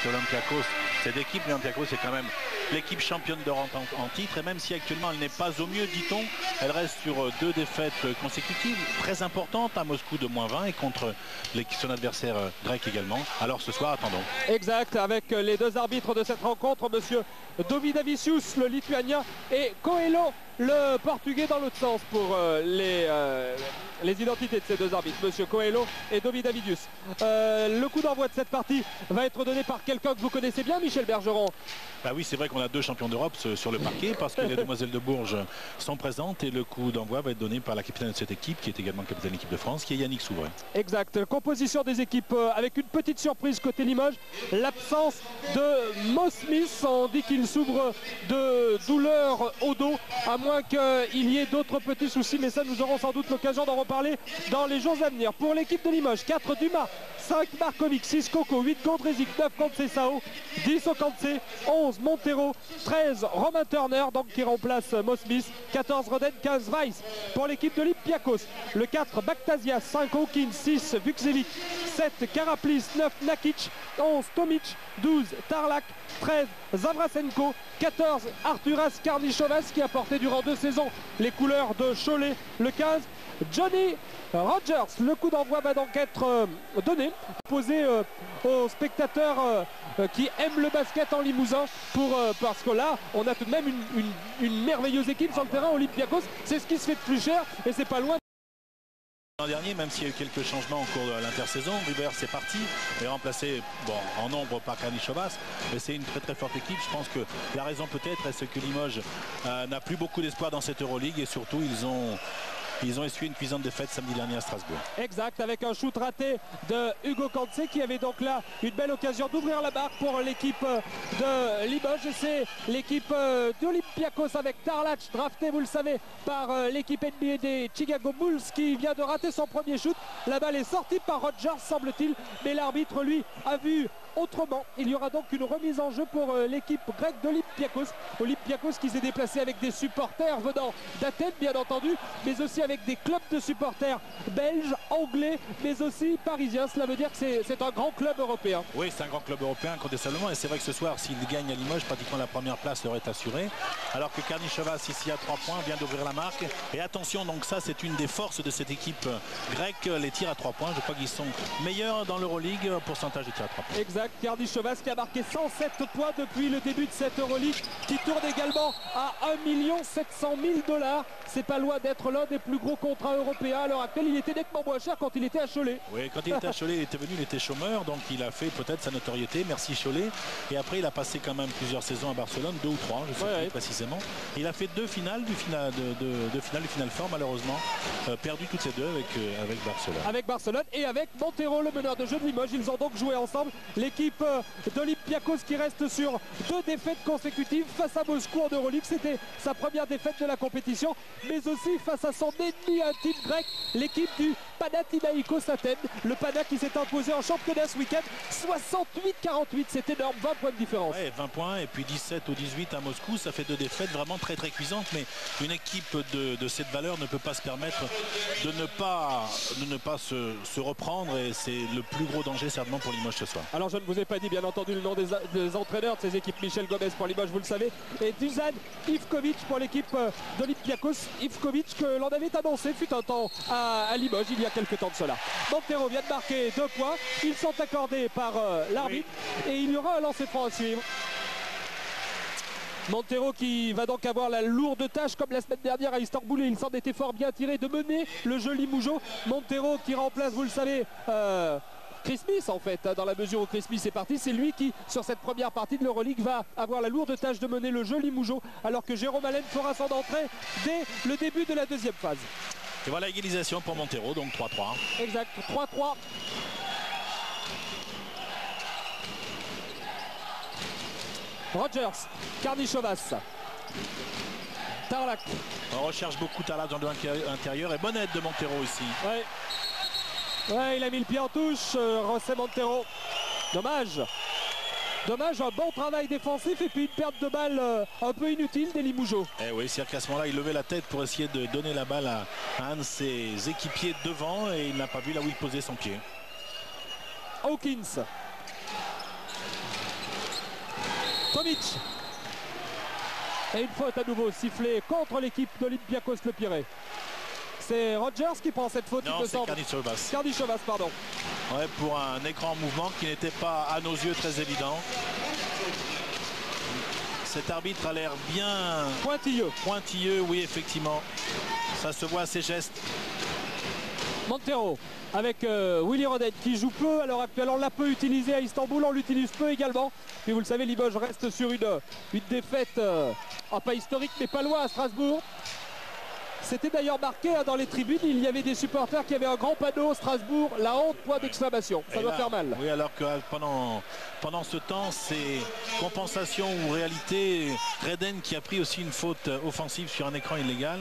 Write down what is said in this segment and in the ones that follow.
Olympiakos, cette équipe Olympiakos c'est quand même l'équipe championne d'Europe en titre, et même si actuellement elle n'est pas au mieux, dit-on, elle reste sur 2 défaites consécutives très importantes, à Moscou de -20 et contre son adversaire grec également. Alors ce soir, attendons. Exact, avec les 2 arbitres de cette rencontre, monsieur Dovidavicius, le lituanien, et Coelho, le portugais, dans l'autre sens pour les identités de ces 2 arbitres, monsieur Coelho et Dovidavicius. Le coup d'envoi de cette partie va être donné par quelqu'un que vous connaissez bien, Michel Bergeron. Bah oui, c'est vrai qu'on a 2 champions d'Europe sur le parquet parce que les demoiselles de Bourges sont présentes, et le coup d'envoi va être donné par la capitaine de cette équipe, qui est également capitaine de l'équipe de France, qui est Yannick Souverain. Exact. Composition des équipes avec une petite surprise côté Limoges, l'absence de Mo Smith. On dit qu'il souffre de douleurs au dos, à moins qu'il y ait d'autres petits soucis, mais ça, nous aurons sans doute l'occasion d'en reparler dans les jours à venir. Pour l'équipe de Limoges, 4 Dumas, 5 Markovic, 6 Coco, 8 Gondrezic, 9 Conceição, 10 Okance, 11 Montero, 13 Romain Turner, donc qui remplace Mo Smith, 14 Roden, 15 Weiss. Pour l'équipe de l'Olympiakos, le 4 Bactasias, 5 Hawkins, 6 Vukcevic, 7 Karaplis, 9 Nakic, 11 Tomic, 12 Tarlac, 13 Zavrasenko, 14 Arturas Karnichovas, qui a porté durant 2 saisons les couleurs de Cholet, le 15 Johnny Rogers. Le coup d'envoi va donc être donné, posé aux spectateurs qui aiment le basket en Limousin, parce que là on a tout de même une merveilleuse équipe sur le terrain. Olympiakos, c'est ce qui se fait de plus cher, et c'est pas loin. L'an dernier, même s'il y a eu quelques changements au cours de l'intersaison, Rivers est parti et remplacé en nombre par Karnichovas, mais c'est une très très forte équipe. Je pense que la raison peut-être est ce que Limoges n'a plus beaucoup d'espoir dans cette Euroleague, et surtout ils ont essuyé une cuisante défaite samedi dernier à Strasbourg. Exact, avec un shoot raté de Hugo Kantse, qui avait donc là une belle occasion d'ouvrir la barre pour l'équipe de Limoges. C'est l'équipe d'Olympiakos avec Tarlac, drafté, vous le savez, par l'équipe NBA des Chicago Bulls, qui vient de rater son premier shoot. La balle est sortie par Rogers, semble-t-il, mais l'arbitre, lui, a vu autrement. Il y aura donc une remise en jeu pour l'équipe grecque d'Olympiakos. Olympiakos qui s'est déplacé avec des supporters venant d'Athènes, bien entendu, mais aussi avec des clubs de supporters belges, anglais, mais aussi parisiens. Cela veut dire que c'est un grand club européen. Oui, c'est un grand club européen incontestablement, et c'est vrai que ce soir, s'il gagne à Limoges, pratiquement la première place leur est assurée, alors que Karnichovas, ici à 3 points, vient d'ouvrir la marque. Et attention, donc ça c'est une des forces de cette équipe grecque, les tirs à 3 points. Je crois qu'ils sont meilleurs dans l'Euroleague, pourcentage de tirs à 3 points. Exact, Karnichovas qui a marqué 107 points depuis le début de cette Euroleague, qui tourne également à 1 700 000 $. C'est pas loin d'être l'un des plus gros contrats européens à l'heure actuelle. Il était nettement moins cher quand il était à Cholet. Oui, quand il était à Cholet, il était venu, il était chômeur, donc il a fait peut-être sa notoriété, merci Cholet. Et après, il a passé quand même plusieurs saisons à Barcelone, 2 ou 3, je ne sais plus précisément. Il a fait 2 finales du Final Four, malheureusement, perdu toutes ces 2 avec Barcelone. Avec Barcelone et avec Montero, le meneur de jeu de Limoges. Ils ont donc joué ensemble. L'équipe d'Olympiakos qui reste sur 2 défaites consécutives face à Moscou en Euroleague. C'était sa première défaite de la compétition, mais aussi face à son ennemi intime grec, l'équipe du Panathinaïkos Athènes. Le Pana qui s'est imposé en championnat ce week-end, 68-48, c'est énorme, 20 points de différence. Ouais, 20 points et puis 17 ou 18 à Moscou, ça fait 2 défaites vraiment très très cuisantes, mais une équipe de cette valeur ne peut pas se permettre de ne pas se reprendre, et c'est le plus gros danger certainement pour Limoges ce soir. Alors je ne vous ai pas dit bien entendu le nom des entraîneurs de ces équipes. Michel Gomez pour Limoges, vous le savez, et Dusan Ivkovic pour l'équipe d'Olympiakos. Ivkovic que l'on avait annoncé fut un temps à Limoges il y a quelques temps de cela. Montero vient de marquer 2 points, ils sont accordés par l'arbitre, et il y aura un lancer franc à suivre. Montero qui va donc avoir la lourde tâche, comme la semaine dernière à Istanbul, et il s'en était fort bien tiré, de mener le jeu limougeot. Montero qui remplace, vous le savez, Chris Smith en fait, dans la mesure où Chris Smith est parti. C'est lui qui, sur cette première partie de l'Euroleague, va avoir la lourde tâche de mener le jeu limougeot, alors que Jérôme Allen fera son entrée dès le début de la 2e phase. Et voilà, égalisation pour Montero, donc 3-3. Exact, 3-3. Rogers, Karnichovas, Tarlac. On recherche beaucoup Tarlac dans le intérieur, et bonne aide de Montero ici. Ouais, il a mis le pied en touche, José Montero. Dommage. Dommage, un bon travail défensif et puis une perte de balle un peu inutile des Limougeaux. Eh oui, c'est-à-dire qu'à ce moment-là, il levait la tête pour essayer de donner la balle à un de ses équipiers devant, et il n'a pas vu là où il posait son pied. Hawkins. Tomic. Et une faute à nouveau sifflée contre l'équipe d'Olympiakos Le Pirée. C'est Rogers qui prend cette faute, non, il me semble. Kardichovas, pardon. Ouais, pour un écran en mouvement qui n'était pas à nos yeux très évident. Cet arbitre a l'air bien pointilleux, oui, effectivement. Ça se voit à ses gestes. Montero avec Willy Roden qui joue peu à l'heure actuelle. On l'a peu utilisé à Istanbul, on l'utilise peu également. Puis vous le savez, Limoges reste sur une défaite, pas historique, mais pas loin à Strasbourg. C'était d'ailleurs marqué dans les tribunes, il y avait des supporters qui avaient un grand panneau Strasbourg, la honte, point d'exclamation. Ça doit faire mal. Oui, alors que pendant ce temps, c'est compensation ou réalité, Reden qui a pris aussi une faute offensive sur un écran illégal.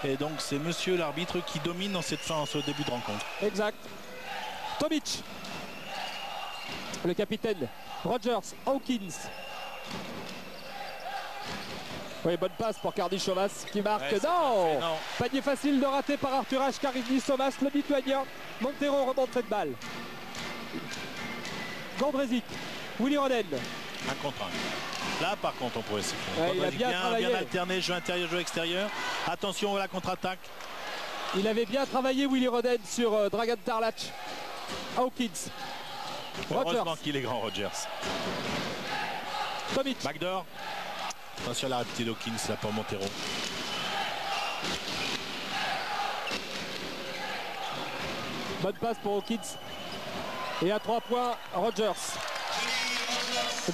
Et donc c'est monsieur l'arbitre qui domine dans cette fin, en ce début de rencontre. Exact. Tomic. Le capitaine Rogers, Hawkins. Oui, bonne passe pour Kardichovas qui marque. Ouais, non, panier facile de rater par Arturas Kardichovas, le Lituanien. Montero remonte cette balle. Gondrezic, Willy Roden. Un contre un. Là par contre on pourrait siffler. Ouais, il a bien alterné, jeu intérieur, jeu extérieur. Attention à la contre-attaque. Il avait bien travaillé Willy Roden sur Dragan Tarlac. Hawkins. Heureusement qu'il est grand, Rogers. Tomic. Backdoor. Attention à la rapidité d'Hawkins là pour Montero. Bonne passe pour Hawkins. Et à 3 points, Rogers.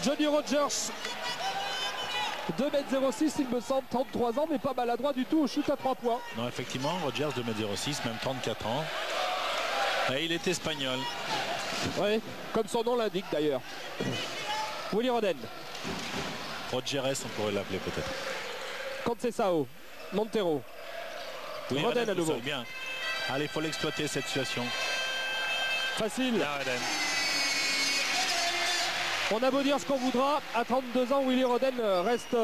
Johnny Rogers. 2,06 m, il me semble, 33 ans, mais pas maladroit du tout au shoot à 3 points. Non, effectivement, Rogers 2,06 m, même 34 ans. Et il est espagnol. Oui, comme son nom l'indique d'ailleurs. Willy Roden. Rogeres, on pourrait l'appeler peut-être. Conceição, Montero. Oui, Roden à nouveau. Bien. Allez, il faut l'exploiter cette situation. Facile. On a beau dire ce qu'on voudra, à 32 ans, Willy Roden reste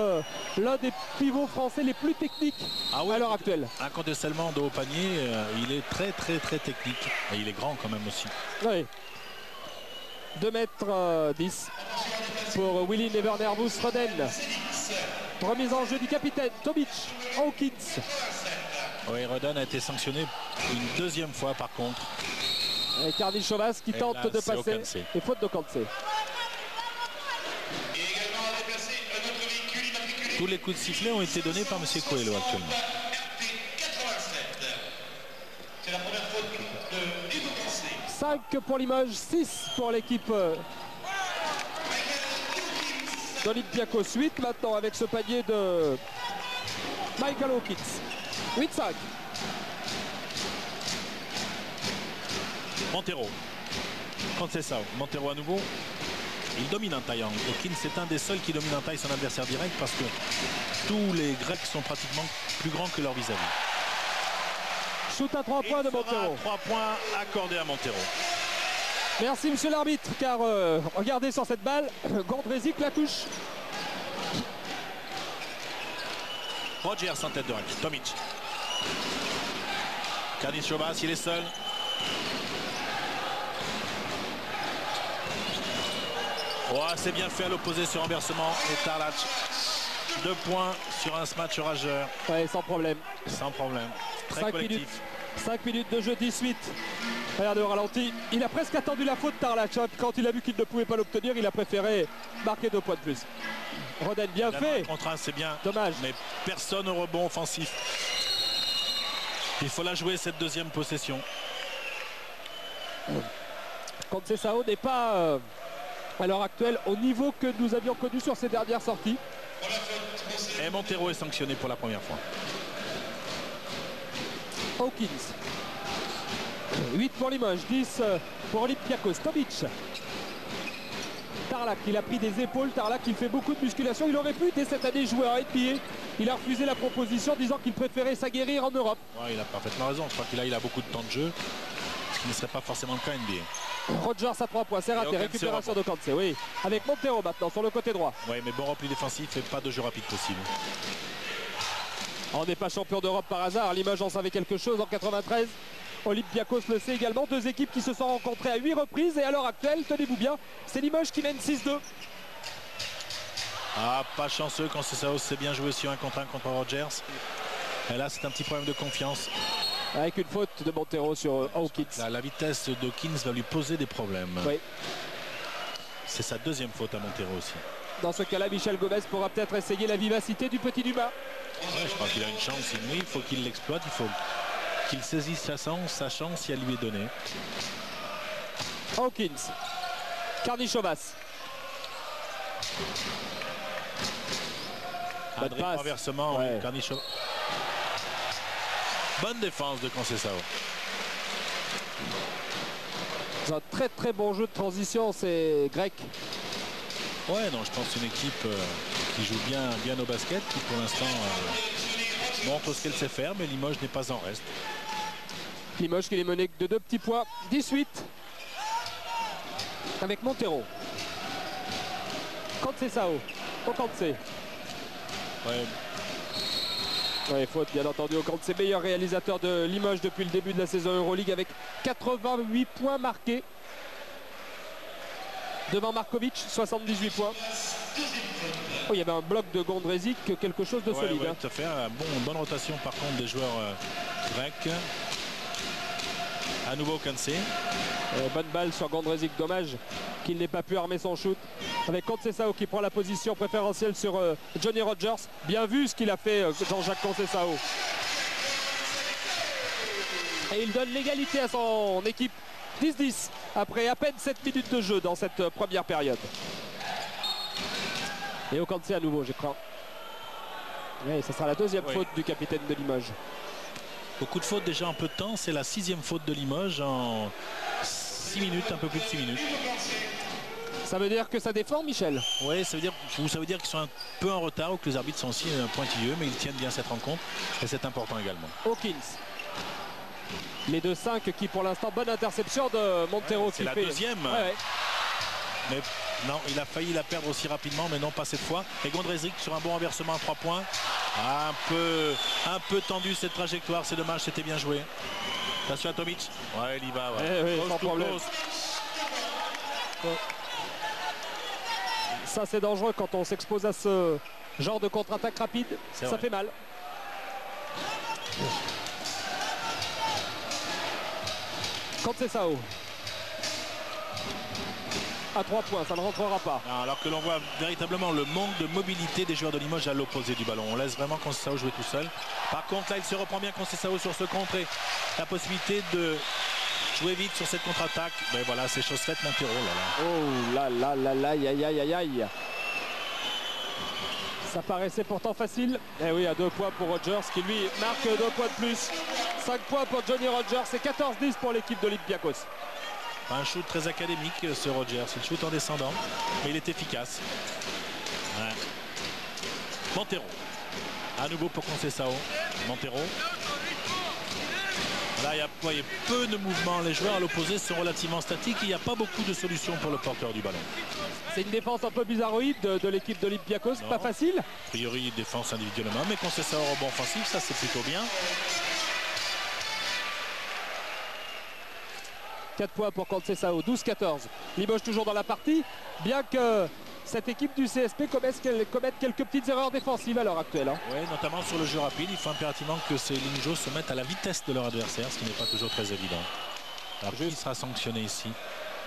l'un des pivots français les plus techniques à l'heure actuelle. Incontestablement de haut panier, il est très technique. Et il est grand quand même aussi. Oui. 2,10 m pour Willy Nevernervous Roden. Remise en jeu du capitaine Tomic, Hawkins. Oui, Roden a été sanctionné une deuxième fois par contre. Et Kardichovas qui tente de passer. Et faute de Kancé. Tous les coups de sifflet ont été donnés par M. Coelho actuellement. C'est la première faute de Hugo Kancé. 5 pour Limoges, 6 pour l'équipe d'Olympiakos. 8 maintenant avec ce panier de Michael Hawkins. 8-5. Montero. Conceição. Montero à nouveau. Il domine un taille. Hawkins c'est un des seuls qui domine un taille son adversaire direct parce que tous les Grecs sont pratiquement plus grands que leur vis-à-vis. Shoot à 3 points de Montero. 3 points accordés à Montero. Merci monsieur l'arbitre car regardez sur cette balle, Gondrezic la touche. Rogers en tête de raquette. Tomic. Kardichovas, il est seul. Oh, c'est bien fait à l'opposé sur renversement. Et Tarlac, 2 points sur un match rageur. Ouais, sans problème. Sans problème. Très 5 collectif. minutes. 5 minutes de jeu, 18. Regardez au ralenti. Il a presque attendu la faute Tarlac. Quand il a vu qu'il ne pouvait pas l'obtenir, il a préféré marquer 2 points de plus. Roden bien fait. Contre un, c'est bien. Dommage. Mais personne au rebond offensif. Il faut la jouer cette deuxième possession. Conceição n'est pas à l'heure actuelle au niveau que nous avions connu sur ses dernières sorties. Et Montero est sanctionné pour la première fois. Hawkins. 8 pour Limoges, 10 pour Olympiakos. Tomic. Tarlac, il a pris des épaules. Tarlac, il fait beaucoup de musculation. Il aurait pu dès cette année jouer en NBA. Il a refusé la proposition disant qu'il préférait s'aguerrir en Europe. Ouais, il a parfaitement raison. Je crois qu'il a beaucoup de temps de jeu. Ce qui ne serait pas forcément le cas NBA. Rogers à 3 points, c'est raté. Récupération de Kancé, oui. Avec Montero maintenant sur le côté droit. Oui, mais bon repli défensif et pas de jeu rapide possible. On n'est pas champion d'Europe par hasard. Limoges en savait quelque chose en 93. Olympiakos le sait également. 2 équipes qui se sont rencontrées à 8 reprises. Et à l'heure actuelle, tenez-vous bien, c'est Limoges qui mène 6-2. Ah, pas chanceux quand c'est ça, c'est bien joué sur un contre Rogers. Et là, c'est un petit problème de confiance. Avec une faute de Montero sur Hawkins. La vitesse d'Hawkins va lui poser des problèmes. Oui. C'est sa deuxième faute à Montero aussi. Dans ce cas-là, Michel Gomez pourra peut-être essayer la vivacité du petit Dumas. Ouais, je pense qu'il a une chance inouïe, il faut qu'il l'exploite, il faut qu'il saisisse sa chance si elle lui est donnée. Hawkins. Karnišovas. Un renversement, ouais. Oui, Karnišovas. Bonne défense de Conceição. C'est un très très bon jeu de transition, c'est grec. Ouais, non, je pense que c'est une équipe qui joue bien au basket, qui pour l'instant montre ce qu'elle sait faire, mais Limoges n'est pas en reste. Limoges qui est mené de 2 petits points, 18 avec Montero. Conceição, Ocantse. Ouais. Ouais, faute bien entendu Ocantse, meilleur réalisateur de Limoges depuis le début de la saison Euroleague avec 88 points marqués. Devant Markovic, 78 points. Oh, il y avait un bloc de Gondrezic, quelque chose de solide. Ouais, tout à fait. Une bonne rotation par contre des joueurs grecs. À nouveau Kansé. Bonne balle sur Gondrezic, dommage qu'il n'ait pas pu armer son shoot. Avec Conceição qui prend la position préférentielle sur Johnny Rogers. Bien vu ce qu'il a fait Jean-Jacques Conceição. Et il donne l'égalité à son équipe. 10-10 après à peine 7 minutes de jeu dans cette première période. Et Ocantse à nouveau, je crois. Et ça sera la deuxième faute du capitaine de Limoges. Beaucoup de fautes déjà en peu de temps. C'est la 6e faute de Limoges en 6 minutes, un peu plus de 6 minutes. Ça veut dire que ça défend, Michel? Oui, ça veut dire qu'ils sont un peu en retard ou que les arbitres sont aussi pointilleux, mais ils tiennent bien cette rencontre et c'est important également. Hawkins. Les 2-5 qui pour l'instant, bonne interception de Montero. Ouais, c'est la deuxième. Ouais. Mais non, il a failli la perdre aussi rapidement, mais non pas cette fois. Et Gondrezic sur un bon renversement à 3 points. Un peu tendu cette trajectoire, c'est dommage, c'était bien joué. Attention à Tomic. Ouais, il y va. Ouais. Oui, sans problème. Ça c'est dangereux quand on s'expose à ce genre de contre-attaque rapide. Ça fait mal. Conceição. À 3 points, ça ne rentrera pas. Non, alors que l'on voit véritablement le manque de mobilité des joueurs de Limoges à l'opposé du ballon. On laisse vraiment Conceição jouer tout seul. Par contre, là, il se reprend bien Conceição sur ce contre et la possibilité de jouer vite sur cette contre-attaque. Ben voilà, c'est chose faite, Montero. Oh là là là là, aïe aïe aïe aïe. Ça paraissait pourtant facile. Et oui, à 2 points pour Rogers qui lui marque 2 points de plus. 5 points pour Johnny Rogers et 14-10 pour l'équipe d'Olympiakos. Un shoot très académique, ce Rogers. Il shoot en descendant, mais il est efficace. Ouais. Montero. À nouveau pour Conceição. Montero. Là, il y a peu de mouvements. Les joueurs à l'opposé sont relativement statiques. Il n'y a pas beaucoup de solutions pour le porteur du ballon. C'est une défense un peu bizarroïde de l'équipe d'Olympiakos. Pas facile. A priori, défense individuellement, mais Conceição au rebond offensif, ça c'est plutôt bien. 4 points pour Conceição, 12-14. Limoges toujours dans la partie, bien que cette équipe du CSP commette quelques petites erreurs défensives à l'heure actuelle. Hein. Oui, notamment sur le jeu rapide. Il faut impérativement que ces Limoges se mettent à la vitesse de leur adversaire, ce qui n'est pas toujours très évident. Alors, qui sera sanctionné ici?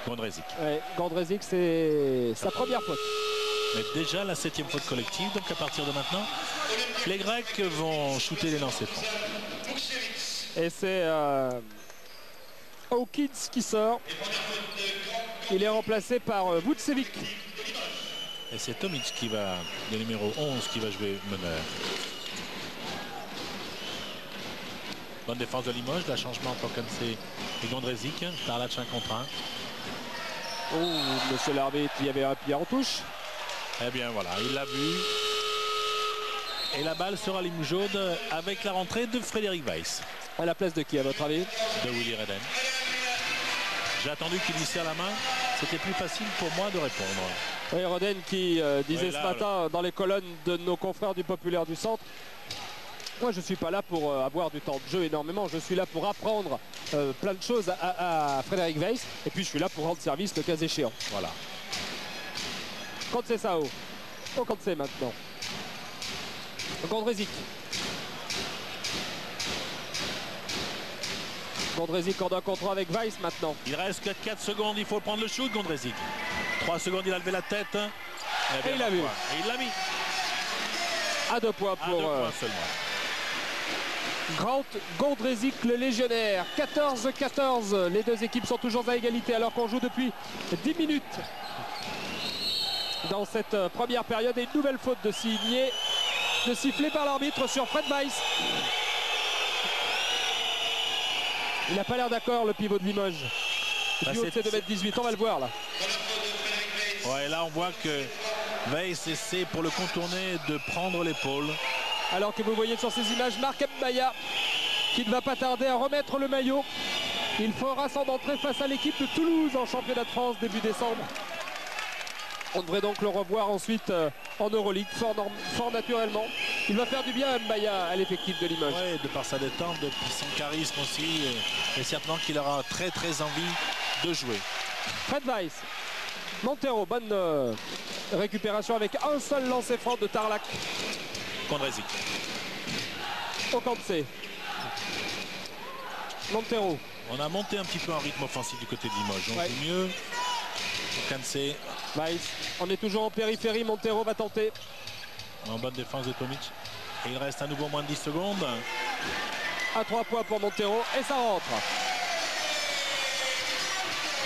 Gondrezic. Ouais, Gondrezic, c'est sa première faute. Mais déjà la 7e faute collective, donc à partir de maintenant, les Grecs vont shooter les lancers francs. Et c'est Hawkins qui sort. Il est remplacé par Vucevic. Et c'est Tomic qui va, le numéro 11, qui va jouer meneur. Bonne défense de Limoges, la changement entre Kansé et Gondrezic. Tarlac 1 contre 1. Oh, monsieur l'arbitre, il y avait un pied en touche. Eh bien voilà, il l'a vu. Et la balle sera Limoujoud avec la rentrée de Frédéric Weiss. À la place de qui, à votre avis? De Willy Reden. J'ai attendu qu'il lui serre la main. C'était plus facile pour moi de répondre. Oui, Reden qui disait ce matin dans les colonnes de nos confrères du Populaire du Centre. Moi, je ne suis pas là pour avoir du temps de jeu énormément. Je suis là pour apprendre plein de choses à Frédéric Weiss. Et puis, je suis là pour rendre service le cas échéant. Voilà. Conceição. Okanse maintenant. Gondrezic. Gondrezic en 1 contre 1 avec Weiss maintenant. Il reste que 4 secondes, il faut prendre le shoot, Gondrezic. 3 secondes, il a levé la tête. Et il l'a vu. Et il l'a mis. À 2 points À pour 2 points seulement. Grant Gondrezic, le légionnaire. 14-14. Les deux équipes sont toujours à égalité alors qu'on joue depuis 10 minutes dans cette première période. Et une nouvelle faute de sifflée par l'arbitre sur Fred Weiss. Il n'a pas l'air d'accord, le pivot de Limoges. Le pivot c'est 2,18 m. On va le voir là. Ouais, là on voit que Weiss essaie pour le contourner de prendre l'épaule. Alors que vous voyez sur ces images Marc Mbaya qui ne va pas tarder à remettre le maillot. Il fera son entrée face à l'équipe de Toulouse en championnat de France début décembre. On devrait donc le revoir ensuite en Euroleague, fort naturellement. Il va faire du bien à Mbaya à l'effectif de Limoges. Oui, de par sa détente, de par son charisme aussi. Et certainement qu'il aura très envie de jouer. Fred Weiss. Montero, bonne récupération avec un seul lancer franc de Tarlac. Gondrezic. Okanse. Montero. On a monté un petit peu en rythme offensif du côté de Limoges. On joue mieux. Okanse. Weiss. On est toujours en périphérie. Montero va tenter. En bonne défense de Tomic. Et il reste à nouveau moins de 10 secondes. À 3 points pour Montero. Et ça rentre.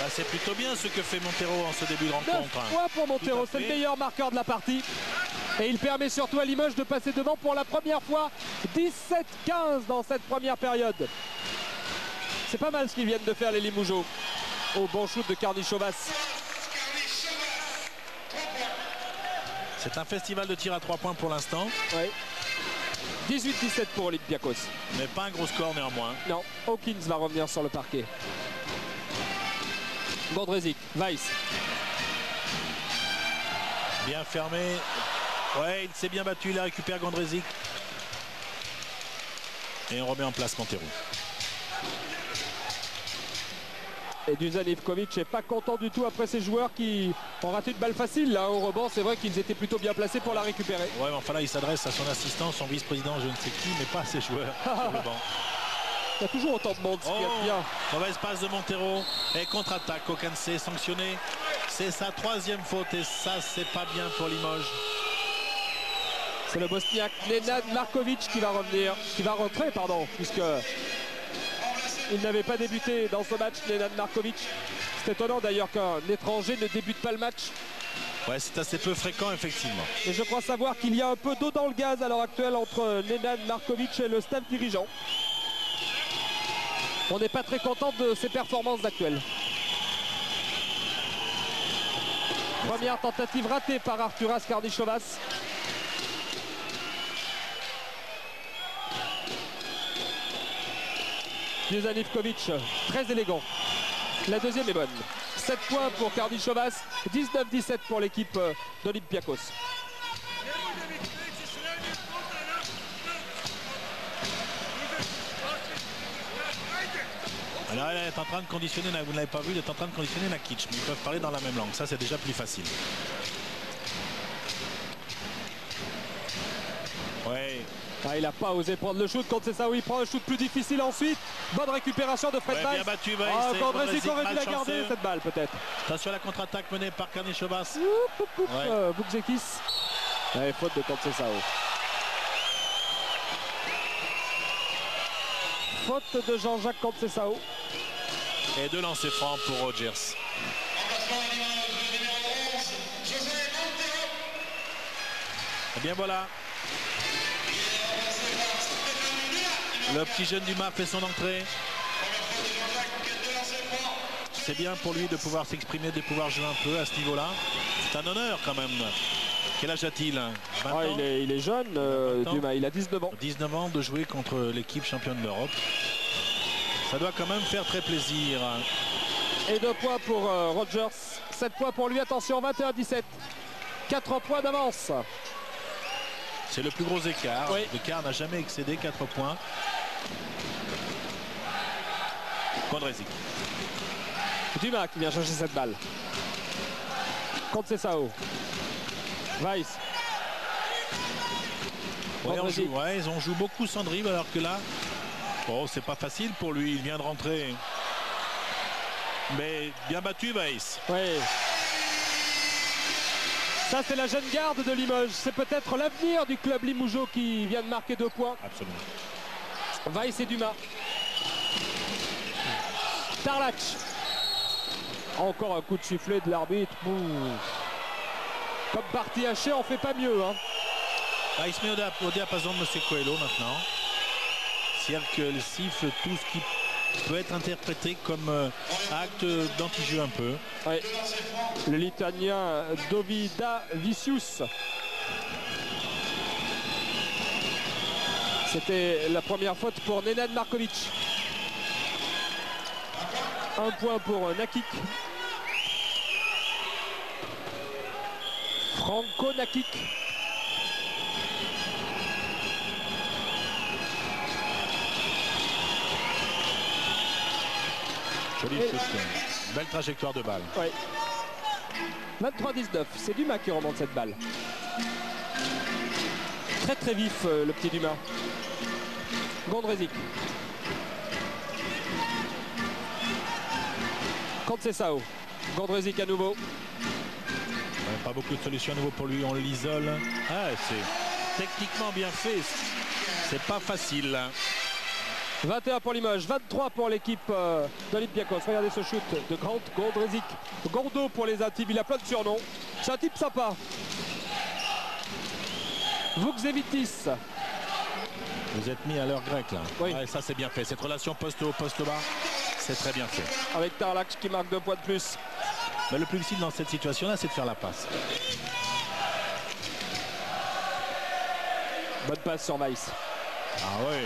Ah, c'est plutôt bien ce que fait Montero en ce début de rencontre. 9 points pour Montero. C'est le meilleur marqueur de la partie. Et il permet surtout à Limoges de passer devant pour la première fois. 17-15 dans cette première période. C'est pas mal ce qu'ils viennent de faire les Limougeaux. Au bon shoot de Karnichovas. C'est un festival de tir à 3 points pour l'instant. Oui. 18-17 pour Olympiakos. Mais pas un gros score néanmoins. Non, Hawkins va revenir sur le parquet. Gondrezic, Weiss. Bien fermé. Ouais, il s'est bien battu, il a récupéré Gondrezic. Et on remet en place Montero. Et Dusan Ivkovic n'est pas content du tout après ces joueurs qui ont raté une balle facile là au rebond. C'est vrai qu'ils étaient plutôt bien placés pour la récupérer. Ouais, mais enfin là il s'adresse à son assistant, son vice-président, je ne sais qui, mais pas à ses joueurs sur le banc. Il y a toujours autant de monde, ce qui est bien. Mauvaise passe de Montero et contre-attaque. Okanse sanctionné. C'est sa 3e faute et ça c'est pas bien pour Limoges. C'est le Bosniaque Nenad Markovic qui va revenir, qui va rentrer pardon, puisque il n'avait pas débuté dans ce match, Nenad Markovic. C'est étonnant d'ailleurs qu'un étranger ne débute pas le match. Ouais, c'est assez peu fréquent effectivement. Et je crois savoir qu'il y a un peu d'eau dans le gaz à l'heure actuelle entre Nenad Markovic et le staff dirigeant. On n'est pas très content de ses performances actuelles. Première tentative ratée par Arturas Karnichovas. Dusan Ivkovic, très élégant. La deuxième est bonne. 7 points pour Karnichovas, 19-17 pour l'équipe d'Olympiakos. Alors elle est en train de conditionner, vous ne l'avez pas vu, il est en train de conditionner Nakic, mais ils peuvent parler dans la même langue, ça c'est déjà plus facile. Ouais. Ah, il n'a pas osé prendre le shoot contre Sessaoui, il prend un shoot plus difficile ensuite. Bonne récupération de Fred Weiss. Bien battu, Weiss. Gondrezic aurait dû la garder cette balle peut-être. Attention à la contre-attaque menée par Karnichovas. Bukzekis. Ouais, faute de Kontesao. Faute de Jean-Jacques Kontesao. Et 2 lancers francs pour Rogers. Et bien voilà. Le petit jeune Dumas fait son entrée. C'est bien pour lui de pouvoir s'exprimer, de pouvoir jouer un peu à ce niveau-là. C'est un honneur quand même. Quel âge a-t-il? 20 ans il est jeune, Dumas, il a 19 ans. 19 ans de jouer contre l'équipe championne d'Europe. Ça doit quand même faire très plaisir. Et 2 points pour Rogers. 7 points pour lui, attention, 21-17. 4 points d'avance. C'est le plus gros écart. Oui. L'écart n'a jamais excédé 4 points. Gondrezic. Dumas qui vient chercher cette balle. Kontesao. Weiss. Ouais, on joue beaucoup sans dribble alors que là, oh, c'est pas facile pour lui. Il vient de rentrer. Mais bien battu, Weiss. Oui. Ça, c'est la jeune garde de Limoges. C'est peut-être l'avenir du club limougeau qui vient de marquer 2 points. Absolument. Weiss et Dumas. Tarlac. Encore un coup de sifflet de l'arbitre. Comme partie hachée, on fait pas mieux. Hein. Il se met au diapason de M. Coelho maintenant. C'est-à-dire qu'il siffle tout ce qui peut être interprété comme acte d'anti-jeu un peu. Oui. Le Lituanien Dovydavicius. C'était la première faute pour Nenad Markovic. 1 point pour Nakic. Franco Nakic. Joli shoot. Belle trajectoire de balle. Oui. 23-19. C'est Dumas qui remonte cette balle. Très très vif le petit Dumas. Gondrezic. Conceição. Gondrezic à nouveau. Pas beaucoup de solutions à nouveau pour lui. On l'isole. Ah, c'est techniquement bien fait. C'est pas facile. 21 pour Limoges, 23 pour l'équipe d'Olympiakos. Regardez ce shoot de Grant Gondrezic. Gordo pour les intimes, il a plein de surnoms. C'est un type sympa. Vuksevitis. Vous êtes mis à l'heure grecque là. Oui. Ouais, ça c'est bien fait. Cette relation poste haut, poste bas, c'est très bien fait. Avec Tarlac qui marque 2 points de plus. Mais le plus difficile dans cette situation là, c'est de faire la passe. Bonne passe sur Weiss. Ah oui.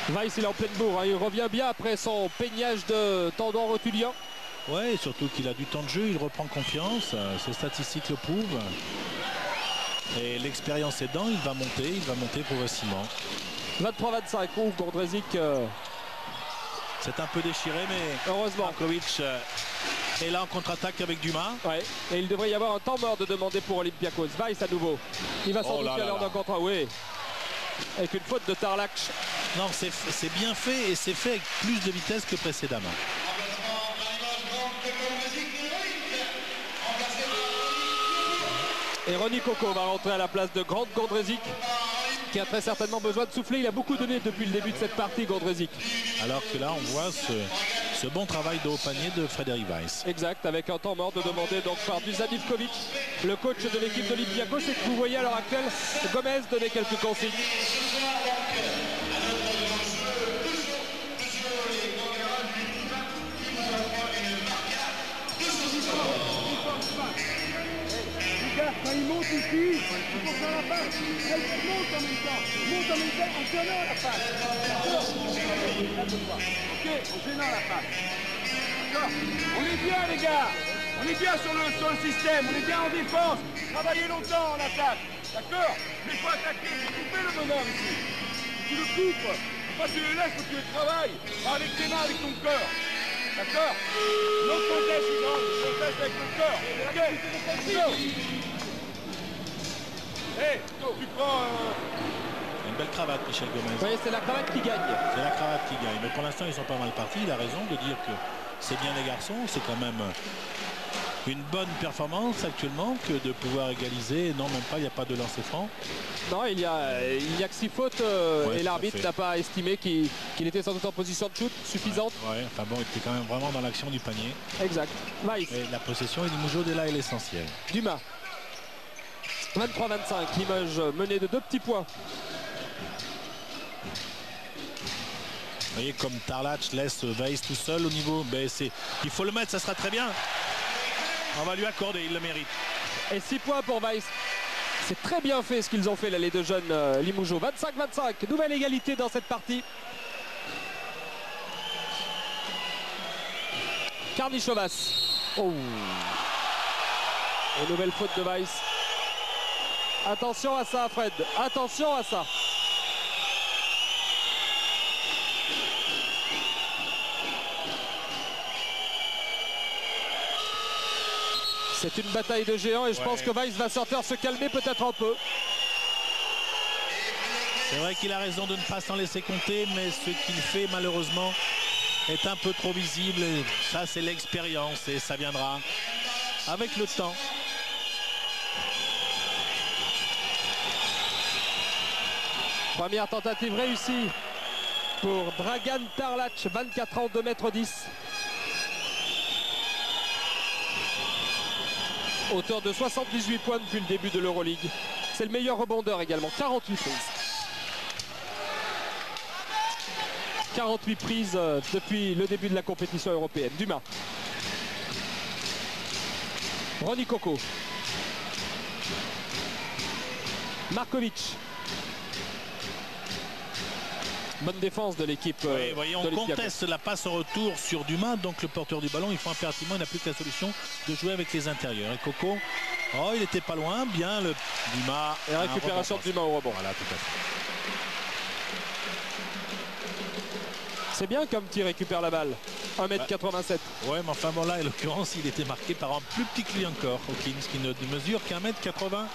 Weiss, il est en pleine bourre, hein. Il revient bien après son peignage de tendon rotulien. Ouais, surtout qu'il a du temps de jeu, il reprend confiance, ses statistiques le prouvent. Et l'expérience aidant, il va monter progressivement. 23-25, Gondrezic. C'est un peu déchiré, mais Heureusement. Markovic est là en contre-attaque avec Dumas. Ouais. Et il devrait y avoir un temps mort de demander pour Olympiakos. Weiss à nouveau. Il va sans doute y aller en contre. Oui. Avec une faute de Tarlac. Non, c'est bien fait et c'est fait avec plus de vitesse que précédemment. Et Ronny Coco va rentrer à la place de Grant Gondrezic, qui a très certainement besoin de souffler. Il a beaucoup donné depuis le début de cette partie, Gondrezic. Alors que là, on voit ce bon travail de haut panier de Frédéric Weiss. Exact, avec un temps mort de demander donc par Dusan Ivkovic, le coach de l'équipe d'Olympiakos. Et que vous voyez à l'heure actuelle Gomez donner quelques consignes. Quand il monte ici, il faut faire la passe. Elle monte en même temps. Monte en même temps en gênant la passe. Ok, en gênant la passe. D'accord. On est bien les gars. On est bien sur le système. On est bien en défense. Travaillez longtemps en attaque. D'accord. Mais il faut attaquer. Il faut couper le bonhomme ici. Tu le coupes. Pas tu le laisses, faut que tu le travailles. Pas avec tes mains, avec ton cœur. D'accord. Non conteste, conteste avec le cœur. Ok. Hey, tu prends Une belle cravate, Michel Gomez. Oui, c'est la cravate qui gagne. C'est la cravate qui gagne. Mais pour l'instant, ils sont pas mal partis. Il a raison de dire que c'est bien les garçons. C'est quand même une bonne performance actuellement que de pouvoir égaliser. Non, même pas, il n'y a pas de lancer franc. Non, il y a que 6 fautes Ouais, et l'arbitre n'a pas estimé qu'il était sans doute en position de shoot suffisante. Ouais, enfin bon, il était quand même vraiment dans l'action du panier. Exact. Weiss. Et la possession et Limoges est là est l'essentiel. Dumas. 23-25, Limoges mené de 2 petits points. Vous voyez comme Tarlac laisse Weiss tout seul au niveau. Ben, il faut le mettre, ça sera très bien. On va lui accorder, il le mérite. Et 6 points pour Weiss. C'est très bien fait ce qu'ils ont fait là, les deux jeunes Limougeaux. 25-25, nouvelle égalité dans cette partie. Karnichovas. Oh. Et nouvelle faute de Weiss. Attention à ça, Fred. Attention à ça. C'est une bataille de géants et je pense que Weiss va sortir se calmer peut-être un peu. C'est vrai qu'il a raison de ne pas s'en laisser compter, mais ce qu'il fait malheureusement est un peu trop visible. Et ça, c'est l'expérience et ça viendra avec le temps. Première tentative réussie pour Dragan Tarlac, 24 ans, 2,10 m. Auteur de 78 points depuis le début de l'Euroleague. C'est le meilleur rebondeur également, 48 prises. 48 prises depuis le début de la compétition européenne. Dumas. Ronny Coco. Markovic. Bonne défense de l'équipe. Oui, voyez, on conteste la passe en retour sur Dumas, donc le porteur du ballon, il faut impérativement, il n'a plus que la solution de jouer avec les intérieurs. Et Coco, oh, il était pas loin, bien le Dumas. Et récupération de Dumas au rebond. Voilà, tout à fait. C'est bien comme il récupère la balle. 1,87 m. Ouais, mais enfin bon là, en l'occurrence, il était marqué par un plus petit que lui encore, Hawkins, qui ne mesure qu'1,83 m.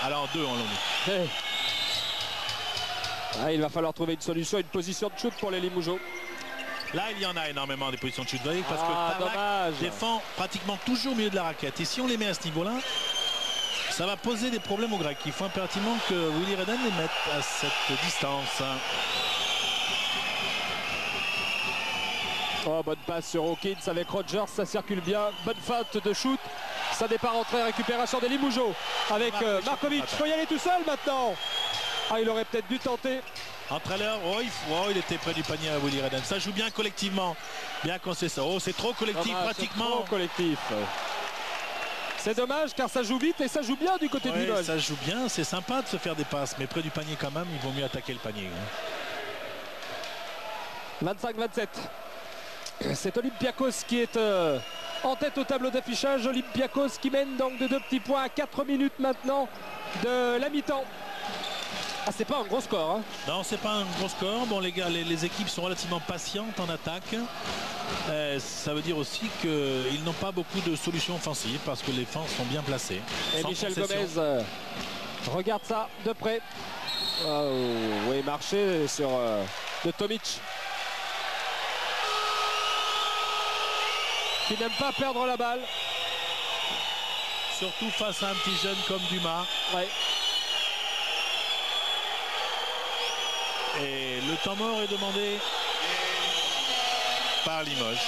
Alors 2 en long. Hey. Ah, il va falloir trouver une solution, une position de shoot pour les Limougeaux. Là, il y en a énormément des positions de shoot, parce que Tarlac défend pratiquement toujours au milieu de la raquette. Et si on les met à ce niveau-là, ça va poser des problèmes aux Grecs. Il faut impérativement que Willy Redden les mette à cette distance. Oh, bonne passe sur Hawkins avec Rogers, ça circule bien. Bonne feinte de shoot. Ça départ entrée, récupération des Limougeaux avec Markovic. Il faut y aller tout seul maintenant. Ah, il aurait peut-être dû tenter. Entraîneur, il était près du panier à Willy Redden. Ça joue bien collectivement. Bien qu'on sait ça. Oh, c'est trop collectif pratiquement. Trop collectif. C'est dommage car ça joue vite et ça joue bien du côté de Limoges. Ça joue bien, c'est sympa de se faire des passes, mais près du panier quand même, il vaut mieux attaquer le panier. 25-27. C'est Olympiakos qui est en tête au tableau d'affichage. Olympiakos qui mène donc de 2 petits points à 4 minutes maintenant de la mi-temps. Ah, c'est pas un gros score. Hein. Non, c'est pas un gros score. Bon, les gars, les équipes sont relativement patientes en attaque. Ça veut dire aussi qu'ils n'ont pas beaucoup de solutions offensives parce que les défenses sont bien placées. Et Michel Gomez regarde ça de près. Oui, marché sur de Tomic. Qui n'aime pas perdre la balle. Surtout face à un petit jeune comme Dumas. Ouais. Et le temps mort est demandé par Limoges.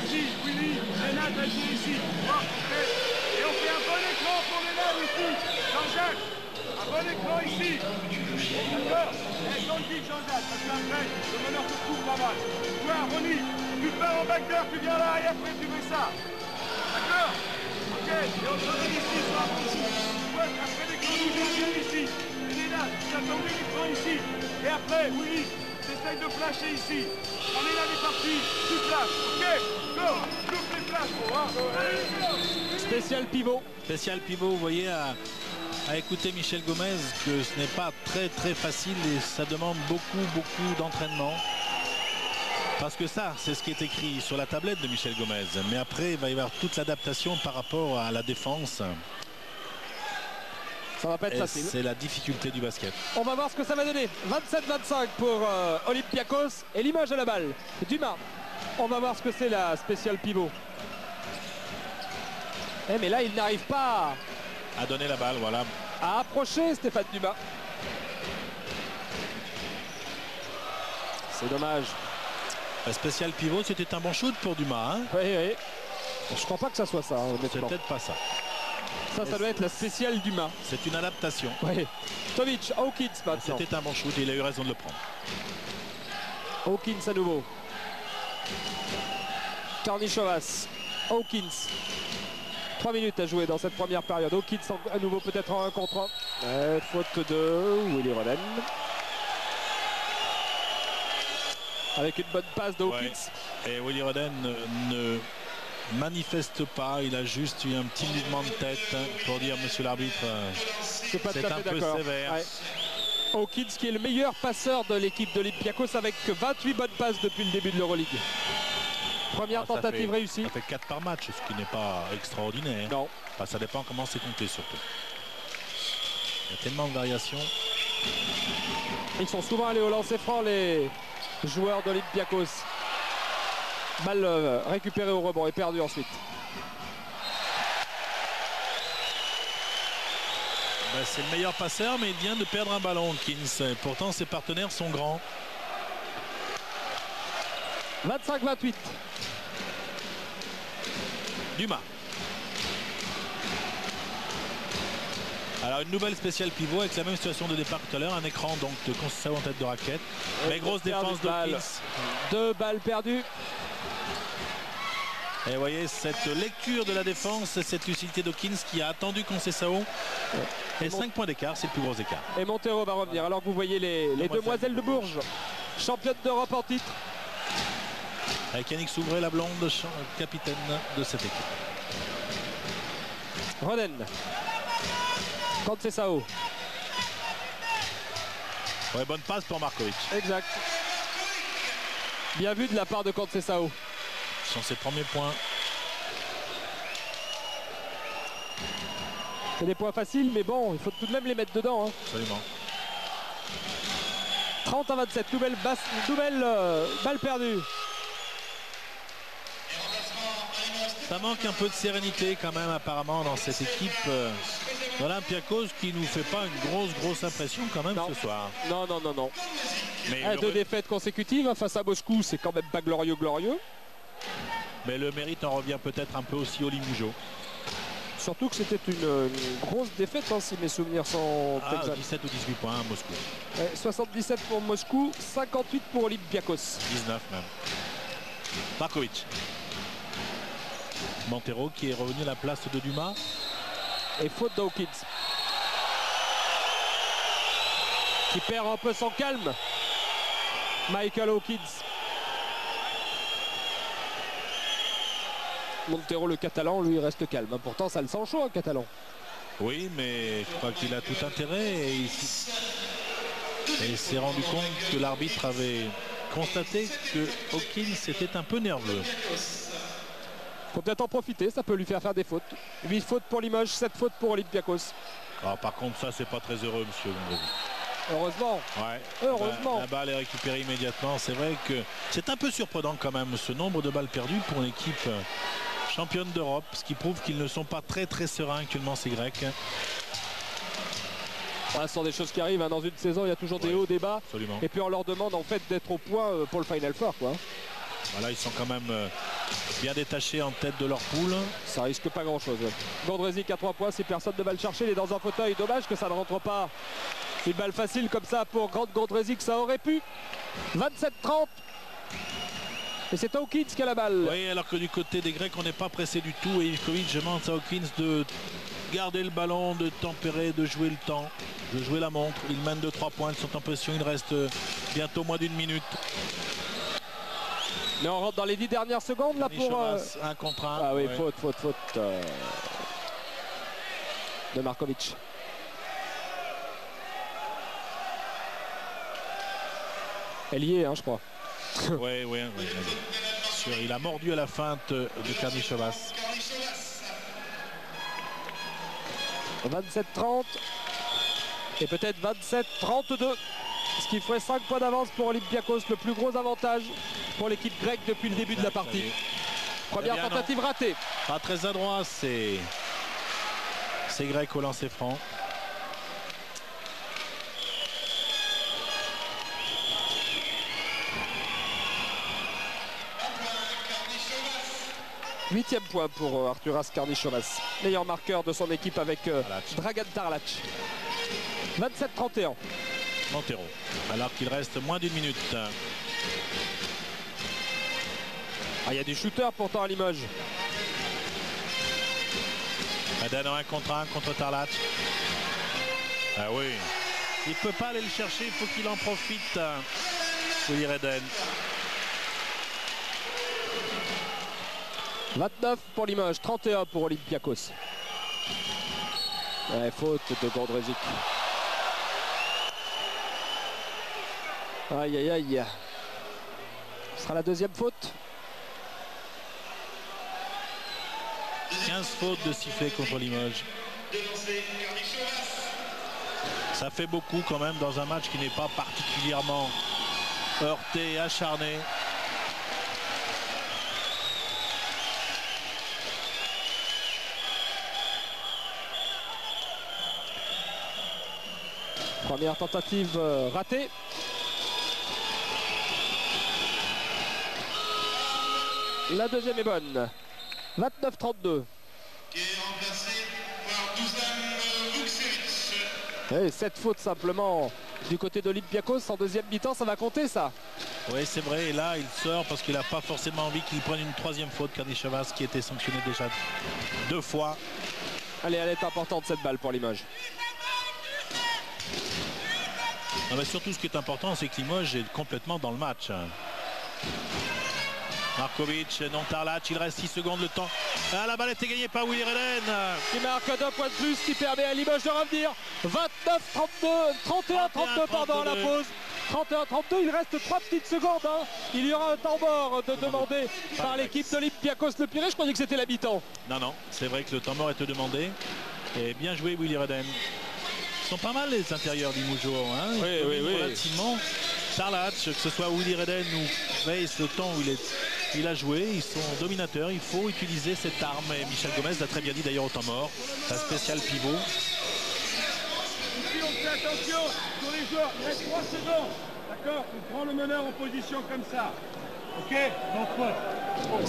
Ici, Willy, Lénat va jouer ici. Et on fait un bon écran pour Lénat ici. Jean-Jacques, un bon écran ici. D'accord. Dans le vide, Jean-Jacques, parce qu'après, le meneur se trouve pas mal. Toi, Ronny, tu pars en backdoor, tu viens là et après tu fais ça. D'accord. Ok, et on se donne ici sur un bon coup. Ouais, après l'écran, nous viens ici. Et Lénat, tu as tombé l'écran ici. Et après, Willy, t'essayes de flasher ici. On est là, les parties, tu flashes, ok. Go, coupe les flashs, gros, hein. Allez, Spécial pivot. Spécial pivot, vous voyez, à écouter Michel Gomez, que ce n'est pas très facile et ça demande beaucoup d'entraînement. Parce que ça, c'est ce qui est écrit sur la tablette de Michel Gomez. Mais après, il va y avoir toute l'adaptation par rapport à la défense. Ça va pas être facile. C'est la difficulté du basket. On va voir ce que ça va donner. 27-25 pour Olympiakos et Limoges à la balle. Dumas. On va voir ce que c'est la spéciale pivot. Mais là, il n'arrive pas à donner la balle, voilà. À approcher Stéphane Dumas. C'est dommage. La spéciale pivot, c'était un bon shoot pour Dumas. Hein. Oui. Je crois pas que ça soit ça. C'est peut-être pas ça. Ça doit être la spéciale Dumas. C'est une adaptation. Oui. Tomic, Hawkins maintenant. C'était un bon shoot et il a eu raison de le prendre. Hawkins à nouveau. Karnichovas. Hawkins. 3 minutes à jouer dans cette première période. Hawkins à nouveau peut-être en 1 contre 1. Faute de Willy Redden. Avec une bonne passe de Hawkins. Ouais. Et Willy Redden ne manifeste pas, il a juste eu un petit mouvement de tête pour dire monsieur l'arbitre, C'est pas tout c'est à un fait peu d'accord. sévère. Ouais. Hawkins qui est le meilleur passeur de l'équipe d'Olympiakos avec 28 bonnes passes depuis le début de l'Euroleague. Première Ah, ça tentative fait- réussie. Ça fait 4 par match, ce qui n'est pas extraordinaire. Non. Enfin, ça dépend comment c'est compté surtout. Il y a tellement de variations. Ils sont souvent allés au lancer franc, les joueurs d'Olympiakos. Balle récupérée au rebond et perdue ensuite. Ben, c'est le meilleur passeur, mais il vient de perdre un ballon, Hawkins. Pourtant, ses partenaires sont grands. 25-28. Dumas. Alors une nouvelle spéciale pivot avec la même situation de départ tout à l'heure, un écran donc de Conceição en tête de raquette. Mais grosse défense d'Hawkins. 2 balles perdues. Et vous voyez cette lecture de la défense, cette lucidité d'Hawkins qui a attendu Conceição. Et 5 points d'écart, c'est le plus gros écart. Et Montero va revenir. Alors que vous voyez les demoiselles de Bourges, championne d'Europe en titre. Avec Yannick Souvray, la blonde, capitaine de cette équipe. Roden. Conceição. Ouais, bonne passe pour Markovic. Exact. Bien vu de la part de Conceição. Ce sont ses premiers points. C'est des points faciles, mais bon, il faut tout de même les mettre dedans. Hein. Absolument. 30-27, nouvelle balle perdue. Ça manque un peu de sérénité quand même apparemment dans cette équipe d'Olympiakos qui nous fait pas une grosse impression quand même Non. ce soir. Non. Mais, Ah, 2 défaites consécutives hein, face à Moscou, c'est quand même pas glorieux. mais le mérite en revient peut-être un peu aussi au Limoujo. Surtout que c'était une grosse défaite hein, si mes souvenirs sont Ah, exacts. 17 ou 18 points à Moscou. 77 pour Moscou, 58 pour Olympiakos. 19 même. Markovic. Montero qui est revenu à la place de Dumas. Et faute d'Hawkins. Qui perd un peu son calme. Michael Hawkins. Montero le catalan, lui reste calme. Pourtant ça le sent chaud un catalan. Oui, mais je crois qu'il a tout intérêt et il s'est rendu compte que l'arbitre avait constaté que Hawkins était un peu nerveux. Faut peut-être en profiter, ça peut lui faire des fautes. 8 fautes pour Limoges, 7 fautes pour Olympiakos. Ah, par contre, ça, c'est pas très heureux, monsieur Gondrevi. Heureusement. Ouais. Heureusement. La balle est récupérée immédiatement. C'est vrai que c'est un peu surprenant quand même ce nombre de balles perdues pour une équipe championne d'Europe, ce qui prouve qu'ils ne sont pas très sereins actuellement ces Grecs. Ce sont des choses qui arrivent hein. Dans une saison, il y a toujours des hauts, des bas. Absolument. Et puis on leur demande en fait d'être au point pour le Final Four quoi. Voilà, ils sont quand même bien détachés en tête de leur poule. Ça risque pas grand chose. Gondrezic à 3 points, si personne ne va le chercher, il est dans un fauteuil. Dommage que ça ne rentre pas. Une balle facile comme ça pour Grant Gondrezic, ça aurait pu. 27-30. Et c'est Hawkins qui a la balle. Oui, alors que du côté des Grecs, on n'est pas pressé du tout. Et Ivkovic demande à Hawkins de garder le ballon, de tempérer, de jouer le temps, de jouer la montre. Ils mènent de 3 points, ils sont en position, il reste bientôt moins d'une minute. Mais on rentre dans les 10 dernières secondes là pour... Chovas, 1 contre 1. Ah oui, Ouais. faute de Markovic. Elle y est, hein, je crois. Oui. Sûr, il a mordu à la feinte de Karnichovas. 27-30 et peut-être 27-32. Ce qui ferait 5 points d'avance pour Olympiakos, le plus gros avantage pour l'équipe grecque depuis le début de la partie. Première Eh bien, tentative ratée. Pas très adroit, c'est Grec au lancer franc. Huitième point pour Arturas Karnichovas, meilleur marqueur de son équipe avec Dragan Tarlac. 27-31. Montero, alors qu'il reste moins d'une minute. Il y a du shooter pourtant à Limoges. Eden en 1 contre 1 contre Tarlac. Ah oui. Il ne peut pas aller le chercher, il faut qu'il en profite. Willy Eden. 29 pour Limoges, 31 pour Olympiakos. Ouais, faute de Gondrezic. Aïe aïe aïe. Ce sera la deuxième faute. 15 fautes de sifflet contre Limoges. Ça fait beaucoup quand même dans un match qui n'est pas particulièrement heurté et acharné. Première tentative ratée. La deuxième est bonne. 29-32. Qui est remplacé par Dusan Vukcevic. Et 7 fautes simplement du côté d'Olympiakos. En deuxième mi-temps, ça va compter ça. Oui, c'est vrai. Et là, il sort parce qu'il n'a pas forcément envie qu'il prenne une troisième faute. Karnišovas qui était sanctionné déjà 2 fois. Allez, elle est importante cette balle pour Limoges. Non, mais surtout, ce qui est important, c'est que Limoges est complètement dans le match. Markovic, non Tarlac, il reste 6 secondes le temps. Ah, la balle était gagnée par Willy Reden. Qui marque 2 points de plus, qui permet à Limoges de revenir. 31-32 pardon à la pause. 31-32, il reste 3 petites secondes. Hein. Il y aura un temps mort demandé par l'équipe d'Olympiakos Le Pirée. Je croyais que c'était la mi-temps. Non, non, c'est vrai que le temps mort était demandé. Et bien joué Willy Reden. Ils sont pas mal les intérieurs d'Imoujo. Hein. Oui, relativement. Tarlac, que ce soit Willy Reden ou Weiss, le temps où il a joué, ils sont dominateurs. Il faut utiliser cette arme. Et Michel Gomez l'a très bien dit d'ailleurs au temps mort. La spéciale pivot. Ici, on fait attention sur les joueurs. Il reste 3 secondes. D'accord? On prend le meneur en position comme ça. Ok? Donc,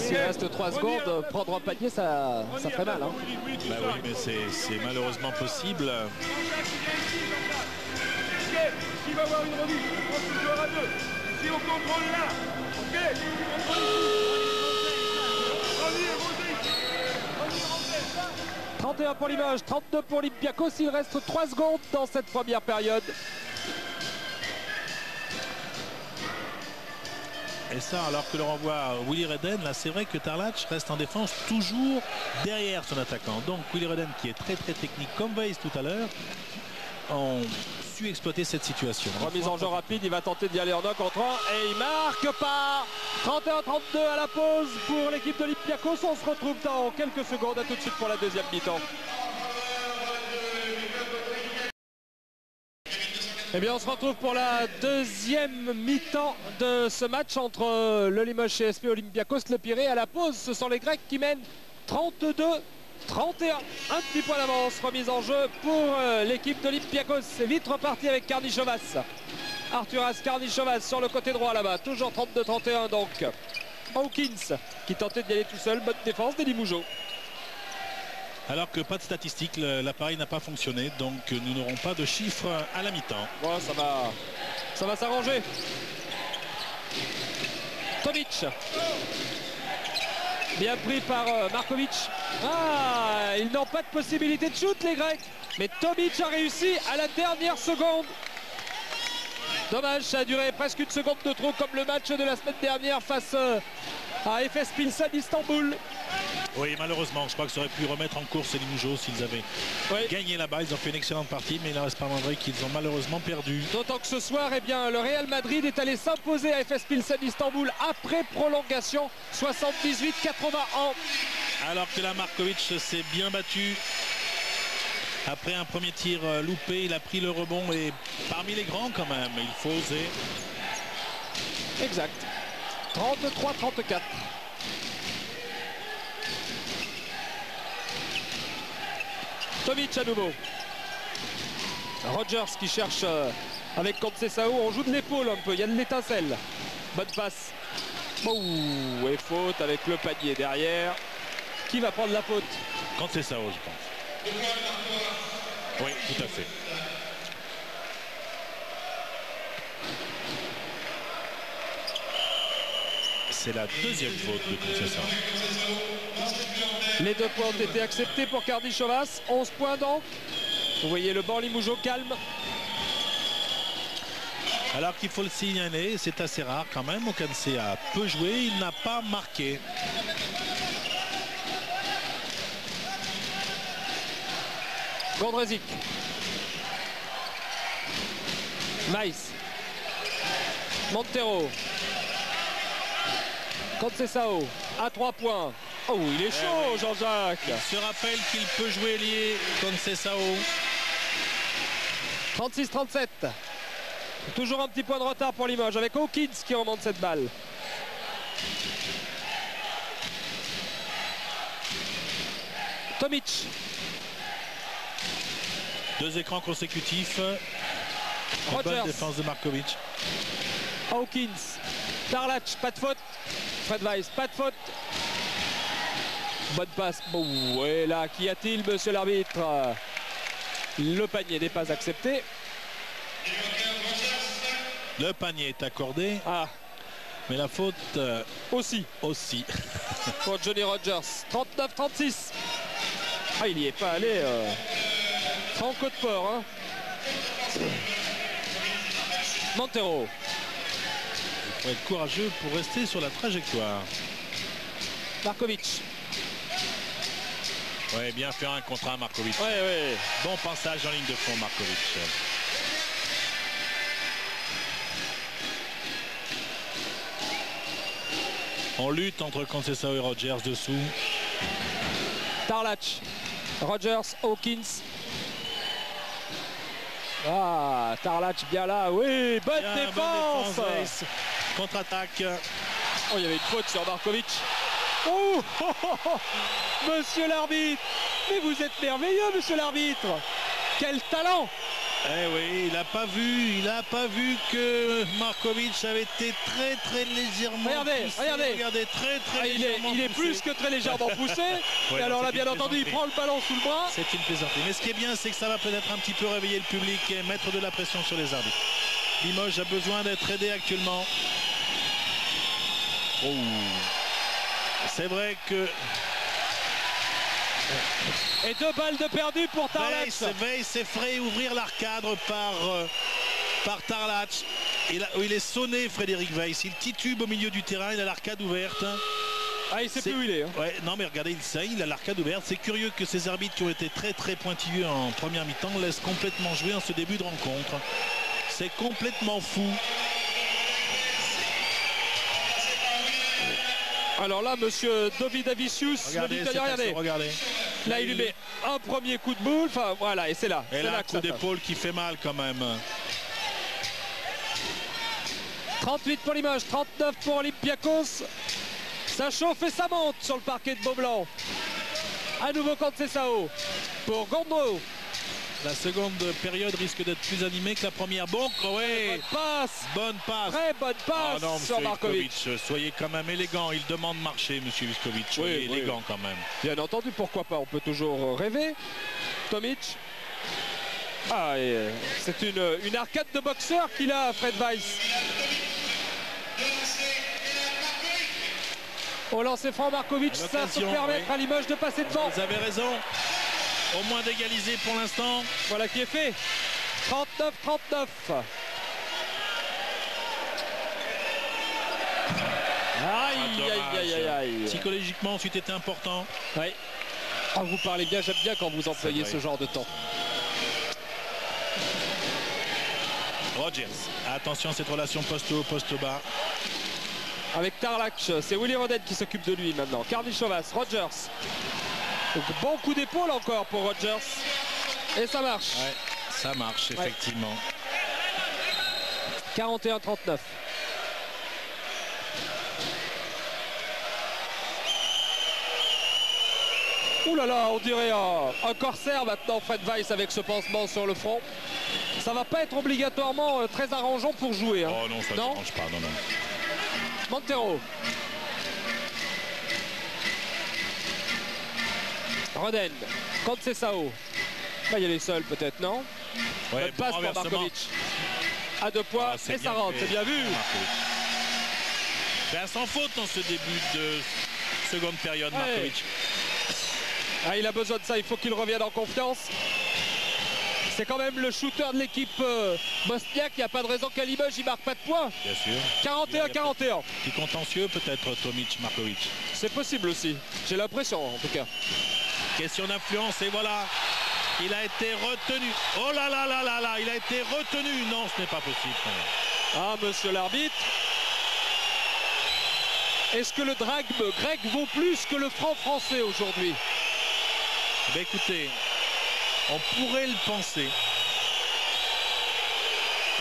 s'il reste 3 secondes, prendre un panier, ça ferait mal. Hein. Bah oui, mais c'est malheureusement possible. Ici, il va y avoir une remise. On prend ce joueur à 2. Ici, on contrôle là. Ok? On contrôle ici. 31 pour Limoges, 32 pour Olympiakos. Il reste 3 secondes dans cette première période. Et ça, alors que le renvoie Willy Reden, là c'est vrai que Tarlac reste en défense toujours derrière son attaquant. Donc Willy Reden, qui est très technique comme Weiss tout à l'heure, ont su exploiter cette situation. Remise en jeu rapide, il va tenter d'y aller en 1 contre 1 et il marque pas. 31-32 à la pause pour l'équipe d'Olympiakos. On se retrouve dans quelques secondes. À tout de suite pour la deuxième mi-temps. Eh bien, on se retrouve pour la deuxième mi-temps de ce match entre le Limoges CSP et Olympiakos Le Pirée. À la pause, ce sont les Grecs qui mènent 32-31. Un petit point d'avance, remise en jeu pour l'équipe d'Olympiakos. C'est vite reparti avec Karnišovas. Arturas Karnišovas sur le côté droit là-bas. Toujours 32-31 donc. Hawkins qui tentait d'y aller tout seul. Bonne défense d'Elimoujo. Alors que pas de statistiques, l'appareil n'a pas fonctionné, donc nous n'aurons pas de chiffres à la mi-temps. Bon, ça va s'arranger. Tomic. Bien pris par Markovic. Ah, ils n'ont pas de possibilité de shoot les Grecs. Mais Tomic a réussi à la dernière seconde. Dommage, ça a duré presque une seconde de trop comme le match de la semaine dernière face à Efes Pilsen d'Istanbul. Oui, malheureusement, je crois que ça aurait pu remettre en course Elimoujo s'ils avaient gagné là-bas. Ils ont fait une excellente partie, mais il ne reste pas moins vrai qu'ils ont malheureusement perdu. D'autant que ce soir, eh bien, le Real Madrid est allé s'imposer à Efes Pilsen d'Istanbul après prolongation, 78-81. Alors que la Markovic s'est bien battu. Après un premier tir loupé, il a pris le rebond et parmi les grands quand même, il faut oser. Exact. 33-34. Tomic à nouveau. Rogers qui cherche avec Conceição. On joue de l'épaule un peu, il y a de l'étincelle. Bonne passe. Ouh, et faute avec le panier derrière. Qui va prendre la faute? Conceição, je pense. Oui, tout à fait. C'est la deuxième faute de Conceição. Les 2 points ont été acceptés pour Karnišovas. 11 points donc. Vous voyez le banc Limoujo calme. Alors qu'il faut le signaler, c'est assez rare quand même. Ocancé a peu joué, il n'a pas marqué. Gondrezic. Weiss. Montero. Conceição à 3 points. Oh, il est chaud, oui. Jean-Jacques. Il se rappelle qu'il peut jouer lié Conceição. 36-37. Toujours un petit point de retard pour Limoges avec Hawkins qui remonte cette balle. Tomic. 2 écrans consécutifs. Rogers. Bonne défense de Markovic. Hawkins. Tarlac, pas de faute. Fred Weiss, pas de faute. Bonne passe. Bon, et là, qu'y a-t-il, monsieur l'arbitre? Le panier n'est pas accepté. Le panier est accordé. Ah, Mais la faute aussi. Pour Johnny Rogers. 39-36. Ah, il n'y est pas allé. Franco de Port. Hein. Montero. Il faut être courageux pour rester sur la trajectoire. Markovic. Ouais, bien fait 1 contre 1 Markovic. Ouais. Bon passage en ligne de fond Markovic. On lutte entre Conceição et Rogers dessous. Tarlac. Rogers. Hawkins. Ah, Tarlac bien là. Oui, bonne Bien, défense. bonne défense, contre-attaque. Oh, il y avait une faute sur Markovic. Oh, monsieur l'arbitre. Mais vous êtes merveilleux, monsieur l'arbitre. Quel talent. Eh oui, il n'a pas vu que Markovic avait été très légèrement poussé. Regardez. Très légèrement il est poussé. plus que très légèrement poussé. Ouais, et alors là, c'est une bien entendu, il plaisanterie. prend le ballon sous le bras. C'est une plaisanterie. Mais ce qui est bien, c'est que ça va peut-être un petit peu réveiller le public et mettre de la pression sur les arbitres. Limoges a besoin d'être aidé actuellement. Oh. C'est vrai que Et 2 balles de perdu pour Tarlac. Weiss s'est fait ouvrir l'arcade par Tarlac. Il est sonné, Frédéric Weiss. Il titube au milieu du terrain, il a l'arcade ouverte. Ah, il sait plus où il est. Hein. Ouais, non mais regardez, il a l'arcade ouverte. C'est curieux que ces arbitres qui ont été très pointilleux en première mi-temps laissent complètement jouer en ce début de rencontre. C'est complètement fou. Alors là, monsieur Dovidavicius, Regardez, regardez. Là, il lui met un premier coup de boule. Enfin, voilà, et c'est là. Et c'est là, là un que coup ça tape. d'épaule qui fait mal quand même. 38 pour Limoges, 39 pour Olympiakos. Ça chauffe et ça monte sur le parquet de Beaublanc. À nouveau Conceição pour Gondreau. La seconde période risque d'être plus animée que la première. Bon, ouais. Bonne passe. Très bonne passe non, sur Markovic. Soyez quand même élégant. Il demande marcher, monsieur Iskovic. Soyez élégant quand même. Bien entendu, pourquoi pas. On peut toujours rêver. Tomic. Ah, c'est une arcade de boxeur qu'il a, Fred Weiss. Au lancer franc, Markovic, ça peut permettre à Limoges de passer devant. Vous avez raison. Au moins d'égaliser pour l'instant. Voilà qui est fait. 39-39. Aïe. Psychologiquement, c'eût été important. Oui. Ah, vous parlez bien, j'aime bien quand vous employez ce genre de temps. Rogers. Attention, cette relation poste haut, poste bas. Avec Tarlac, c'est Willy Roden qui s'occupe de lui maintenant. Karnichovas, Rogers. Donc, bon coup d'épaule encore pour Rogers. Et ça marche. Ouais, ça marche, effectivement. 41-39. Ouh là là, on dirait un corsaire maintenant, Fred Weiss, avec ce pansement sur le front. Ça va pas être obligatoirement très arrangeant pour jouer. Hein. Oh non, ça ne dérange pas, non. Montero. Roden. Conceição. Bah, il y a les seuls peut-être, non? Ouais, passe pour Markovic. À 2 points et ça rentre, c'est bien vu. Ben, sans faute dans ce début de seconde période, Markovic. Ah, il a besoin de ça, il faut qu'il revienne en confiance. C'est quand même le shooter de l'équipe bosniaque. Il n'y a pas de raison qu'à Limoges il marque pas de points. Bien sûr. 41-41. Petit contentieux peut-être, Tomic, C'est possible aussi. J'ai l'impression en tout cas. Question d'influence et voilà. Il a été retenu. Oh là là là là là, il a été retenu. Non, ce n'est pas possible. Ah, monsieur l'arbitre. Est-ce que le drachme grec vaut plus que le franc français aujourd'hui? Ben écoutez, on pourrait le penser.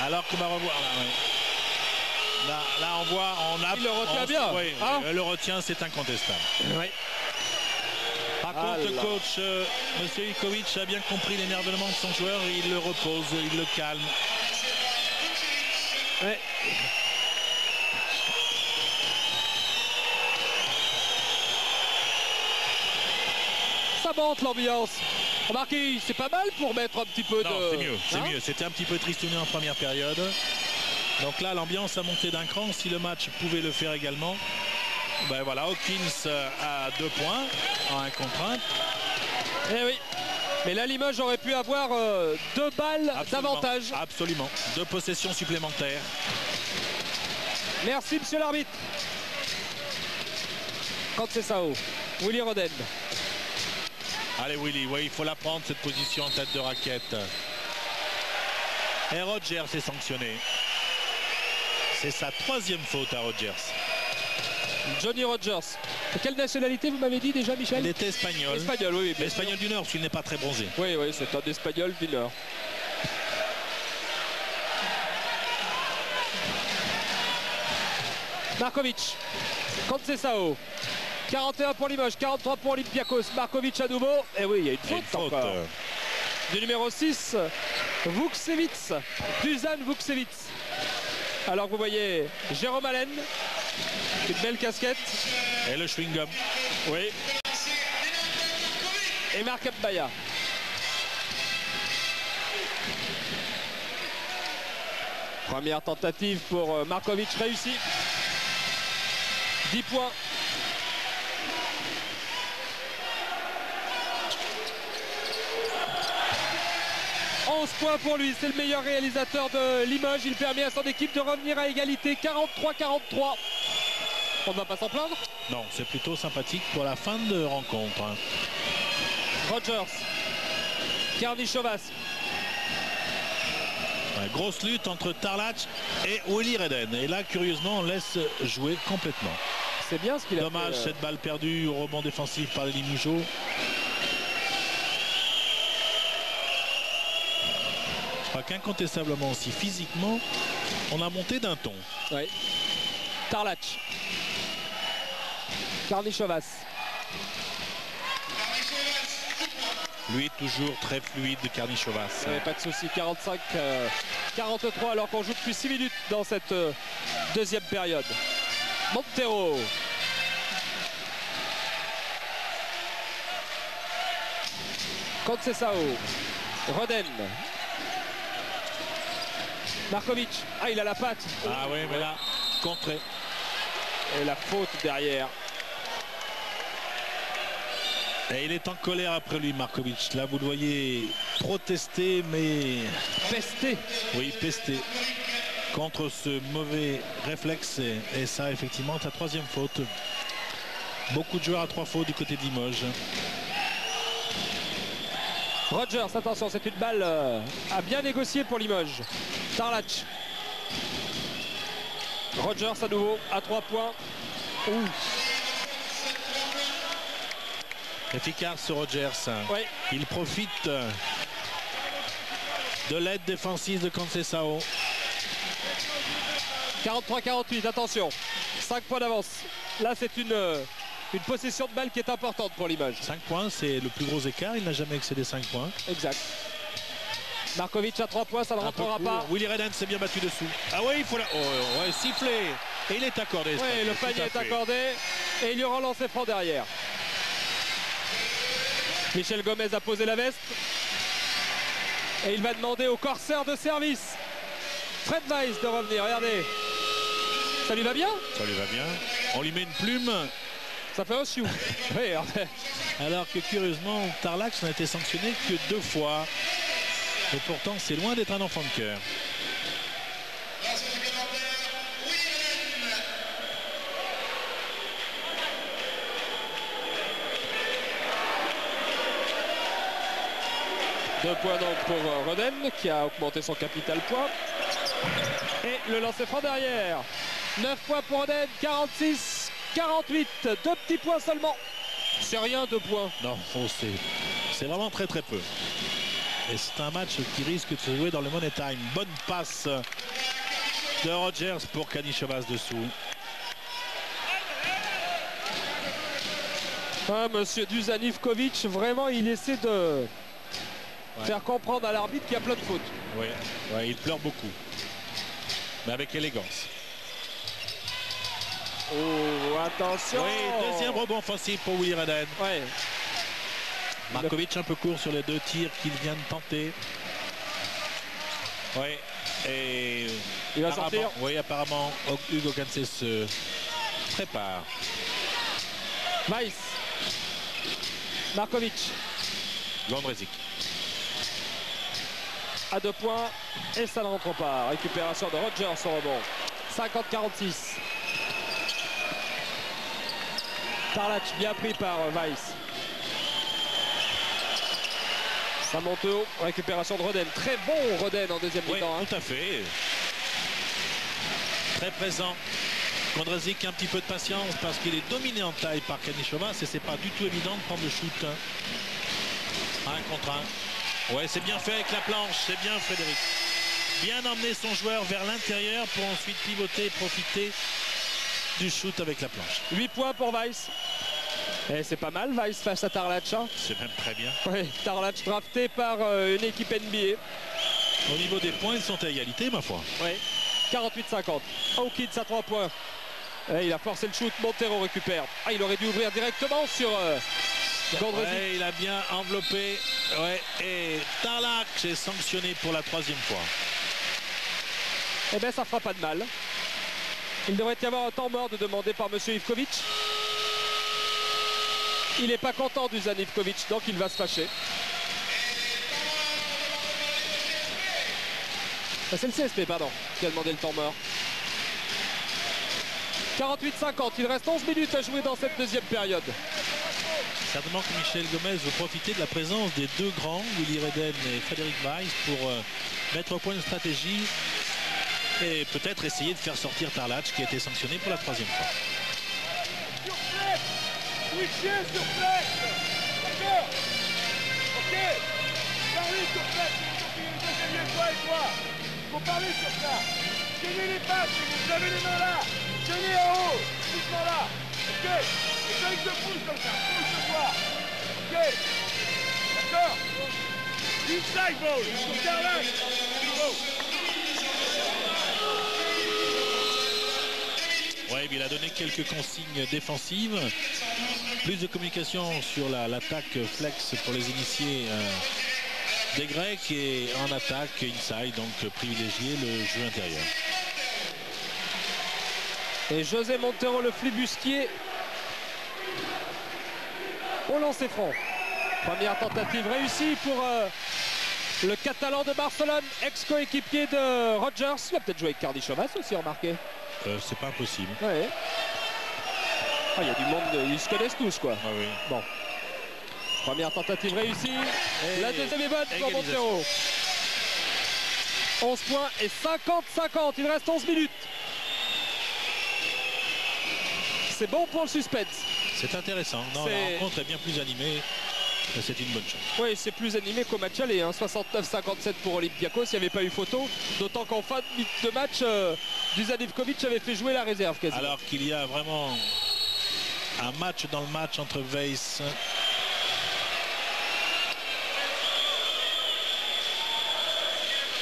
Alors que là, on voit, il le retient bien. Oui, hein, le retient, c'est incontestable. oui. Par contre, le coach, monsieur Ivkovic, a bien compris l'énervement de son joueur. Il le repose, il le calme. Ouais. Ça monte l'ambiance. Remarquez, c'est pas mal pour mettre un petit peu Non, de... c'est mieux, c'est hein, mieux. C'était un petit peu tristouné en première période. Donc là, l'ambiance a monté d'un cran. Si le match pouvait le faire également. Ben voilà, Hawkins a 2 points en 1 contre 1. Eh oui. Mais là, Limoges aurait pu avoir 2 balles d'avantage. Absolument. 2 possessions supplémentaires. Merci, monsieur l'arbitre. Quand c'est ça, Willy Roden. Allez, Willy, oui, il faut la prendre, cette position en tête de raquette. Et Rogers est sanctionné. C'est sa 3e faute à Rogers. Johnny Rogers. De quelle nationalité vous m'avez dit déjà, Michel? Il était espagnol. Espagnol, oui. Mais espagnol du Nord, parce qu'il n'est pas très bronzé. Oui, oui, c'est un espagnol du Nord. Markovic. Conceição. 41 pour Limoges, 43 pour Olympiakos. Markovic à nouveau. Et oui, il y a une faute encore. Du numéro 6, Vukcevic. Dusan Vukcevic. Alors vous voyez Jérôme Allen. Une belle casquette. Et le chewing-gum. Oui. Et Marc Mbaya. Première tentative pour Markovic réussie. 10 points. Points pour lui, c'est le meilleur réalisateur de Limoges. Il permet à son équipe de revenir à égalité, 43-43. On ne va pas s'en plaindre? Non, c'est plutôt sympathique pour la fin de rencontre. Rogers, Karnišovas. Grosse lutte entre Tarlac et Willy Reden. Et là, curieusement, on laisse jouer complètement. C'est bien ce qu'il a fait. Dommage, cette balle perdue au rebond défensif par les Limogeaux. Qu'incontestablement aussi physiquement on a monté d'un ton. Oui. Tarlac, Karnišovas. Lui toujours très fluide, Karnišovas. Pas de souci, 45-43 alors qu'on joue depuis 6 minutes dans cette deuxième période. Montero. Conceição. Roden. Markovic, ah il a la patte. Ah oui, mais là, contré. Et la faute derrière. Et il est en colère après lui, Markovic. Là, vous le voyez protester, mais... Pesté. Oui, pesté. Contre ce mauvais réflexe. Et ça, effectivement, ta 3e faute. Beaucoup de joueurs à 3 fautes du côté de Limoges. Rogers, attention, c'est une balle à bien négocier pour Limoges. Tarlac. Rogers à nouveau à 3 points. Ouh. Efficace Rogers. Oui. Il profite de l'aide défensive de Conceição. 43-48, attention. 5 points d'avance. Là, c'est une possession de balle qui est importante pour Limoges. 5 points, c'est le plus gros écart. Il n'a jamais excédé 5 points. Exact. Markovic à 3 points, ça ne rentrera pas. Willy Reden s'est bien battu dessous. Ah oui, il faut la... Oh, ouais, siffler. Et il est accordé. Oui, le panier est accordé. Et il y aura lancé franc derrière. Michel Gomez a posé la veste. Et il va demander au corsaire de service, Fred Weiss, de revenir. Regardez. Ça lui va bien? Ça lui va bien. On lui met une plume. Ça fait un sioux. Oui, regardez. Alors que curieusement, Tarlac n'a été sanctionné que 2 fois. Et pourtant, c'est loin d'être un enfant de cœur. 2 points donc pour Roden qui a augmenté son capital point. Et le lancer franc derrière. 9 points pour Roden, 46-48. 2 petits points seulement. C'est rien, 2 points. Non, c'est vraiment très très peu. Et c'est un match qui risque de se jouer dans le money time. Bonne passe de Rogers pour Kanichovas dessous. Ah, monsieur Dusan Ivkovic, vraiment il essaie de faire comprendre à l'arbitre qu'il y a plein de fautes. Oui, ouais, il pleure beaucoup. Mais avec élégance. Oh, attention. Oui, deuxième rebond offensif pour Willy Roden. Ouais. Markovic un peu court sur les 2 tirs qu'il vient de tenter. Oui, et il va sortir. Oui, apparemment, Hugo Cancé se prépare. Weiss. Markovic. Gondrezic. À 2 points. Et ça ne rentre pas. Récupération de Rogers au rebond. 50-46. Tarlac bien pris par Weiss. Ça monte haut. Récupération de Roden. Très bon Roden en deuxième mi-temps. Oui, tout à fait. Très présent. Gondrezic un petit peu de patience parce qu'il est dominé en taille par Kanichovas et c'est pas du tout évident de prendre le shoot. 1 contre 1. Ouais, c'est bien fait avec la planche, c'est bien Frédéric. Bien emmener son joueur vers l'intérieur pour ensuite pivoter et profiter du shoot avec la planche. 8 points pour Weiss. Et c'est pas mal Weiss face à Tarlac. C'est même très bien. Oui, Tarlac drafté par une équipe NBA. Au niveau des points, ils sont à égalité ma foi. Oui, 48-50. Hawkins à 3 points. Et il a forcé le shoot, Montero récupère. Ah, il aurait dû ouvrir directement sur Gondrezic. Ouais, il a bien enveloppé. Ouais, et Tarlac est sanctionné pour la 3e fois. Eh bien, ça fera pas de mal. Il devrait y avoir un temps mort de demander par monsieur Ivkovic. Il n'est pas content du Dusan Ivkovic, donc il va se fâcher. Ah, c'est le CSP, pardon, qui a demandé le temps mort. 48-50, il reste 11 minutes à jouer dans cette deuxième période. Certainement que Michel Gomez veut profiter de la présence des 2 grands, Willy Roden et Frédéric Weiss, pour mettre au point une stratégie et peut-être essayer de faire sortir Tarlac qui a été sanctionné pour la 3e fois. Sur flex. Switcher sur flex. D'accord. Ok. Parlez sur flex. Toi et toi. Il faut parler sur ça. Tenez les passes, vous avez les mains là. Tenez en haut. Doucement là. Ok. Et quand il se pousse comme ça, pousse-toi. Ok. D'accord. Inside ball. Sur Tarlac. Ouais, il a donné quelques consignes défensives. Plus de communication sur l'attaque flex pour les initiés des Grecs et en attaque inside, donc privilégier le jeu intérieur. Et José Montero, le flibusquier, au lancer franc. Première tentative réussie pour le Catalan de Barcelone, ex-coéquipier de Rogers. Il a peut-être joué avec Kanichovas aussi, remarqué. C'est pas impossible. Ouais. Ah, il y a du monde, ils se connaissent tous quoi. Ah oui. Bon. Première tentative réussie. Et la deuxième est bonne pour Montero. 11 points et 50-50. Il reste 11 minutes. C'est bon pour le suspense. C'est intéressant. Non, la rencontre est bien plus animée. C'est une bonne chose. Oui, c'est plus animé qu'au match aller. 69-57 pour Olympiakos. Il n'y avait pas eu photo. D'autant qu'en fin de match, Dusan Ivkovic avait fait jouer la réserve quasiment. Alors qu'il y a vraiment un match dans le match entre Weiss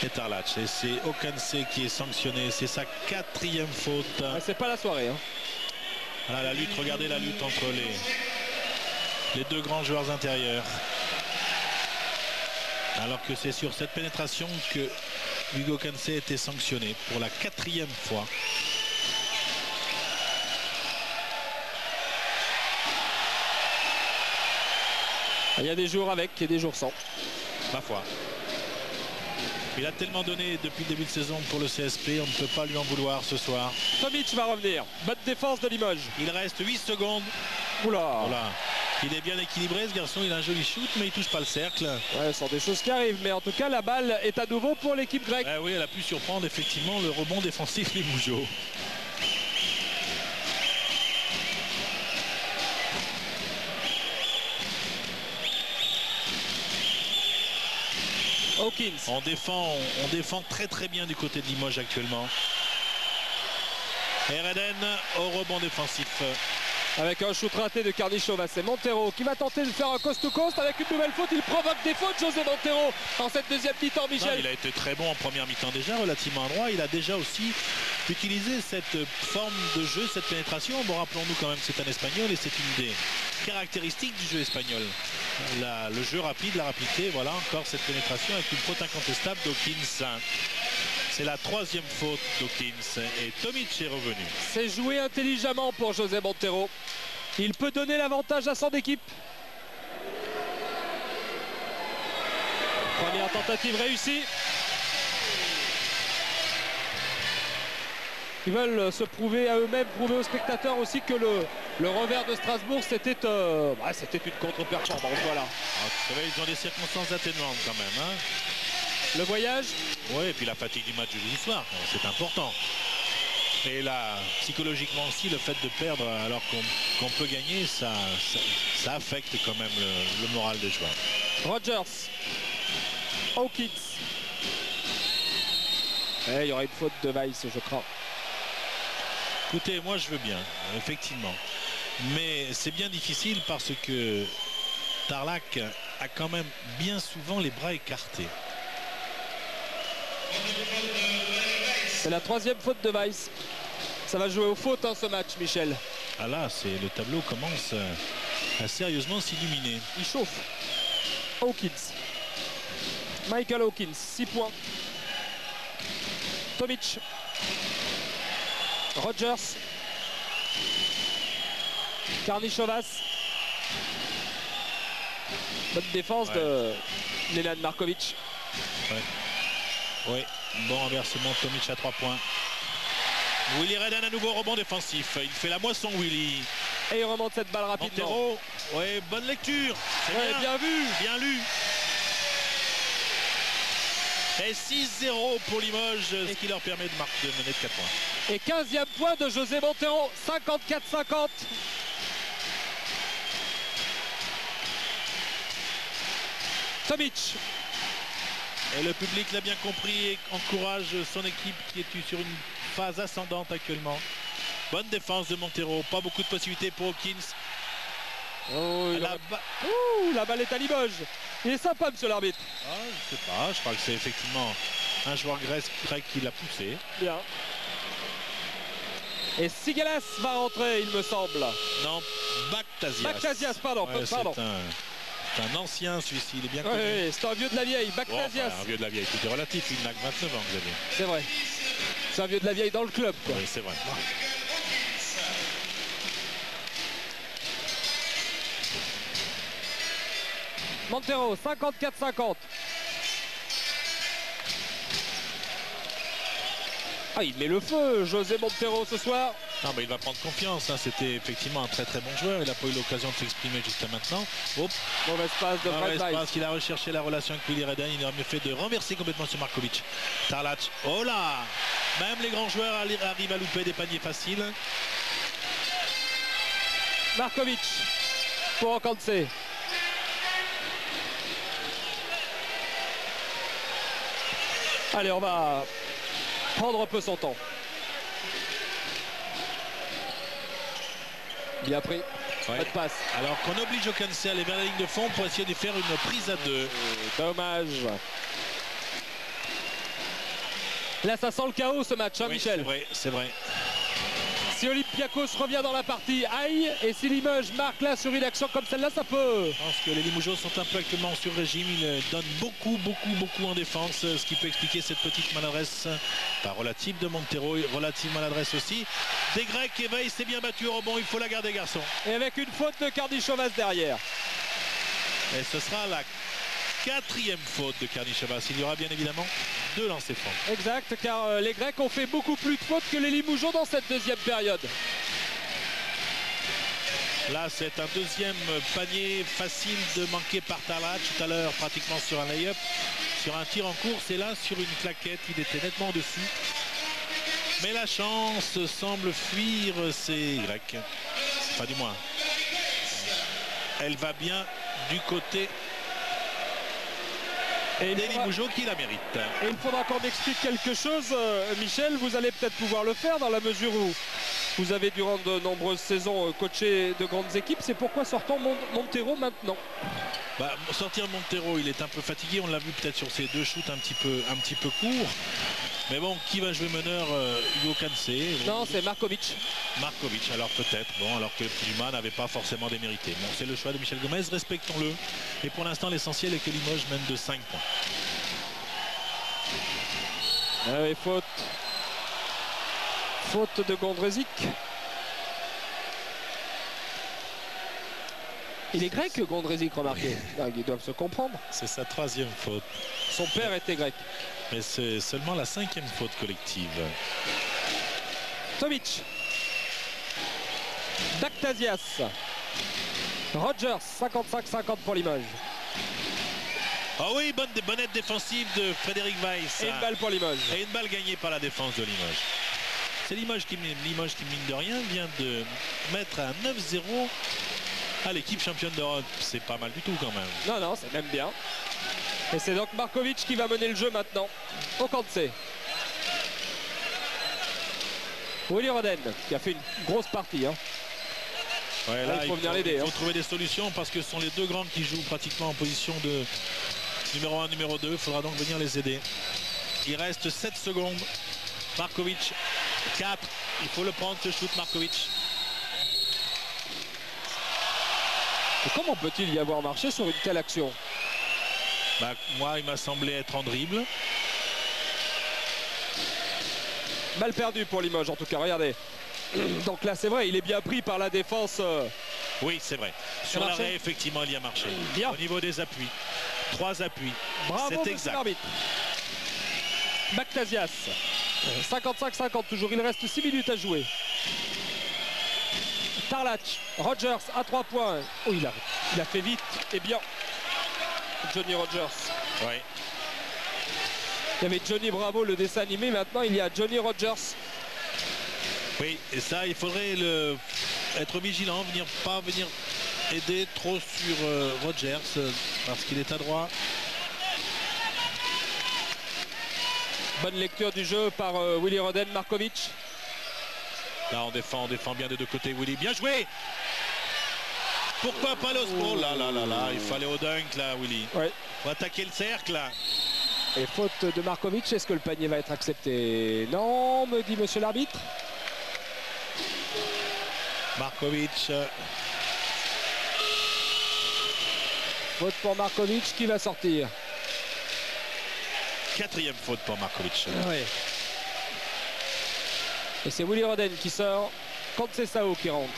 et Tarlac. Et c'est Okanse qui est sanctionné. C'est sa 4e faute. Ouais, c'est pas la soirée. Voilà la lutte. Regardez la lutte entre les 2 grands joueurs intérieurs. Alors que c'est sur cette pénétration que Hugo Cancé a été sanctionné pour la 4e fois. Il y a des jours avec et des jours sans. Ma foi. Il a tellement donné depuis le début de saison pour le CSP, on ne peut pas lui en vouloir ce soir. Tomic va revenir. Bonne défense de Limoges. Il reste 8 secondes. Oula. Voilà. Il est bien équilibré ce garçon, il a un joli shoot mais il touche pas le cercle. Ouais, ce sont des choses qui arrivent, mais en tout cas la balle est à nouveau pour l'équipe grecque. Ah oui, elle a pu surprendre effectivement le rebond défensif Limougeot. Hawkins. On défend très très bien du côté de Limoges actuellement. Ereden au rebond défensif. Avec un shoot raté de Karnišovas, c'est Montero qui va tenter de faire un coast-to-coast avec une nouvelle faute. Il provoque des fautes, José Montero, en cette deuxième mi-temps, Michel. Non, il a été très bon en première mi-temps déjà, relativement droit. Il a déjà aussi utilisé cette forme de jeu, cette pénétration. Bon, rappelons-nous quand même que c'est un Espagnol et c'est une des caractéristiques du jeu espagnol. Le jeu rapide, la rapidité, voilà encore cette pénétration avec une faute incontestable d'Hawkins. C'est la troisième faute d'Hawkins et Tomic est revenu. C'est joué intelligemment pour José Montero. Il peut donner l'avantage à son équipe. Première tentative réussie. Ils veulent se prouver à eux-mêmes, prouver aux spectateurs aussi que le revers de Strasbourg, c'était une contre-performance. Voilà. Vous savez, ils ont des circonstances atténuantes quand même. Hein. Le voyage. Oui, et puis la fatigue du match du jeudi soir, c'est important. Et là, psychologiquement aussi, le fait de perdre alors qu'on peut gagner, ça affecte quand même le moral des joueurs. Rogers. Hawkins. Il y aura une faute de Weiss, je crois. Écoutez, moi je veux bien, effectivement. Mais c'est bien difficile parce que Tarlac a quand même bien souvent les bras écartés. C'est la troisième faute de Weiss. Ça va jouer aux fautes ce match, Michel. Ah là, le tableau commence à sérieusement s'illuminer. Il chauffe. Hawkins. Michael Hawkins, 6 points. Tomic. Rogers. Karnišovas. Bonne défense de Nenad Markovic. Ouais. Oui, bon renversement, Tomic à 3 points. Willy Reden à nouveau rebond défensif. Il fait la moisson, Willy. Et il remonte cette balle rapidement. Montero, oui, bonne lecture. Ouais, bien vu. Bien lu. Et 6-0 pour Limoges, ce qui leur permet de mener de 4 points. Et 15e point de José Montero, 54-50. Tomic. Et le public l'a bien compris et encourage son équipe qui est sur une phase ascendante actuellement. Bonne défense de Montero, pas beaucoup de possibilités pour Hawkins. Oh, la balle est à Limoges. Il est sympa, monsieur l'arbitre. Ah, je sais pas, je crois que c'est effectivement un joueur grec qui l'a poussé. Bien. Et Sigalas va rentrer, il me semble. Non, Baktasias. Baktasias, pardon. Ouais, c'est un ancien celui-ci, il est bien connu. Oui, c'est un vieux de la vieille, Baktasias. Un vieux de la vieille, tout est relatif, il n'a que 29 ans, Xavier. C'est vrai. C'est un vieux de la vieille dans le club, quoi. Oui, c'est vrai. Montero, 54-50. Ah, il met le feu, José Montero, ce soir. Non, mais il va prendre confiance. Hein. C'était effectivement un très très bon joueur. Il n'a pas eu l'occasion de s'exprimer jusqu'à maintenant. Mauvaise passe de Fred Weiss. Il a recherché la relation avec Willy Reden. Il a mieux fait de renverser complètement sur Markovic. Tarlac. Oh là! Même les grands joueurs arrivent à louper des paniers faciles. Markovic pour Okancé. Allez, on va prendre un peu son temps. Bien pris. Ouais. Pas de passe. Alors qu'on oblige Okancé à aller vers la ligne de fond pour essayer de faire une prise à 2. Dommage. Là, ça sent le chaos ce match, hein, oui, Michel. C'est vrai, c'est vrai. Si Olympiakos revient dans la partie, aïe, et si Limoges marque là sur une action comme celle-là, ça peut. Je pense que les Limougeaux sont un peu actuellement sur régime. Ils donnent beaucoup en défense, ce qui peut expliquer cette petite maladresse, pas relative de Montero, relative maladresse aussi. Des Grecs, et Weiss s'est bien battu au rebond, il faut la garder, garçon. Et avec une faute de Karnišovas derrière. Et ce sera la 4e faute de Karnišovas. Il y aura bien évidemment 2 lancers francs. Exact, car les Grecs ont fait beaucoup plus de fautes que les Limougeaux dans cette deuxième période. Là, c'est un deuxième panier facile de manquer par Tarlac. Tout à l'heure, pratiquement sur un lay-up, sur un tir en course. Et là, sur une claquette, il était nettement au-dessus. Mais la chance semble fuir ces Grecs. Enfin, du moins, elle va bien du côté d'Elie Mougeot qui la mérite. Et il faudra qu'on explique quelque chose, Michel. Vous allez peut-être pouvoir le faire dans la mesure où vous avez durant de nombreuses saisons coaché de grandes équipes. C'est pourquoi sortons Montero maintenant. Sortir Montero, il est un peu fatigué. On l'a vu peut-être sur ses deux shoots un petit peu courts. Mais bon, qui va jouer meneur? Hugo Cancé? Non, c'est Markovic. Markovic, alors peut-être. Bon, alors que Dumas n'avait pas forcément démérité. Bon, c'est le choix de Michel Gomez, respectons-le. Et pour l'instant, l'essentiel est que Limoges mène de 5 points. Ah oui, faute. Faute de Gondrezic. Il est grec, Gondrezic, remarquez. Ils doivent se comprendre. C'est sa 3e faute. Son père était grec. Mais c'est seulement la 5e faute collective. Tomic. Dactasias. Rogers, 55-50 pour Limoges. Ah oui, bonne aide défensive de Frédéric Weiss. Et une balle pour Limoges. Et une balle gagnée par la défense de Limoges. C'est Limoges qui, mine de rien, vient de mettre un 9-0 à l'équipe championne d'Europe. C'est pas mal du tout quand même. Non, non, c'est même bien. Et c'est donc Markovic qui va mener le jeu maintenant. Au Kancé. Willy Roden qui a fait une grosse partie. Hein. Ouais, là, il faut venir l'aider. Il faut trouver des solutions parce que ce sont les deux grands qui jouent pratiquement en position de numéro 1, numéro 2. Il faudra donc venir les aider. Il reste 7 secondes. Markovic, 4. Il faut le prendre ce shoot, Markovic. Et comment peut-il y avoir marché sur une telle action? Moi, il m'a semblé être en dribble. Balle perdue pour Limoges, en tout cas, regardez. Donc là, c'est vrai, il est bien pris par la défense. Oui, c'est vrai. Sur l'arrêt, effectivement, il y a marché. Bien. Au niveau des appuis. 3 appuis. Bravo, c'est exact. L'arbitre. Bactasias. 55-50 toujours, il reste 6 minutes à jouer. Tarlac, Rogers à 3 points. Oh, il a fait vite et bien. Johnny Rogers. Oui. Il y avait Johnny Bravo, le dessin animé. Maintenant, il y a Johnny Rogers. Oui, et ça, il faudrait être vigilant, pas venir aider trop sur Rogers parce qu'il est adroit. Bonne lecture du jeu par Willy Roden, Markovic. Là, on défend bien des deux côtés, Willy. Bien joué! Pourquoi pas l'Osmo? Là, il fallait au dunk, là, Willy. Ouais. Faut attaquer le cercle, là. Et faute de Markovic, est-ce que le panier va être accepté? Non, me dit monsieur l'arbitre. Markovic. Faute pour Markovic qui va sortir. 4e faute pour Markovic. Ouais. Et c'est Willy Roden qui sort. Conceição qui rentre.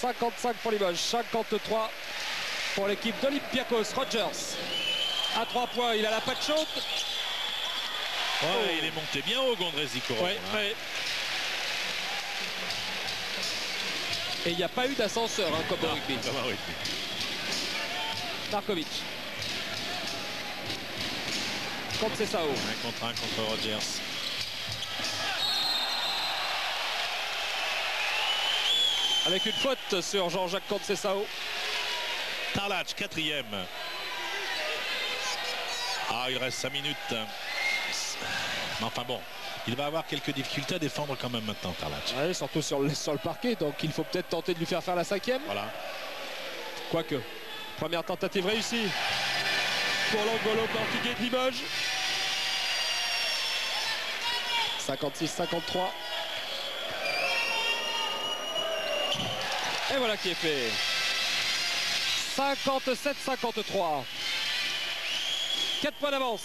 55 pour Limoges, 53 pour l'équipe d'Olympiakos. Rogers à 3 points, il a la patte chaude. Ouais, il est monté bien haut, Gondrezic. Ouais. Et il n'y a pas eu d'ascenseur comme au rugby. Markovic. Conceição. 1 contre 1 contre Rogers. Avec une faute sur Jean-Jacques Conceição. Tarlac, 4e. Il reste 5 minutes. Mais enfin bon, il va avoir quelques difficultés à défendre quand même maintenant, Tarlac. Oui, surtout sur le parquet, donc il faut peut-être tenter de lui faire la 5e. Voilà. Quoique, première tentative réussie pour l'Angolo portugais de Limoges. 56-53. Et voilà qui est fait. 57-53. 4 points d'avance.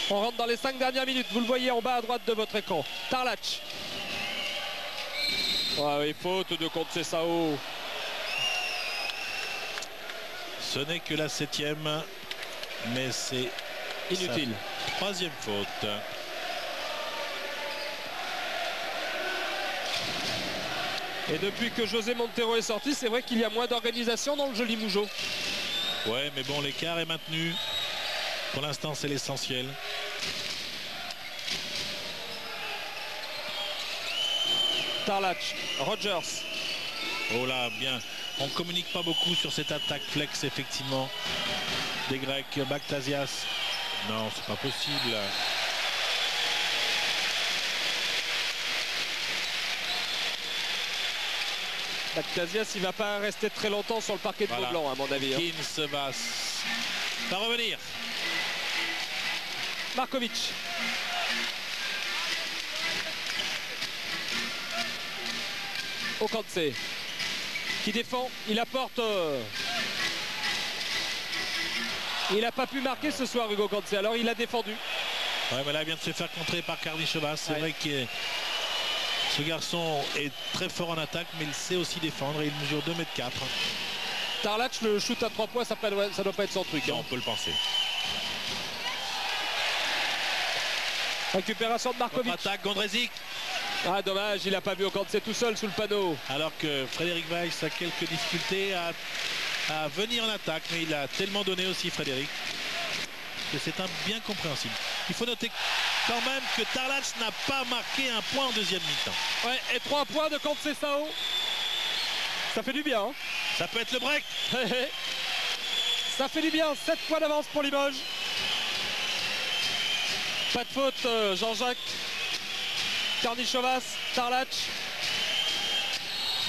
On rentre dans les 5 dernières minutes. Vous le voyez en bas à droite de votre écran. Tarlac. Oui, faute de Conceição. Ce n'est que la 7e, mais c'est inutile. 3e faute. Et depuis que José Montero est sorti, c'est vrai qu'il y a moins d'organisation dans le jeu Limougeot. Ouais, mais bon, l'écart est maintenu. Pour l'instant, c'est l'essentiel. Tarlac, Rogers. Oh là, bien. On communique pas beaucoup sur cette attaque flex, effectivement. Des Grecs, Bactasias. Non, c'est pas possible. Bactasias, il va pas rester très longtemps sur le parquet de Beaublanc, à mon avis. Kins va revenir. Markovic. Okanse qui défend, il apporte. Il n'a pas pu marquer ce soir, Hugo Okanse, alors il a défendu. Ouais, mais là, il vient de se faire contrer par Karnišovas. C'est vrai que ce garçon est très fort en attaque, mais il sait aussi défendre et il mesure 2,4 m. Tarlac, le shoot à 3 points, ça doit pas être son truc. Non, on peut le penser. Récupération de Markovic. Attaque, Gondrezic. Ah, dommage, il n'a pas vu Okanse tout seul sous le panneau. Alors que Frédéric Weiss a quelques difficultés à venir en attaque, mais il a tellement donné aussi, Frédéric, que c'est bien compréhensible. Il faut noter quand même que Tarlac n'a pas marqué un point en deuxième mi-temps. Ouais, et 3 points de Conceição. Ça fait du bien. Hein. Ça peut être le break. Ça fait du bien, 7 points d'avance pour Limoges. Pas de faute, Jean-Jacques. Karnišovas, Tarlac.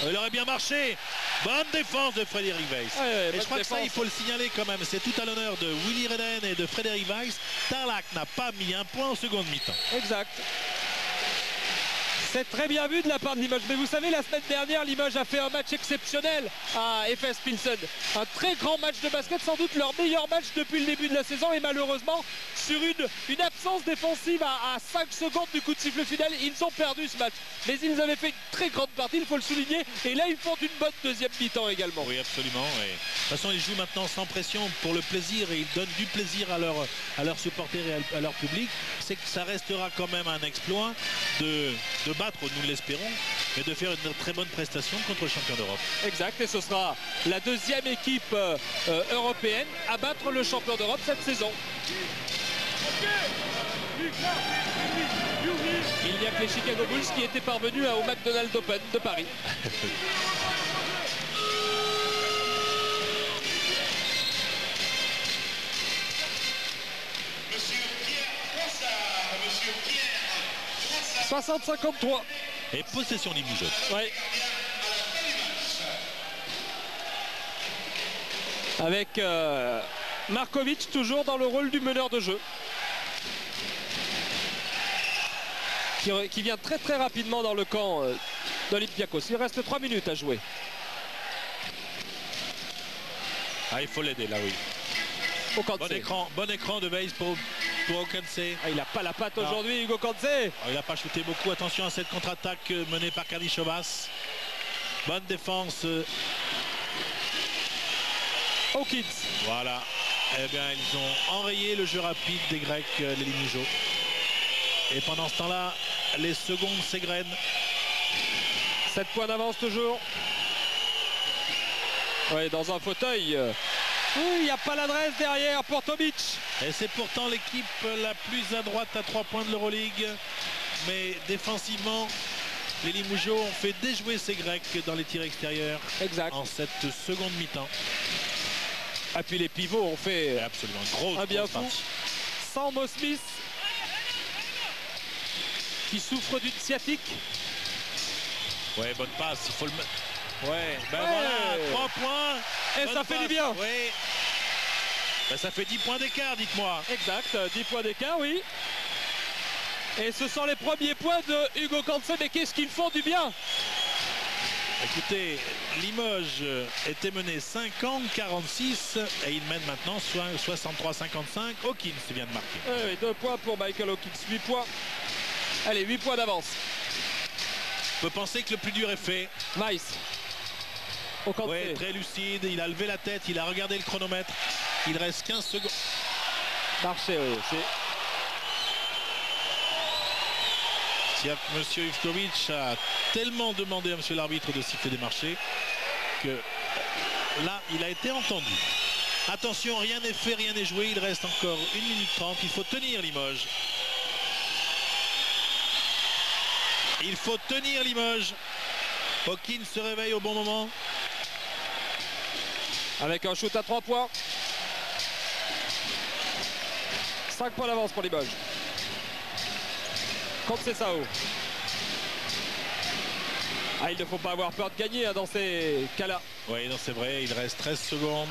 Il aurait bien marché. Bonne défense de Frédéric Weiss. Et je crois que ça, il faut le signaler quand même. C'est tout à l'honneur de Willy Reden et de Frédéric Weiss. Tarlac n'a pas mis un point en seconde mi-temps. Exact. C'est très bien vu de la part de Limoges. Mais vous savez, la semaine dernière, Limoges a fait un match exceptionnel à FS Pilsen. Un très grand match de basket, sans doute leur meilleur match depuis le début de la saison. Et malheureusement, sur une absence défensive à 5 secondes du coup de sifflet final, ils ont perdu ce match. Mais ils avaient fait une très grande partie, il faut le souligner. Et là, ils font une bonne deuxième mi-temps également. Oui, absolument. Et de toute façon, ils jouent maintenant sans pression pour le plaisir. Et ils donnent du plaisir à leurs supporters et à leur public. C'est que ça restera quand même un exploit de battre, nous l'espérons, mais de faire une très bonne prestation contre le champion d'Europe. Exact, et ce sera la deuxième équipe européenne à battre le champion d'Europe cette saison. Il n'y a que les Chicago Bulls qui étaient parvenus au McDonald's Open de Paris. Monsieur Pierre Frossard, Monsieur Pierre Frossard. 60-53. Et possession Limoges. Ouais. Avec Markovic toujours dans le rôle du meneur de jeu. Qui vient très très rapidement dans le camp d'Olympiakos. Il reste 3 minutes à jouer. Ah, il faut l'aider là, oui. Bon écran de Weiss pour Okanse. Ah, il n'a pas la patte aujourd'hui, Hugo Okanse. Il n'a pas shooté beaucoup. Attention à cette contre-attaque menée par Karnišovas. Bonne défense. Hawkins. Voilà. Eh bien, ils ont enrayé le jeu rapide des Grecs, les Limogeaux. Et pendant ce temps-là, les secondes s'égrènent. 7 points d'avance toujours. Oui, dans un fauteuil. Il n'y a pas l'adresse derrière pour Tomic. Et c'est pourtant l'équipe la plus à droite à 3 points de l'Euroleague. Mais défensivement, les Limogeaux ont fait déjouer ces Grecs dans les tirs extérieurs. Exact. En cette seconde mi-temps. Et puis les pivots ont fait absolument grosse, un bien fou. partie. Sans Mo Smith qui souffre d'une sciatique. Ouais, bonne passe, il faut le mettre. Ouais, ben ouais. Voilà, 3 points. Et ça fait du bien. Ouais. Ben, ça fait 10 points d'écart, dites-moi. Exact, 10 points d'écart, oui. Et ce sont les premiers points de Hugo Okanse, mais qu'est-ce qu'ils font du bien. Écoutez, Limoges était mené 50-46 et il mène maintenant 63-55. Hawkins vient de marquer. Oui, 2 points pour Michael Hawkins, 8 points. Allez, 8 points d'avance. On peut penser que le plus dur est fait. Weiss. Ouais, très lucide, il a levé la tête, il a regardé le chronomètre. Il reste 15 secondes. Marché, oui. Monsieur Ivkovic a tellement demandé à monsieur l'arbitre de siffler des marchés que là, il a été entendu. Attention, rien n'est fait, rien n'est joué. Il reste encore 1 minute 30. Il faut tenir Limoges. Il faut tenir Limoges. Hawkins se réveille au bon moment. Avec un shoot à 3 points. 5 points d'avance pour Limoges. Comme c'est ça. Ah, il ne faut pas avoir peur de gagner dans ces cas-là. Oui, non, c'est vrai. Il reste 13 secondes.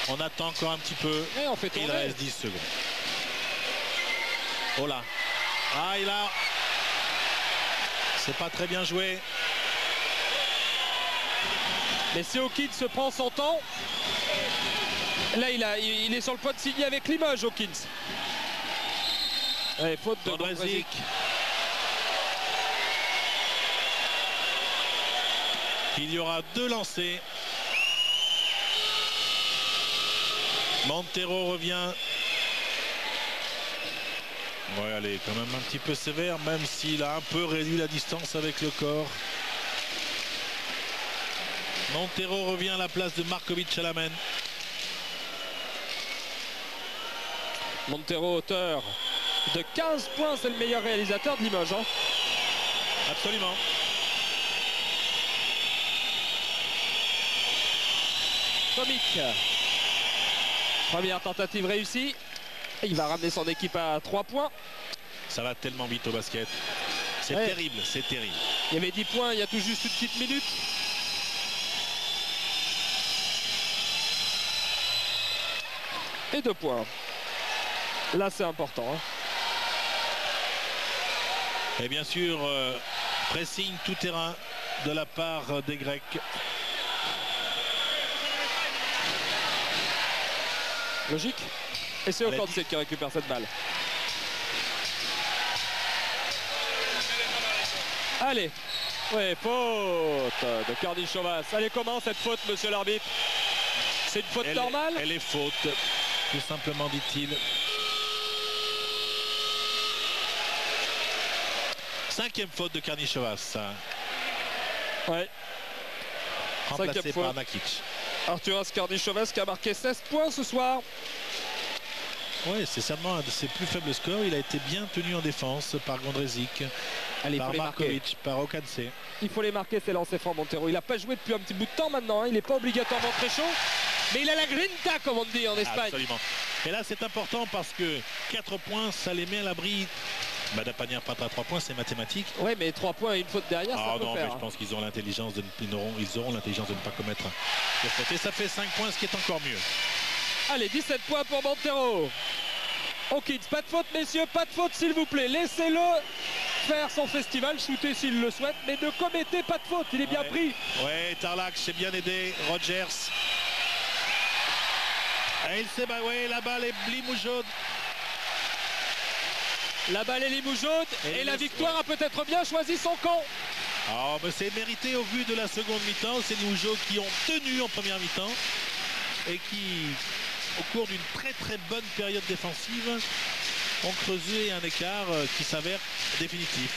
On attend encore un petit peu. Et on fait tourner. Il reste 10 secondes. Oh là. Ah, il a... C'est pas très bien joué. Mais si Hawkins se prend son temps, là il est sur le point de signer avec Limoges, Hawkins. Allez, faute de Gondrezic. Il y aura 2 lancers. Montero revient. Ouais, elle est quand même un petit peu sévère, même s'il a un peu réduit la distance avec le corps. Montero revient à la place de Markovic Chalamen. Montero, auteur de 15 points, c'est le meilleur réalisateur de Limoges. Hein. Absolument. Tomic. Première tentative réussie. Il va ramener son équipe à 3 points. Ça va tellement vite au basket. C'est terrible, c'est terrible. Il y avait 10 points, il y a tout juste une petite minute. Et 2 points. Là, c'est important. Hein. Et bien sûr, pressing tout terrain de la part des Grecs. Logique. Et c'est Ocancé qui récupère cette balle. Allez. Ouais, faute de Karnišovas. Allez, comment cette faute, monsieur l'arbitre? C'est une faute normale? Elle est faute, tout simplement, dit-il. 5e faute de Karnišovas. Ouais. Remplacé par Nakic. Arturas Karnišovas qui a marqué 16 points ce soir. Oui, c'est certainement un de ses plus faibles scores. Il a été bien tenu en défense par Gondrezic, par Markovic, par Ocancé. Il faut les marquer, ces lancers francs, Montero. Il n'a pas joué depuis un petit bout de temps maintenant. Hein. Il n'est pas obligatoirement très chaud. Mais il a la grinta, comme on dit en Espagne. Absolument. Et là, c'est important parce que 4 points, ça les met à l'abri. Badapanière pas à 3 points, c'est mathématique. Oui, mais 3 points et une faute derrière, ça peut non, faire. Mais je pense qu'ils ont l'intelligence de ils auront l'intelligence de ne pas commettre de faute. Et ça fait 5 points, ce qui est encore mieux. Allez, 17 points pour Montero. Hawkins, pas de faute, messieurs, pas de faute, s'il vous plaît. Laissez-le faire son festival, shooter s'il le souhaite, mais ne commettez pas de faute, il est bien pris. Ouais, Tarlac s'est bien aidé, Rogers. Et il s'est la balle est Limoges. La balle est Limoges et la victoire a peut-être bien choisi son camp. Oh, mais c'est mérité au vu de la seconde mi-temps. C'est Limoges qui ont tenu en première mi-temps et qui, au cours d'une très très bonne période défensive, ont creusé un écart qui s'avère définitif.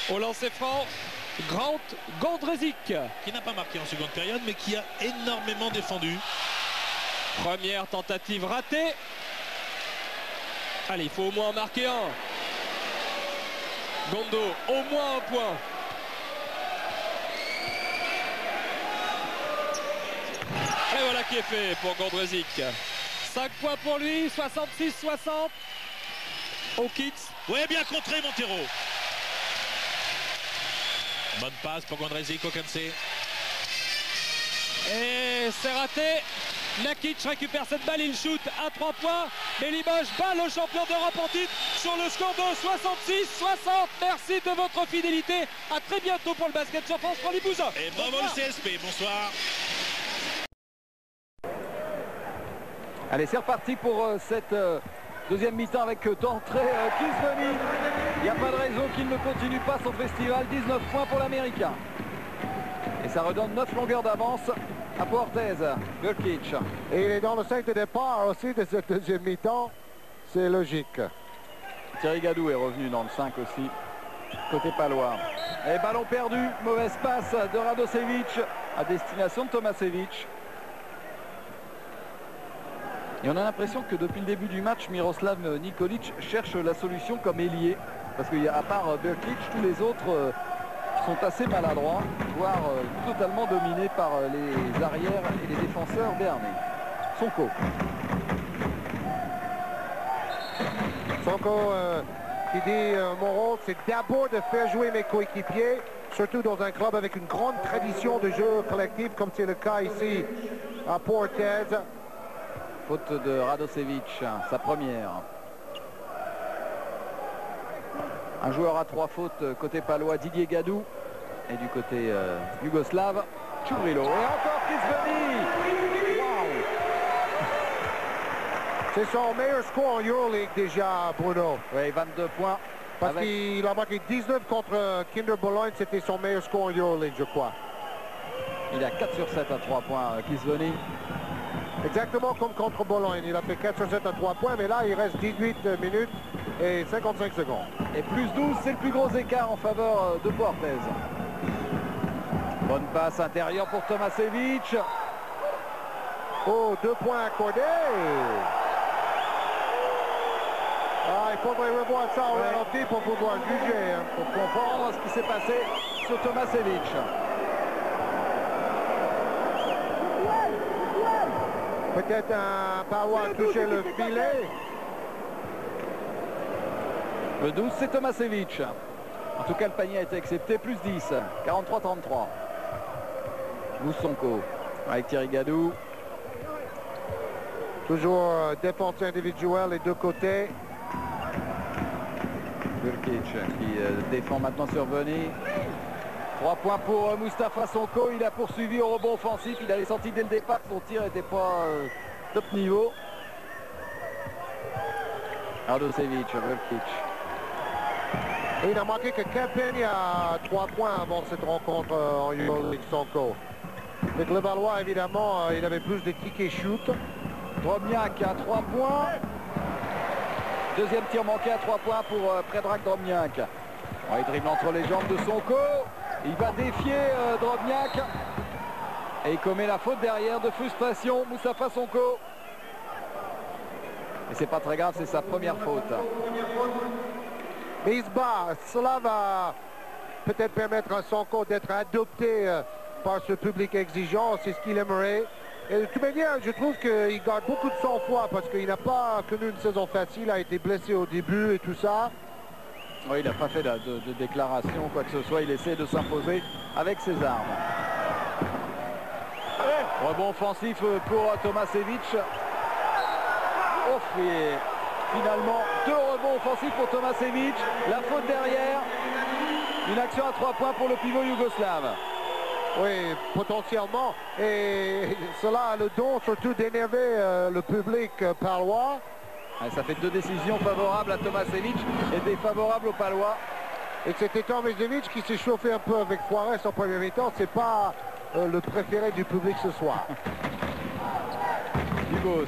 Au lancer franc, Grant Gondrezic. Qui n'a pas marqué en seconde période, mais qui a énormément défendu. Première tentative ratée. Allez, il faut au moins en marquer un. Gondo, au moins un point. Et voilà qui est fait pour Gondrezic. 5 points pour lui, 66-60. Hawkins. Ouais, bien contré Montero. Bonne passe pour Gondrezic, Ocancé. Et c'est raté. Nakic récupère cette balle, il shoot à 3 points. Mais Limoges bat le champion d'Europe en titre sur le score de 66-60. Merci de votre fidélité. À très bientôt pour le basket sur France 3 Limoges. Et bravo le CSP, bonsoir. Allez, c'est reparti pour cette deuxième mi-temps avec d'entrée Kisveni. Il n'y a pas de raison qu'il ne continue pas son festival. 19 points pour l'Américain. Et ça redonne 9 longueurs d'avance à Portez. Burkic. Et il est dans le 5 de départ aussi de cette deuxième mi-temps. C'est logique. Thierry Gadou est revenu dans le 5 aussi, côté palois. Et ballon perdu, mauvaise passe de Radosevic à destination de Tomasevic. Et on a l'impression que depuis le début du match, Miroslav Nikolic cherche la solution comme ailier. Parce qu'à part Burkic, tous les autres sont assez maladroits, voire totalement dominés par les arrières et les défenseurs béarnais. Sonko. Sonko qui dit mon rôle c'est d'abord de faire jouer mes coéquipiers, surtout dans un club avec une grande tradition de jeu collectif comme c'est le cas ici à Portez. Faute de Radosevic, sa première. Un joueur à 3 fautes côté palois, Didier Gadou. Et du côté yougoslave, Tchourilo. Et encore Kizveni. Wow. C'est son meilleur score en Euroleague déjà, Bruno. Oui, 22 points. Parce qu'il a marqué 19 contre Kinder Bologne, c'était son meilleur score en Euroleague, je crois. Il a 4 sur 7 à 3 points, Kizveni. Exactement comme contre Bologne. Il a fait 4 sur 7 à 3 points, mais là, il reste 18 minutes et 55 secondes. Et plus 12, c'est le plus gros écart en faveur de Portez. Bonne passe intérieure pour Tomasevic. Oh, 2 points accordés. Ah, il faudrait revoir ça au ralenti pour pouvoir juger. Pour comprendre ce qui s'est passé sur Tomasevic. Peut-être un Palois a touché le filet. Le 12, c'est Tomasevic. En tout cas, le panier a été accepté. Plus 10. 43-33. Moussonko avec Thierry Gadou. Toujours défense individuelle les deux côtés. Burkic qui défend maintenant sur Veni. 3 points pour Moustapha Sonko. Il a poursuivi au rebond offensif. Il avait senti dès le départ que son tir n'était pas top niveau. Radosevic, Burkic. Et il n'a marqué que Kempeni à 3 points avant cette rencontre en Euroleague Sonko. Avec le Valois, évidemment, il avait plus de kick et shoot. Drobniak à 3 points. Deuxième tir manqué à 3 points pour Predrag Drobniak. Bon, il dribble entre les jambes de Sonko. Il va défier Drobniak. Et il commet la faute derrière de frustration. Moustapha Sonko. Et c'est pas très grave, c'est sa première faute. Mais il se bat. Cela va peut-être permettre à Sonko d'être adopté par ce public exigeant. C'est ce qu'il aimerait. Et de toute manière, je trouve qu'il garde beaucoup de sang-froid parce qu'il n'a pas connu une saison facile, a été blessé au début et tout ça. Oui, il n'a pas fait de déclaration, quoi que ce soit. Il essaie de s'imposer avec ses armes. Rebond offensif pour Tomasevic. Et finalement, 2 rebonds offensifs pour Tomasevic. La faute derrière. Une action à 3 points pour le pivot yougoslave. Oui, potentiellement. Et cela a le don surtout d'énerver le public palois. Ça fait 2 décisions favorables à Tomasevic et défavorables aux Palois. Et c'était Tomasevic qui s'est chauffé un peu avec Juarez en premier mi-temps. C'est pas le préféré du public ce soir. Dubos.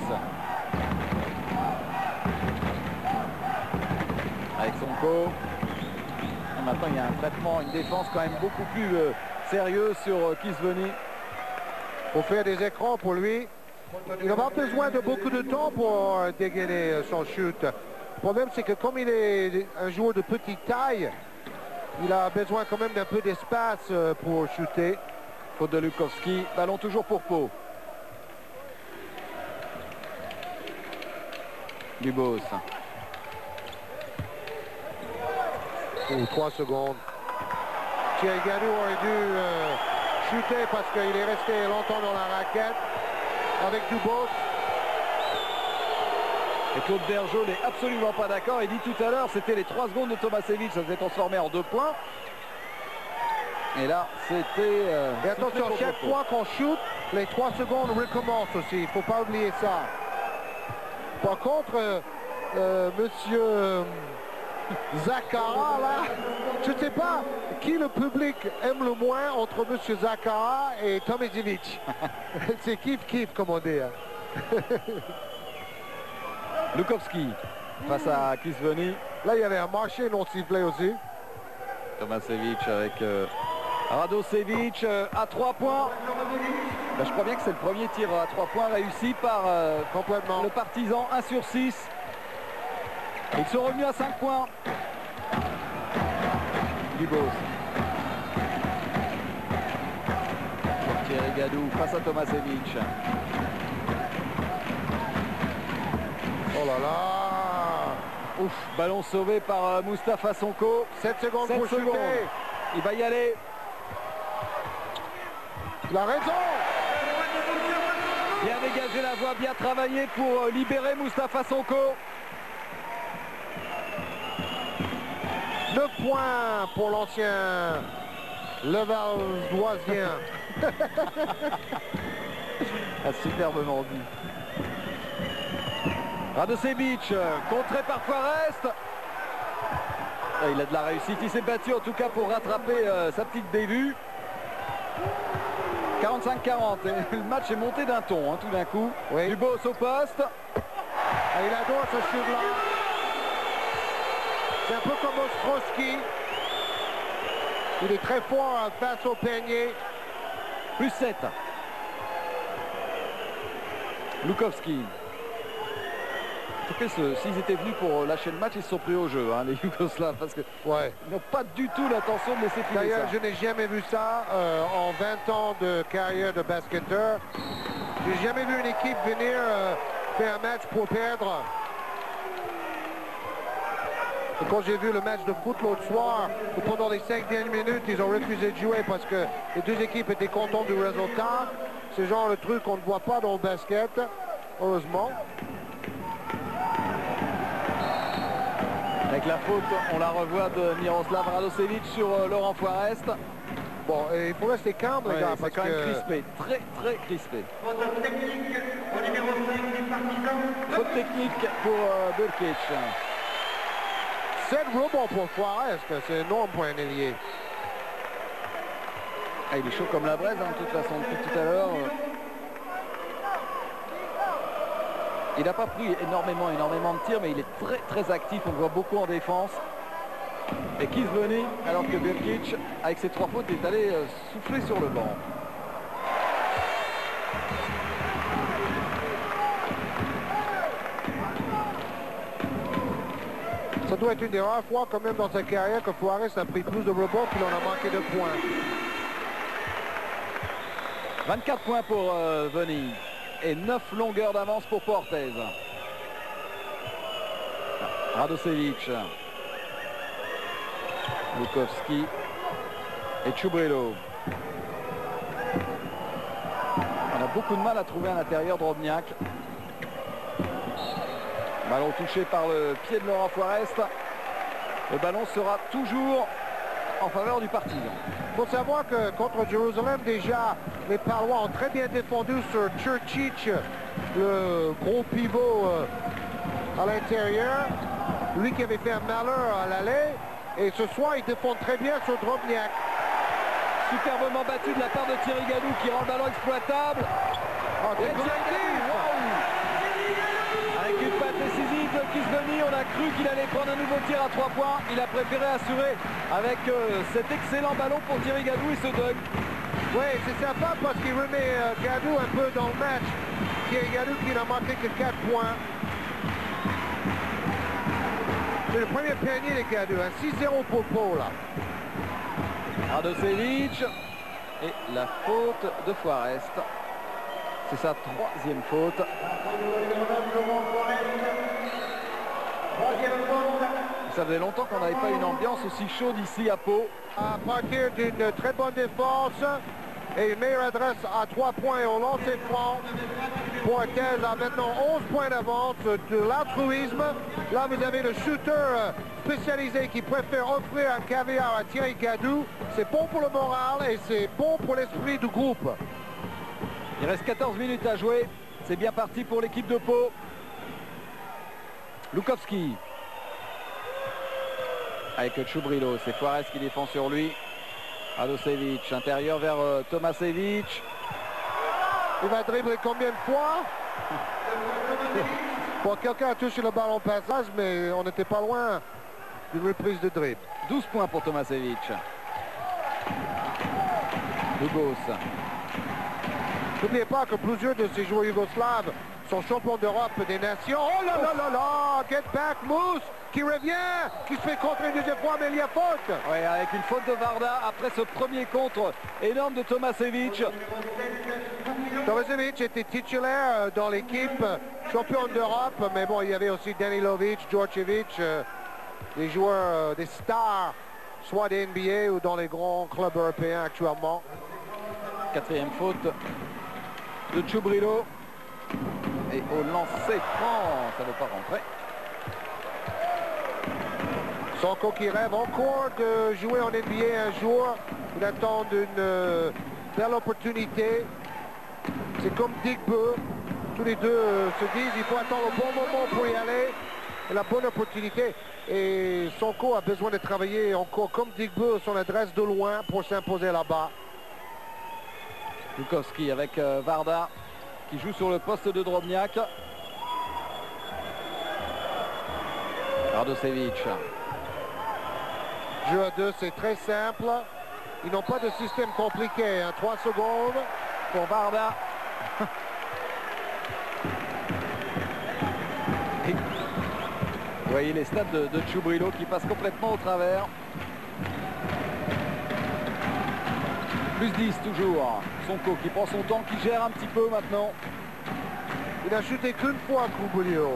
Avec Sonko. Et maintenant, il y a un traitement, une défense quand même beaucoup plus sérieux sur Kizveni. Pour faire des écrans pour lui. Il n'a pas besoin de beaucoup de temps pour dégainer son shoot. Le problème, c'est que comme il est un joueur de petite taille, il a besoin quand même d'un peu d'espace pour shooter. Faute de Lukowski. Ballon toujours pour Pau. Dubos. 3 secondes. Thierry Gadou aurait dû shooter parce qu'il est resté longtemps dans la raquette avec Dubos. Et Claude Bergeau n'est absolument pas d'accord. Il dit tout à l'heure, c'était les 3 secondes de Tomasevic, ça s'est transformé en 2 points. Et là, c'était... et attention, chaque fois qu'on shoot, les 3 secondes recommencent aussi. Il ne faut pas oublier ça. Par contre, monsieur Zakara, là, je ne sais pas qui le public aime le moins entre M. Zakara et Tomicevic. C'est kiff-kiff, comme on dit. Lukowski face à Kisveni. Là, il y avait un marché non sifflé aussi. Tomasevic avec Radosevic à 3 points. Ben, je crois bien que c'est le premier tir à 3 points réussi par Complètement. le Partizan. 1 sur 6. Ils sont revenus à 5 points. Dubos. Thierry Gadou face à Tomasevic. Oh là là. Ouf, ballon sauvé par Mustapha Sonko. 7 secondes 7 pour secondes. shooter. Il va y aller. Il a raison. Bien dégagé la voie, bien travaillé pour libérer Mustapha Sonko. 9 points pour l'ancien Levalloisien. Superbement dit. Radosevic, contré par Forest. Il a de la réussite, il s'est battu en tout cas pour rattraper sa petite bévue. 45-40, et le match est monté d'un ton tout d'un coup. Oui. Dubos au poste. Et il adore ce shoot-là. C'est un peu comme Ostrowski. Il est très fort face au panier. Plus 7. Lukowski. En tout cas, s'ils étaient venus pour lâcher le match, ils se sont pris au jeu, hein, les Yougoslavs, parce qu'ils Ouais. n'ont pas du tout l'intention de laisser filer ça. D'ailleurs, je n'ai jamais vu ça en 20 ans de carrière de basketteur. J'ai jamais vu une équipe venir faire un match pour perdre. Et quand j'ai vu le match de foot l'autre soir, où pendant les 5 dernières minutes, ils ont refusé de jouer parce que les deux équipes étaient contentes du résultat. C'est genre le truc qu'on ne voit pas dans le basket, heureusement. Avec la faute, on la revoit de Miroslav Radosevic sur Laurent Forest. Bon, et il faut rester calme, les Ouais, gars, c'est parce quand même que... crispé, très crispé. Faute technique au numéro 5 des Partisans. Faute technique pour Burkic. 7 rebonds pour Forest, c'est énorme pour un ailier. Ah, il est chaud comme la braise, hein, de toute façon, depuis tout à l'heure. Il n'a pas pris énormément de tirs, mais il est très actif. On le voit beaucoup en défense. Et Kisveni, alors que Burkic, avec ses 3 fautes, est allé souffler sur le banc. Ça doit être une des rares fois quand même dans sa carrière que Forest a pris plus de rebonds qu'il en a manqué de points. 24 points pour Veni et 9 longueurs d'avance pour Portez. Radosevic, Lukowski et Chubrilo. On a beaucoup de mal à trouver à l'intérieur Drobniak. Ballon touché par le pied de Laurent Forest. Le ballon sera toujours en faveur du Partizan. Il faut savoir que contre Jérusalem, déjà, les Palois ont très bien défendu sur Churchic, le gros pivot à l'intérieur. Lui qui avait fait un malheur à l'aller. Et ce soir, il défend très bien sur Drobniak. Superbement battu de la part de Thierry Gadou qui rend le ballon exploitable. Oh, Et Thierry, avec une passe décisive de Kisveni, on a cru qu'il allait prendre un nouveau tir à 3 points. Il a préféré assurer avec cet excellent ballon pour Thierry Gadou et ce dunk. Oui, c'est sympa parce qu'il remet Gadou un peu dans le match. Thierry Gadou qui n'a marqué que 4 points. C'est le premier panier des Gadou, un 6-0 pour Pau là. Radosevic et la faute de Forest. C'est sa 3e faute. Ça faisait longtemps qu'on n'avait pas une ambiance aussi chaude ici à Pau. À partir d'une très bonne défense et une meilleure adresse à 3 points et au lancer franc. Portez a maintenant 11 points d'avance, de l'altruisme. Là, vous avez le shooter spécialisé qui préfère offrir un caviar à Thierry Gadou. C'est bon pour le moral et c'est bon pour l'esprit du groupe. Il reste 14 minutes à jouer. C'est bien parti pour l'équipe de Pau. Lukowski. avec Chubrilo. C'est Juarez qui défend sur lui. Radosevic, intérieur vers Tomasevic. Il va dribbler combien de fois? Bon, quelqu'un a touché le ballon au passage, mais on n'était pas loin d'une reprise de dribble. 12 points pour Tomasevic. Lugos. N'oubliez pas que plusieurs de ces joueurs yougoslaves sont champions d'Europe des nations. Oh là là là là! Get back, Mousse, qui revient, qui se fait contrer une deuxième fois, mais il y a faute. Oui, avec une faute de Varda après ce premier contre énorme de Tomasevic. Tomasevic était titulaire dans l'équipe, champion d'Europe, mais bon, il y avait aussi Danilovic, Djordjevic, des joueurs, des stars, soit des NBA ou dans les grands clubs européens actuellement. Quatrième faute de Chubrilo. Et au lancer franc, ça ne va pas rentrer. Sonko qui rêve encore de jouer en NBA un jour. Il attend une belle opportunité. C'est comme Digbe. Tous les deux se disent il faut attendre le bon moment pour y aller. Et la bonne opportunité. Et Sonko a besoin de travailler encore comme Digbe, son adresse de loin pour s'imposer là-bas. Lukowski avec Varda qui joue sur le poste de Drobniak. Radosevic. Jeu à deux, c'est très simple. Ils n'ont pas de système compliqué. 3 secondes Pour Varda. Vous voyez les stats de Chubrilo qui passe complètement au travers. Plus 10 toujours. Sonko qui prend son temps, qui gère un petit peu maintenant. Il a chuté qu'une fois, Chubrilo.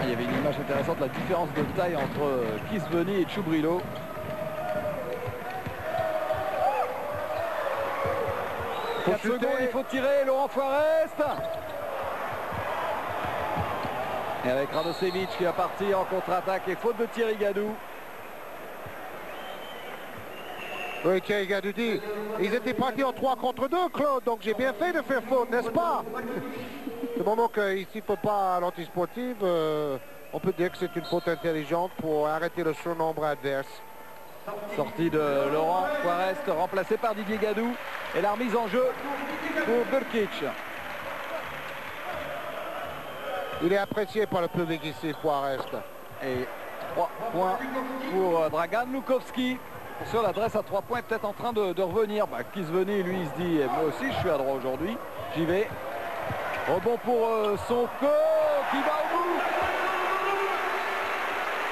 Il y avait une image intéressante, la différence de taille entre Kisveni et Chubrilo. Il faut tirer, Laurent Forest. Et avec Radosevic qui va partir en contre-attaque et faute de Thierry Gadou. Oui, Thierry Gadou dit, ils étaient partis en 3 contre 2, Claude, donc j'ai bien fait de faire faute, n'est-ce pas? Du moment qu'ici, il ne faut pas l'antisportive, on peut dire que c'est une faute intelligente pour arrêter le surnombre adverse. Sortie de Laurent Forest, remplacé par Didier Gadou. Et la remise en jeu pour Burkic. Il est apprécié par le public ici, Forest. Et 3 points pour Dragan Lukowski. Sur l'adresse à 3 points, peut-être en train de revenir. Kisveni, lui, il se dit, moi aussi, je suis à droit aujourd'hui. J'y vais. Rebond pour Sonko qui va au bout.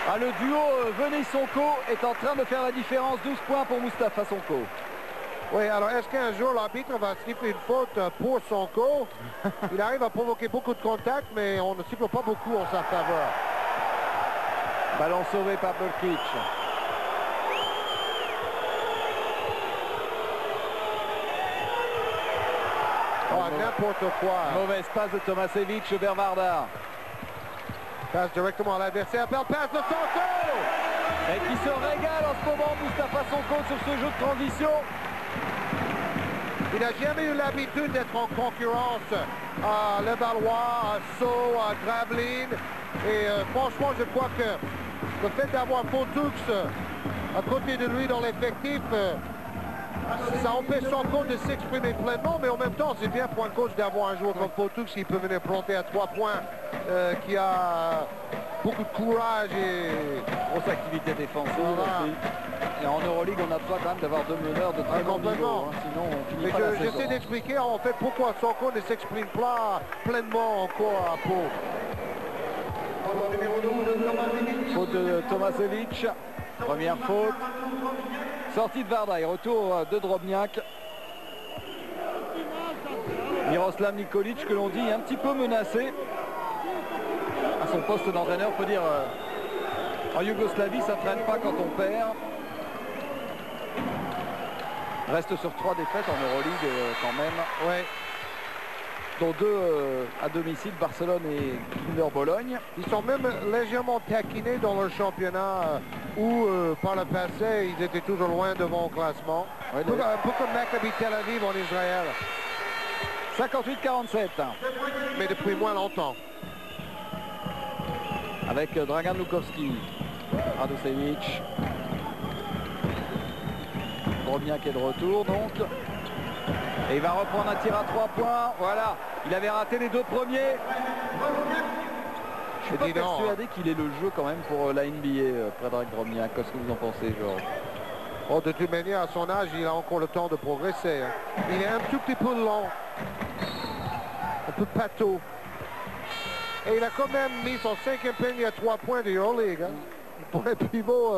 Ah, le duo Venez-Sonko est en train de faire la différence. 12 points pour Moustapha Sonko. Oui, alors est-ce qu'un jour l'arbitre va siffler une faute pour Sonko? Il arrive à provoquer beaucoup de contacts, mais on ne siffle pas beaucoup en sa faveur. Ballon sauvé par Burkic. Oh, n'importe quoi. Mauvaise passe de Tomasevic vers Varda. Passe directement à l'adversaire. Belle passe de Sonko. Et qui se régale en ce moment, Moustapha Sonko, sur ce jeu de transition. Il n'a jamais eu l'habitude d'être en concurrence à Levallois, à Sceaux, à Gravelines. Et franchement, je crois que le fait d'avoir Fontux à côté de lui dans l'effectif, ça empêche Sonko de s'exprimer pleinement, mais en même temps, c'est bien pour un coach d'avoir un joueur comme Fontux qui peut venir planter à 3 points, qui a beaucoup de courage et grosse activité défensive aussi. Et en Euroleague, on a besoin quand même d'avoir 2 meneurs de très bon niveau, sinon on finit pas la saison. J'essaie d'expliquer en fait pourquoi Sonko ne s'exprime pas pleinement encore à Pau. Faute de Tomasevic, première faute. Sortie de Varda et retour de Drobniak. Miroslav Nikolic, que l'on dit un petit peu menacé à son poste d'entraîneur. On peut dire en Yougoslavie, ça ne traîne pas quand on perd. Reste sur 3 défaites en Euroleague quand même. Ouais. Dont 2 à domicile, Barcelone et Kinder Bologne. Ils sont même légèrement taquinés dans leur championnat où par le passé ils étaient toujours loin devant au classement. Ouais, un peu comme Maccabi Tel Aviv en Israël. 58-47. Mais depuis moins longtemps. Avec Dragan Lukovski. Radosevic. Drobniak est de retour donc. Et il va reprendre un tir à 3 points. Voilà. Il avait raté les 2 premiers. Je suis pas persuadé qu'il ait le jeu quand même pour la NBA, Predrag Drobniak. Qu'est-ce que vous en pensez, Georges? Oh, de toute manière, à son âge, il a encore le temps de progresser. Hein. Il est un tout petit peu lent. Un peu pâteau. Et il a quand même mis son 5e panier à 3 points de Euroleague. Hein. Pour un pivot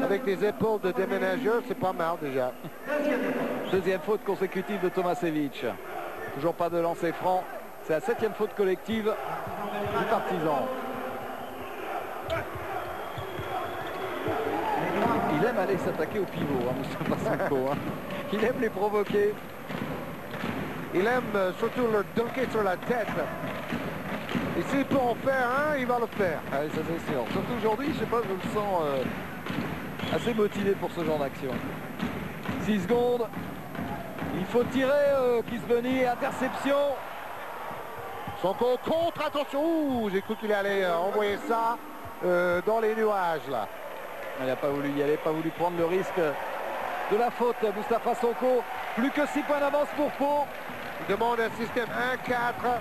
avec des épaules de déménageur, c'est pas mal déjà. Deuxième faute consécutive de Tomasevic. Toujours pas de lancer franc. C'est la 7e faute collective du Partizan. Il aime aller s'attaquer au pivot, hein, Moustapha Sonko. Hein. Il aime les provoquer. Il aime surtout leur dunker sur la tête. Et s'il peut en faire un, il va le faire. Ah oui, ça c'est sûr. Surtout aujourd'hui, je sais pas, je le sens assez motivé pour ce genre d'action. 6 secondes. Il faut tirer Kisbeny, interception. Sonko contre, attention. Ouh, j'ai cru qu'il allait envoyer ça dans les nuages là. Il n'a pas voulu y aller, pas voulu prendre le risque de la faute. Moustapha Sonko, plus que 6 points d'avance pour Pau. Il demande un système 1-4.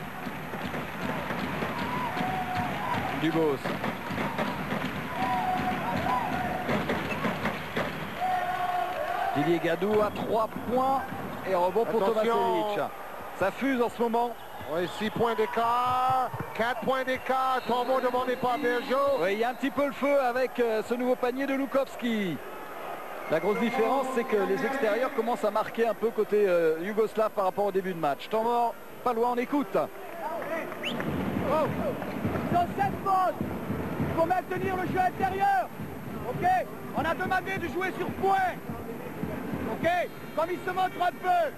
Dubos. Didier Gadou à 3 points et rebond pour Tomasevic. Ça fuse en ce moment. Oui, 6 points d'écart, 4 points d'écart, tombeau demandé par Bergeau. Oui, il y a un petit peu le feu avec ce nouveau panier de Lukovski. La grosse différence, c'est que les extérieurs commencent à marquer un peu côté yougoslave par rapport au début de match. Temps mort, pas loin, on écoute. Oh. Sur cette faute, il faut maintenir le jeu intérieur. Ok, on a demandé de jouer sur point. Ok, comme il se montre un peu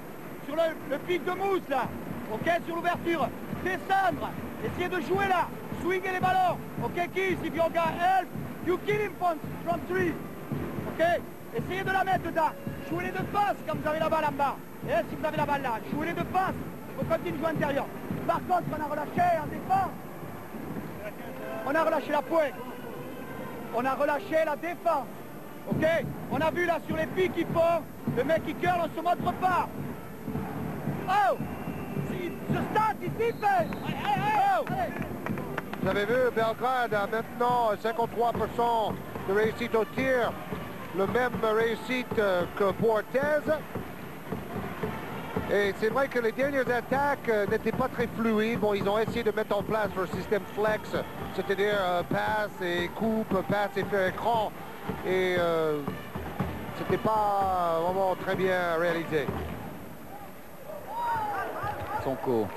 sur le pic de mousse là. Ok, sur l'ouverture, descendre, essayer de jouer là, swinguer les ballons. Ok, Kiss, if you got help, you kill him from 3. Ok, essayez de la mettre dedans. Jouez les 2 passes quand vous avez la balle en bas. Et si vous avez la balle là, jouez les 2 passes. Il faut continuer de jouer intérieur. Par contre, on a relâché en défense. On a relâché la pointe. On a relâché la défense. Ok, on a vu là sur les pics qu'ils font, le mec qui curl, on ne se montre pas. Oh! The start is defense. Oh. Vous avez vu, Belgrade a maintenant 53% de réussite au tir. Le même réussite que Portez. Et c'est vrai que les dernières attaques n'étaient pas très fluides. Bon, ils ont essayé de mettre en place leur système flex, c'est-à-dire passe et coupe, passe et faire écran. Et c'était pas vraiment très bien réalisé. Sonko.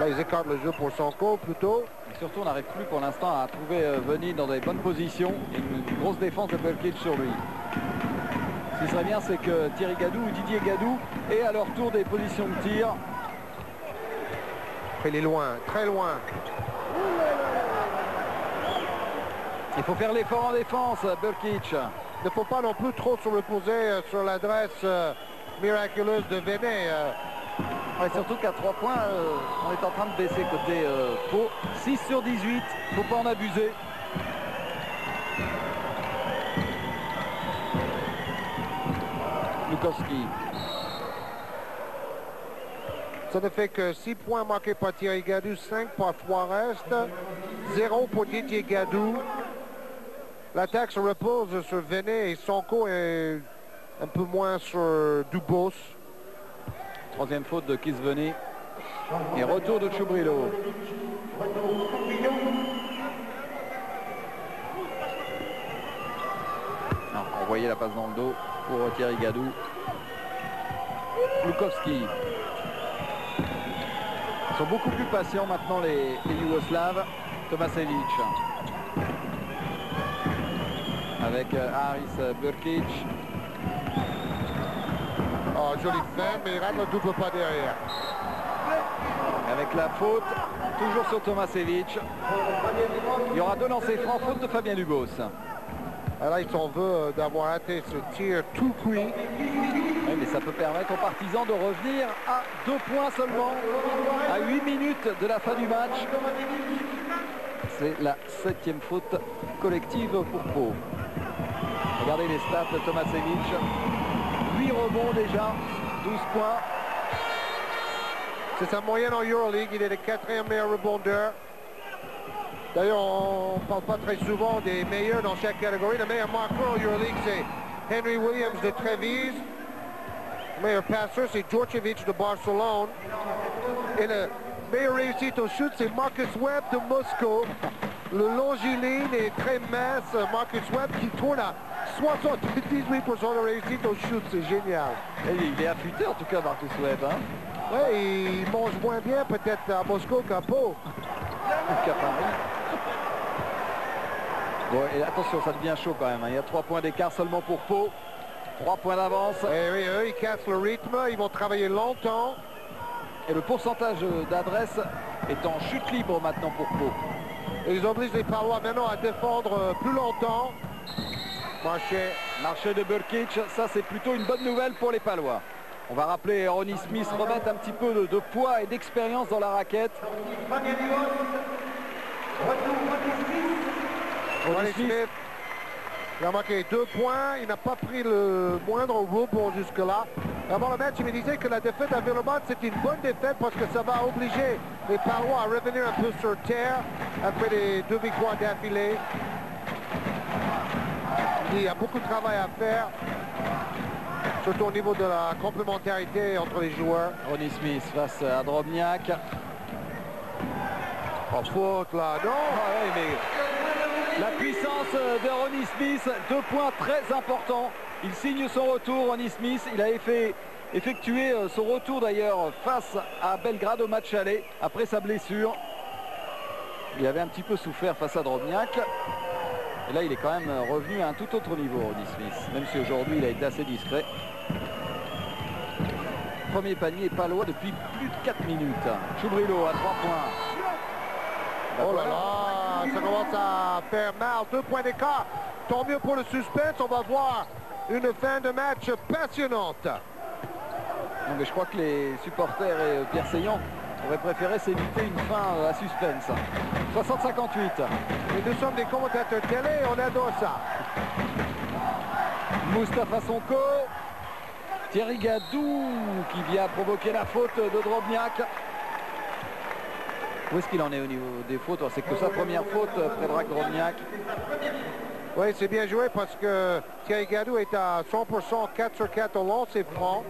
Là, ils écartent le jeu pour Sonko plutôt. Et surtout, on n'arrive plus pour l'instant à trouver Veni dans des bonnes positions. Et une grosse défense de Belkic sur lui. Ce qui serait bien, c'est que Thierry Gadou ou Didier Gadou aient à leur tour des positions de tir. Il est loin, très loin. Il faut faire l'effort en défense, Belkic. Il ne faut pas non plus trop se reposer sur l'adresse miraculeuse de Venet. Ouais, surtout qu'à 3 points, on est en train de baisser côté Pau. 6 sur 18, faut pas en abuser. Lukovski. Ça ne fait que 6 points marqués par Thierry Gadou, 5 par Forest, 0 pour Didier Gadou. L'attaque se repose sur Venet et Sonko est un peu moins sur Dubos. Troisième faute de Kisbeny. Et retour de Chubrilo. Envoyer la passe dans le dos pour Thierry Gadou. Lukovski. Ils sont beaucoup plus patients maintenant les Yougoslaves. Tomasevic. Avec Haris Brkic. Oh, joli fait, mais il rate le double pas derrière. Avec la faute, toujours sur Tomasevic. Il y aura 2 lancers francs, faute de Fabien Dubos. Là, il s'en veut d'avoir raté ce tir tout cuit. Oui, Oui, mais ça peut permettre aux Partisans de revenir à 2 points seulement, à 8 minutes de la fin du match. C'est la 7e faute collective pour Pau. Regardez les stats de Tomasevic. 8 rebonds déjà, 12 points. C'est sa moyenne en Euroleague, il est le 4e meilleur rebondeur. D'ailleurs, on ne parle pas très souvent des meilleurs dans chaque catégorie. Le meilleur marqueur en Euroleague, c'est Henry Williams de Trévise. Le meilleur passeur, c'est Djordjevic de Barcelone. Et le meilleur réussite au shoot, c'est Marcus Webb de Moscou. Le longiligne et très mince Marcus Webb qui tourne à 78% de réussite au shoot. C'est génial. Et il est affûté en tout cas, Marcus Webb. Hein. Oui, il mange moins bien peut-être à Moscou qu'à Pau. Qu'à Paris. Bon, et attention, ça devient chaud quand même. Hein. Il y a 3 points d'écart seulement pour Pau. 3 points d'avance. Et oui, eux, ils cassent le rythme. Ils vont travailler longtemps. Et le pourcentage d'adresse est en chute libre maintenant pour Pau. Et ils obligent les Palois maintenant à défendre plus longtemps. Marché de Burkic, ça c'est plutôt une bonne nouvelle pour les Palois. On va rappeler Ronnie Smith remettre un petit peu de poids et d'expérience dans la raquette. Ronnie Smith, il a marqué 2 points, il n'a pas pris le moindre rebond jusque-là. Avant le match, il me disait que la défaite à Villeurbanne, c'est une bonne défaite parce que ça va obliger les Palois à revenir un peu sur terre après les 2 victoires d'affilée. Il y a beaucoup de travail à faire, surtout au niveau de la complémentarité entre les joueurs. Ronnie Smith face à Drobniak. Oh, faute là, non. Ah oui, mais la puissance de Ronnie Smith, 2 points très importants. Il signe son retour, Ronnie Smith. Il a effectué son retour d'ailleurs face à Belgrade au match aller après sa blessure. Il avait un petit peu souffert face à Drobniak. Et là, il est quand même revenu à un tout autre niveau, Ronnie Smith. Même si aujourd'hui, il a été assez discret. Premier panier palois depuis plus de 4 minutes. Choubrilo à 3 points. Oh là là, ça commence à faire mal. 2 points d'écart. Tant mieux pour le suspense. On va voir une fin de match passionnante. Non, mais je crois que les supporters et Pierre Seillant auraient préféré s'éviter une fin à suspense. 60-58. Et nous sommes des commentateurs télé et on adore ça. Moustapha Sonko. Thierry Gadou qui vient provoquer la faute de Drobniak. Où est-ce qu'il en est au niveau des fautes? C'est que sa première faute, Predrag Drobniak. Oui, c'est bien joué parce que Thierry Gadou est à 100%, 4 sur 4 au lancer franc.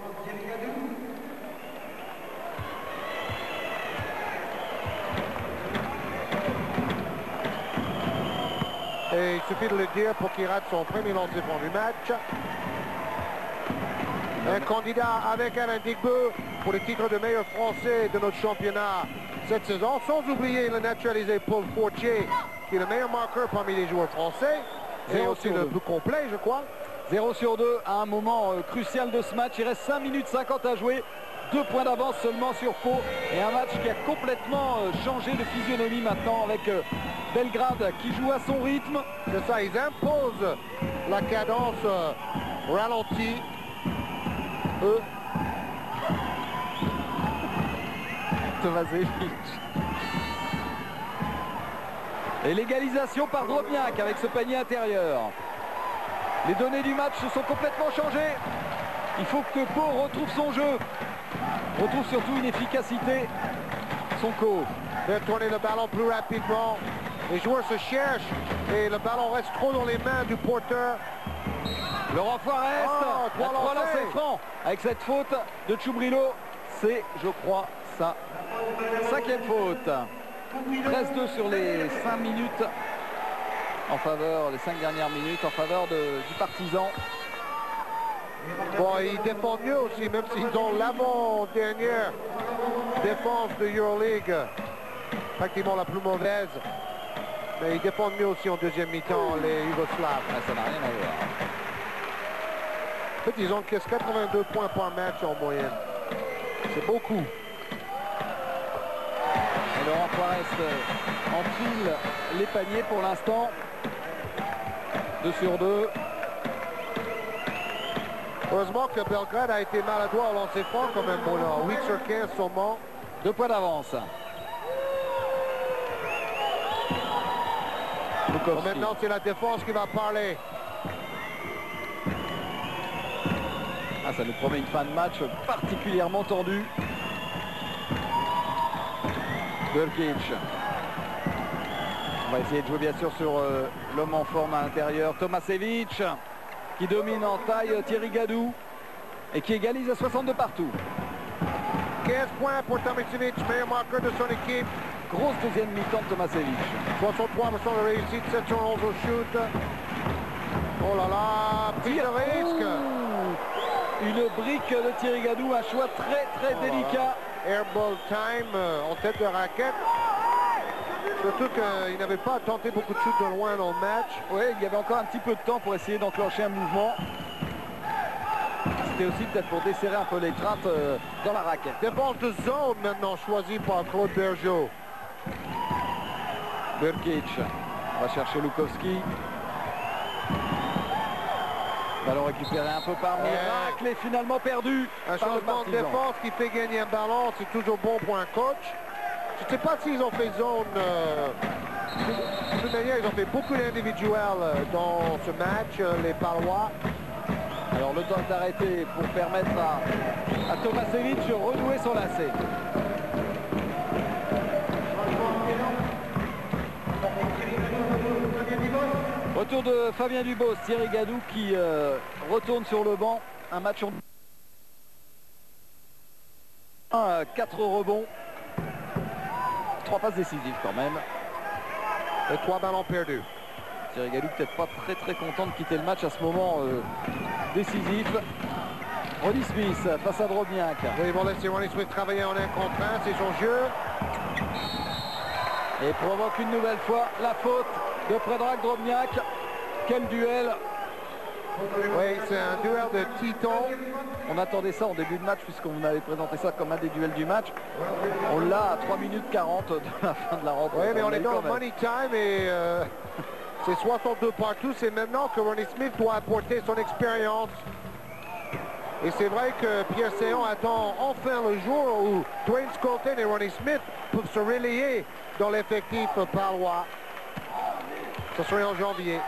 Et il suffit de le dire pour qu'il rate son premier lancer franc du match. Un candidat avec Alain Digbeu pour le titre de meilleur français de notre championnat cette saison, sans oublier le naturalisé Paul Fortier, qui est le meilleur marqueur parmi les joueurs français. Et aussi le plus complet, je crois. 0 sur 2 à un moment crucial de ce match. Il reste 5 minutes 50 à jouer. 2 points d'avance seulement sur Pau. Et un match qui a complètement changé de physionomie maintenant avec Belgrade qui joue à son rythme. C'est ça, ils imposent la cadence ralentie. Eux. Tomasevic. Et l'égalisation par Drobniak avec ce panier intérieur. Les données du match se sont complètement changées. Il faut que Pau retrouve son jeu. Retrouve surtout une efficacité. Sonko. Faire tourner le ballon plus rapidement. Les joueurs se cherchent et le ballon reste trop dans les mains du porteur. Laurent Forest, 3 lancers francs avec cette faute de Choubrilo. C'est, je crois, sa 5e faute. 13-2 sur les 5 minutes en faveur, les 5 dernières minutes en faveur du Partizan. Bon, ils défendent mieux aussi, même s'ils ont l'avant-dernière défense de Euroleague, pratiquement la plus mauvaise. Mais ils défendent mieux aussi en deuxième mi-temps, les Yougoslaves. Ah, ça n'a rien à voir. En fait, ils encaissent 82 points par match en moyenne. C'est beaucoup. Et Laurent Forest enfile les paniers pour l'instant. 2 sur 2. Heureusement que Belgrade a été maladroit au lancer franc quand même, bon, là, 8 sur 15 seulement. 2 points d'avance. Bon, maintenant, c'est la défense qui va parler. Ah, ça nous promet une fin de match particulièrement tendue. Burkic. On va essayer de jouer bien sûr sur l'homme en forme à l'intérieur. Tomasevic qui domine en taille Thierry Gadou et qui égalise à 62 partout. 15 points pour Tomasevic, meilleur marqueur de son équipe. Grosse deuxième mi-temps de Tomasevic. 63% de réussite, 7 sur 11 au shoot. Oh là là, petit risque. Une brique de Thierry Gadou, un choix très délicat. Airball time en tête de raquette. Surtout qu'il n'avait pas tenté beaucoup de shoots de loin dans le match. Oui, il y avait encore un petit peu de temps pour essayer d'enclencher un mouvement. C'était aussi peut-être pour desserrer un peu l'étreinte dans la raquette. Défense de zone maintenant choisie par Claude Bergeau. Burkic va chercher Lukowski. Ballon récupéré un peu par miracle et finalement perdu. Un changement de défense qui fait gagner un ballon, c'est toujours bon pour un coach. Je ne sais pas s'ils ont fait zone. De toute manière, ils ont fait beaucoup d'individuels dans ce match, les Palois. Alors le temps est arrêté pour permettre à Tomasevic de renouer son lacet. Retour de Fabien Dubos, Thierry Gadou qui retourne sur le banc. Un match en 4 rebonds. 3 passes décisives quand même. Et 3 ballons perdus. Thierry Gadou peut-être pas très content de quitter le match à ce moment décisif. Ronnie Smith face à Drobniak. Oui, ils vont laisser Ronnie Smith travailler en 1 contre 1, c'est son jeu. Et provoque une nouvelle fois la faute de Predrag Drobniak. Quel duel! Oui, c'est un duel de titans. On attendait ça en début de match puisqu'on avait présenté ça comme un des duels du match. On l'a à 3 minutes 40 de la fin de la rencontre. Oui, mais on est dans le money time et c'est 62 partout. C'est maintenant que Ronnie Smith doit apporter son expérience. Et c'est vrai que Pierre Séon attend enfin le jour où Dwayne Scolton et Ronnie Smith peuvent se relayer dans l'effectif palois. Ce serait en janvier.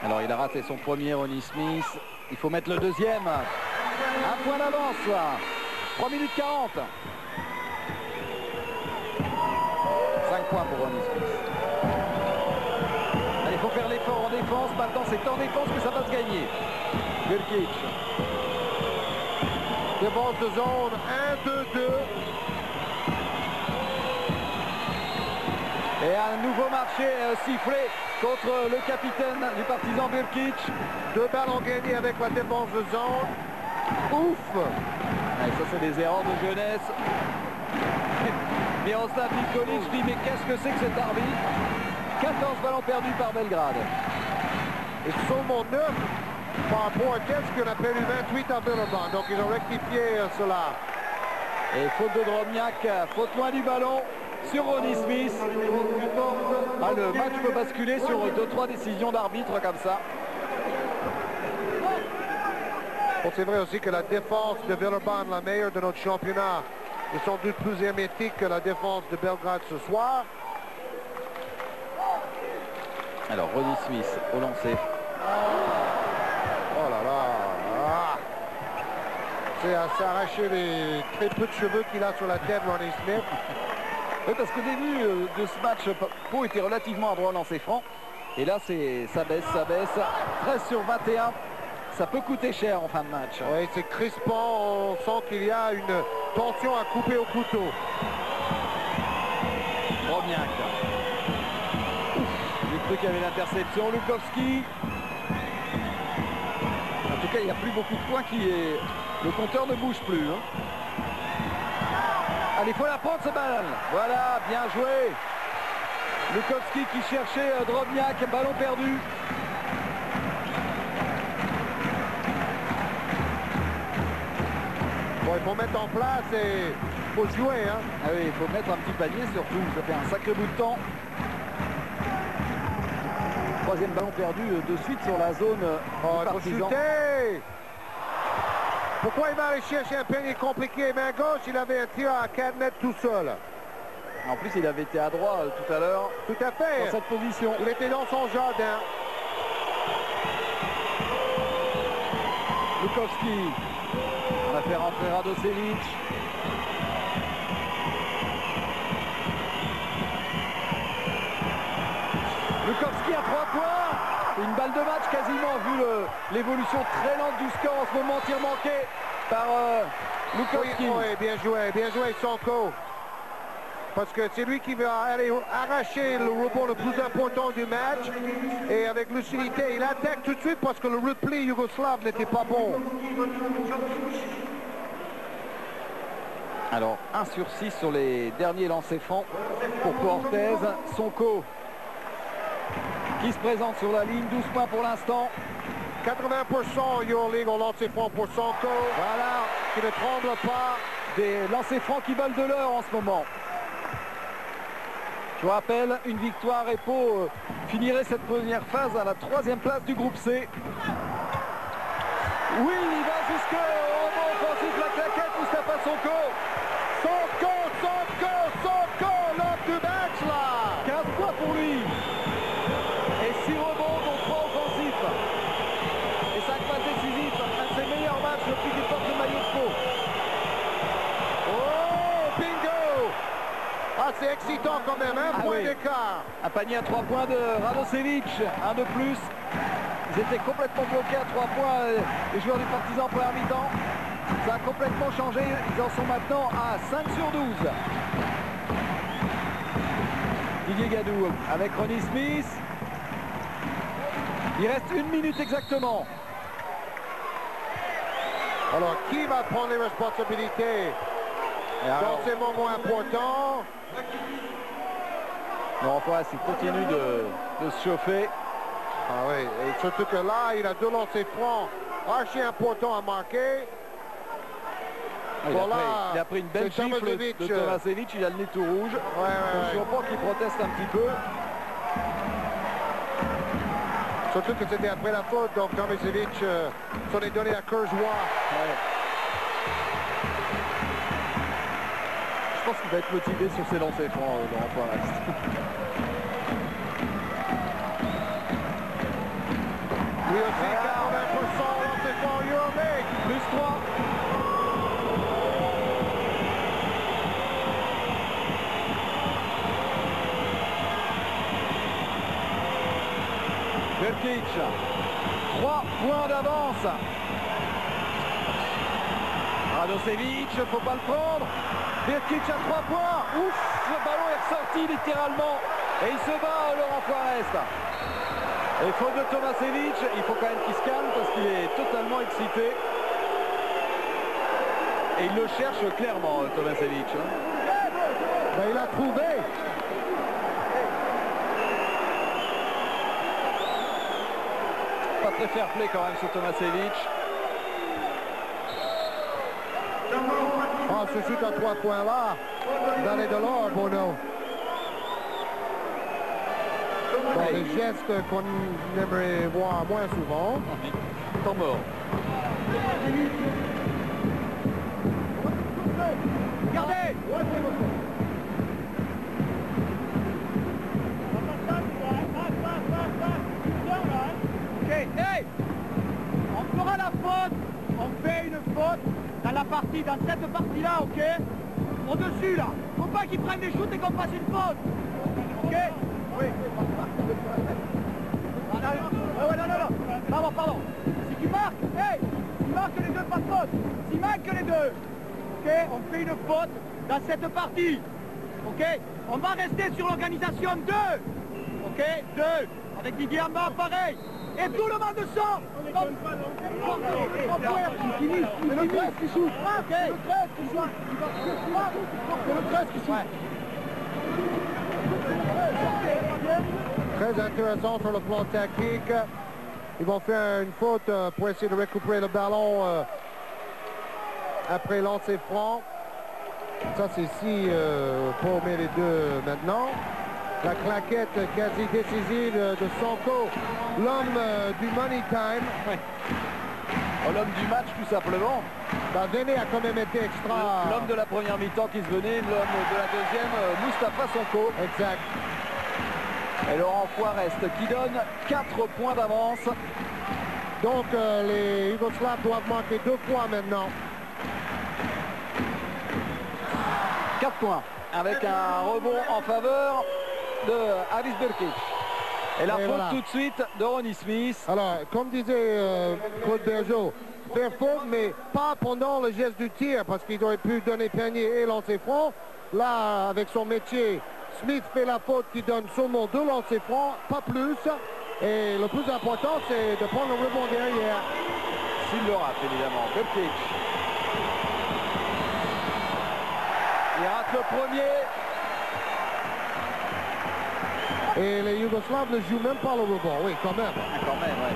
Alors il a raté son premier, Ronnie Smith. Il faut mettre le deuxième. Un point d'avance. 3 minutes 40. 5 points pour Ronnie Smith. Allez, il faut faire l'effort en défense. Maintenant c'est en défense que ça va se gagner. Burkic. Défense de zone 1-2-2. Et un nouveau marché sifflé contre le capitaine du Partizan Burkic. 2 ballons gagnés avec la défense de zone. Ouf! Et ça c'est des erreurs de jeunesse. Miroslav Nikolic dit mais qu'est-ce que c'est que cet arbitre? 14 ballons perdus par Belgrade. Et seulement 9 par rapport à qu'est-ce qu'on appelle eu 28 à Villeurbanne. Donc ils ont rectifié cela. Et faute de Drobniak, faute loin du ballon sur Ronnie Smith. Ah, le match peut basculer sur 2-3 décisions d'arbitre comme ça. Bon, c'est vrai aussi que la défense de Villeurbanne, la meilleure de notre championnat, est sans doute plus hermétique que la défense de Belgrade ce soir. Alors Ronnie Smith au lancer. Oh là là, c'est à s'arracher les très peu de cheveux qu'il a sur la tête, Ronnie Smith. Oui, parce qu'au début de ce match, Pau était relativement à droit au lancer franc. Et là, ça baisse. 13 sur 21, ça peut coûter cher en fin de match. Oui, c'est crispant, on sent qu'il y a une tension à couper au couteau. Drobniak. J'ai cru qu'il y avait l'interception. Lukowski. En tout cas, il n'y a plus beaucoup de points Le compteur ne bouge plus. Hein. Allez, il faut la prendre, ce ballon. Voilà, bien joué. Lukowski qui cherchait Drobniak, ballon perdu. Bon, il faut mettre en place et il faut jouer. Hein. Ah oui, il faut mettre un petit panier surtout. Ça fait un sacré bout de temps. troisième ballon perdu de suite sur la zone il faut partisan. chuter. Pourquoi il va aller chercher un panier compliqué? Main gauche, il avait un tir à 4 mètres tout seul. En plus, il avait été adroit tout à l'heure Tout à fait. dans cette position. Il était dans son jardin. Lukowski. On a fait rentrer Radosevic. Lukowski à 3 points. Une balle de match quasiment, vu l'évolution très lente du score en ce moment. Tir manqué par Lukowski. Oui, bien joué Sonko. Parce que c'est lui qui va aller arracher le rebond le plus important du match. Et avec lucidité, il attaque tout de suite parce que le repli yougoslave n'était pas bon. Alors 1 sur 6 sur les derniers lancers francs pour Cortez. Sonko qui se présente sur la ligne, 12 points pour l'instant. 80% Euroleague au lancer franc pour Sonko. Voilà, Qui ne tremble pas. des lancers francs qui valent de l'heure en ce moment. Je vous rappelle, une victoire et Pau finirait cette première phase à la 3e place du groupe C. Oui, il va jusqu'au rebond offensif, la claquette, Moustapha Sonko. Sonko, l'homme du match là. 15 points pour lui. Et 6 rebonds, dont 3 offensifs. Et 5 passes décisives, un de ses meilleurs matchs depuis qu'il porte le maillot de Pau. Oh, bingo. Ah, c'est excitant quand même, un point oui. d'écart. Un panier à 3 points de Radosevic, un de plus. Ils étaient complètement bloqués à 3 points, les joueurs du Partizan en première mi-temps. Ça a complètement changé, ils en sont maintenant à 5 sur 12. Didier Gadou avec Ronnie Smith. Il reste 1 minute exactement. Alors, qui va prendre les responsabilités dans ces moments importants? Non, enfin, il continue de se chauffer. Ah oui, et surtout que là, il a 2 lancers francs archi importants à marquer. Il a pris une belle c'est gifle Tomasevic, de Tomasevic, il a le nez tout rouge. Je Ouais. comprends qu'il proteste un petit peu. Surtout que c'était après la faute, donc Tomasevic s'en est donné à Courgeois. Je pense qu'il va être motivé sur ses lancers francs dans l'emploi. Lui aussi, 80% lancers francs Euroleague. Plus 3. Verkic, 3 points d'avance. Radosevic, faut pas le prendre. Verkic à 3 points. Ouf, le ballon est ressorti littéralement. Et il se bat, Laurent Forest. Et faute de Tomasevic, il faut quand même qu'il se calme parce qu'il est totalement excité. Et il le cherche clairement, Tomasevic. Ben, il a trouvé. Pas très fair play quand même sur Tomasevic. Ah, ce shoot à 3 points là, dans les dollars, Bono. Bon, des gestes qu'on aimerait voir moins souvent. Temps mort. Regardez. Ok, hey, on fera la faute, on fait une faute dans la partie, dans cette partie-là, ok? Au-dessus, là. Faut pas qu'ils prennent des shoots et qu'on fasse une faute. Ok? Oui. Non, pardon. Si tu marques, hey, s'il marque les deux, pas de faute. S'il manque les deux, ok, on fait une faute dans cette partie. Ok? On va rester sur l'organisation 2. Ok? 2. Avec Didier en bas, pareil. Et tout le monde sort. C'est le 13 qui shoot. Ok. C'est le 13 qui shoot. C'est le 13 qui shoot. Très intéressant sur le plan tactique. Ils vont faire une faute pour essayer de récupérer le ballon après lancer franc. Ça, c'est si pour mettre les deux maintenant. La claquette quasi décisive de Sonko, l'homme du money time. Ouais. Oh, l'homme du match tout simplement. Bah, Véné a quand même été extra. L'homme de la première mi-temps qui se venait, l'homme de la deuxième, Moustapha Sonko. Exact. Et Laurent Forest qui donne 4 points d'avance. Donc les Yougoslavs doivent manquer 2 fois maintenant. 4 points avec un rebond en faveur de Aris Birkic. Et la faute voilà. tout de suite de Ronnie Smith. Alors, comme disait Claude Bergeau, faire faute, mais pas pendant le geste du tir, parce qu'il aurait pu donner panier et lancer franc. Là, avec son métier, Smith fait la faute qui donne seulement 2 lancers francs, pas plus. Et le plus important, c'est de prendre le rebond derrière. S'il le rate, évidemment. Birkic. Il rate le premier. Et les Yougoslaves ne jouent même pas le rebond. Oui, quand même. Quand même, ouais.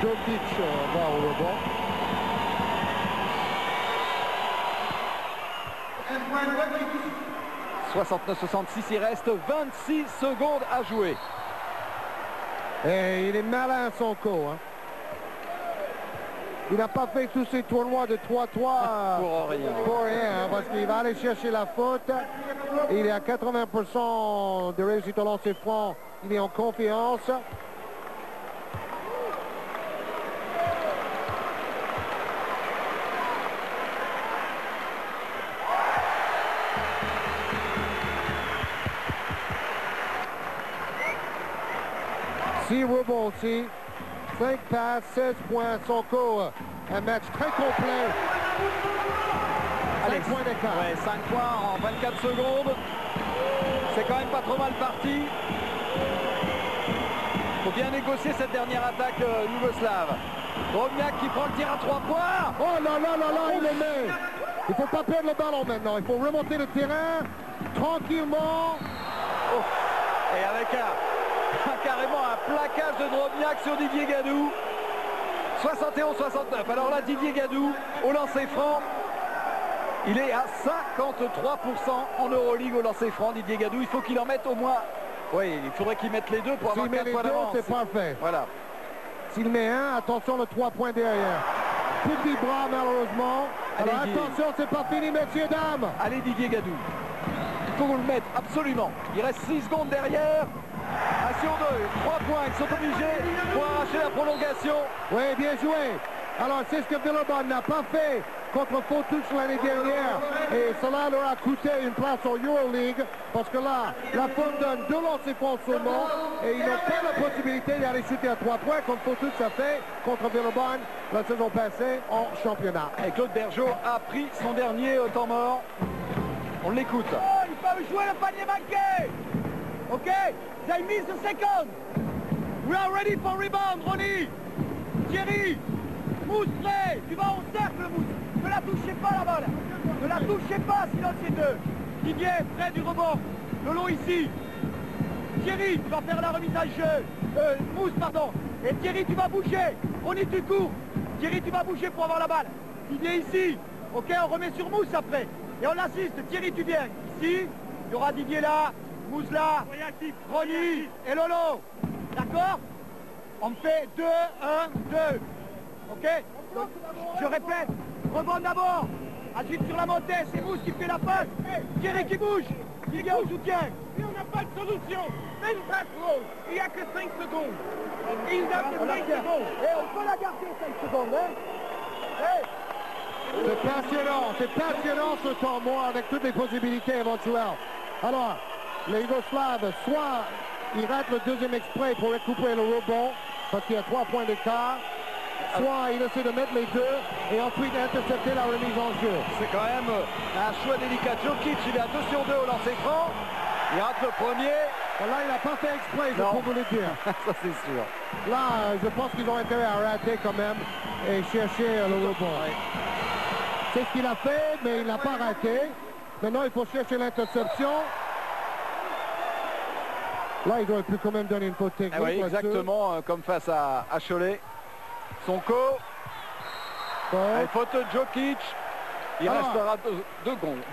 Jokic va au rebond. « 69-66, il reste 26 secondes à jouer. » Et il est malin, Sonko. Hein. Il n'a pas fait tous ces tournois de 3-3 Pour rien. Pour rien, hein, parce qu'il va aller chercher la faute. Il est à 80% de réussite au lancer franc. Il est en confiance. Six rebonds aussi. 5 passes, 16 points. Sonko, un match très complet. 5 points d'écart. Ouais, 5 points en 24 secondes. C'est quand même pas trop mal parti. Faut bien négocier cette dernière attaque yougoslave. Drobnjak qui prend le tir à 3 points. Oh là là là là, il le met. Il faut pas perdre le ballon maintenant. Il faut remonter le terrain tranquillement. Oh. Et avec carrément un plaquage de Drobnjak sur Didier Gadou. 71-69. Alors là, Didier Gadou au lancer franc. Il est à 53% en Euroleague au lancer franc, Didier Gadou. Il faut qu'il en mette au moins... Oui, il faudrait qu'il mette les deux pour avoir 4 points d'avance. C'est parfait. Voilà. S'il met un, attention, le 3 points derrière. Petit bras, malheureusement. Allez, alors attention, c'est pas fini, messieurs, dames. Allez, Didier Gadou. Il faut vous le mettre, absolument. Il reste 6 secondes derrière. 1 sur 2, 3 points. Ils sont obligés pour arracher la prolongation. Oui, bien joué. Alors, c'est ce que Villeurbanne n'a pas fait contre Fautus l'année dernière. Et cela leur a coûté une place en Euroleague. Parce que là, la faute donne 2 lancers francs seulement. Et ils n'ont pas la possibilité d'aller shooter à 3 points comme Fautus a fait contre Villeurbanne la saison passée en championnat. Et Claude Bergeau a pris son dernier temps mort. On l'écoute. Oh, ils peuvent jouer le panier manqué. OK, they miss the second. We are ready for rebound, Ronnie. Thierry, Mousse prêt. Tu vas en cercle, Mousse. Ne la touchez pas la balle. Ne la touchez pas, sinon c'est 2. Didier, près du rebond. Lolo ici. Thierry, tu vas faire la remise à jeu. Mousse, pardon. Et Thierry, tu vas bouger. Ronnie, tu cours. Thierry, tu vas bouger pour avoir la balle. Didier ici. OK, on remet sur Mousse après. Et on assiste. Thierry, tu viens. Ici, il y aura Didier là. Mousse là, Ronnie et Lolo. D'accord? On fait 2, 1, 2. OK? Donc, je répète, rebond d'abord. Agite sur la montée, c'est Mousse qui fait la passe. Thierry qui bouge. Didier au soutien. Et on n'a pas de solution. Fais une passe rose. Il n'y a que 5 secondes. Il n'a que 5 secondes. Et on peut la garder 5 secondes. Hein? Hey. C'est passionnant ce temps mort avec toutes les possibilités éventuelles. Alors, les Yougoslaves, soit ils ratent le deuxième exprès pour récupérer le rebond, parce qu'il y a 3 points d'écart, soit ils essaient de mettre les deux et ensuite intercepter la remise en jeu. C'est quand même un choix délicat. Jokic, il est à 2 sur 2 au lancer franc. Il rate le premier. Là, il n'a pas fait exprès, je peux vous le dire. Ça, c'est sûr. Là, je pense qu'ils ont intérêt à rater quand même et chercher le rebond. Ouais. C'est ce qu'il a fait, mais il n'a pas raté. Maintenant, il faut chercher l'interception. Là, il aurait pu quand même donner une faute technique. Oui, exactement, comme face à Cholet. Sonko. Ouais. Faute de Jokic. Il Alors, restera deux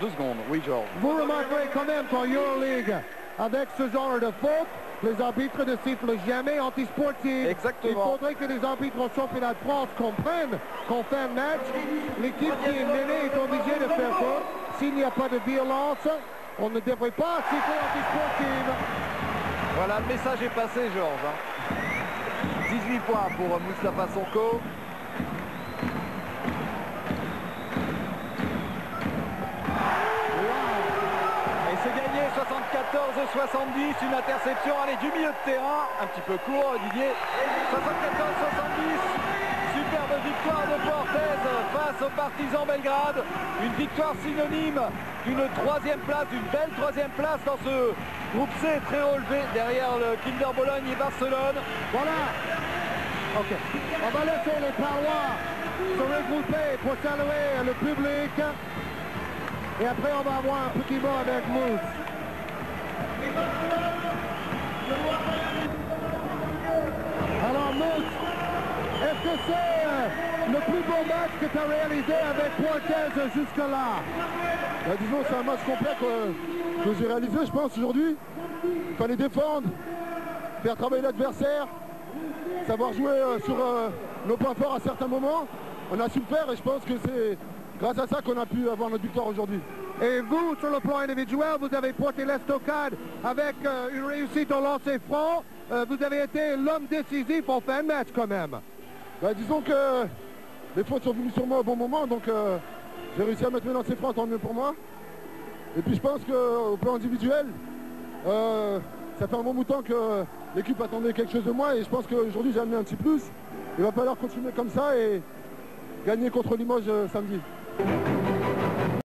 secondes, oui Georges. vous remarquerez quand même qu'en Euroleague, avec ce genre de faute, les arbitres ne sifflent jamais anti-sportifs. Exactement. Il faudrait que les arbitres au championnat de France comprennent qu'en fin de match, l'équipe qui est menée est obligée de faire faute. S'il n'y a pas de violence, on ne devrait pas siffler anti-sportive. Voilà, le message est passé Georges. 18 points pour Moustapha Sonko. Et c'est gagné 74-70, une interception, allez, du milieu de terrain, un petit peu court Didier. 74-70, superbe victoire de Portez face aux Partisans Belgrade. Une victoire synonyme d'une troisième place, d'une belle troisième place dans ce groupe C très relevé derrière le Kinder Bologne et Barcelone. Voilà. Ok. On va laisser les parois se regrouper pour saluer le public. Et après, on va avoir un petit mot avec Mousse. Alors, Mousse, est-ce que c'est le plus beau match que tu as réalisé avec Portez jusque-là? Disons, c'est un match complet que j'ai réalisé, je pense, aujourd'hui. Il fallait défendre, faire travailler l'adversaire, savoir jouer sur nos points forts à certains moments. On a su le faire et je pense que c'est grâce à ça qu'on a pu avoir notre victoire aujourd'hui. Et vous, sur le plan individuel, vous avez porté l'estocade avec une réussite au lancer franc. Vous avez été l'homme décisif en fin de match quand même. Disons que les fautes sont venues sur moi au bon moment, donc j'ai réussi à mettre mes lancers francs, tant mieux pour moi. Et puis je pense qu'au plan individuel, ça fait un bon bout de temps que l'équipe attendait quelque chose de moi et je pense qu'aujourd'hui j'ai amené un petit plus. Il va falloir continuer comme ça et gagner contre Limoges samedi.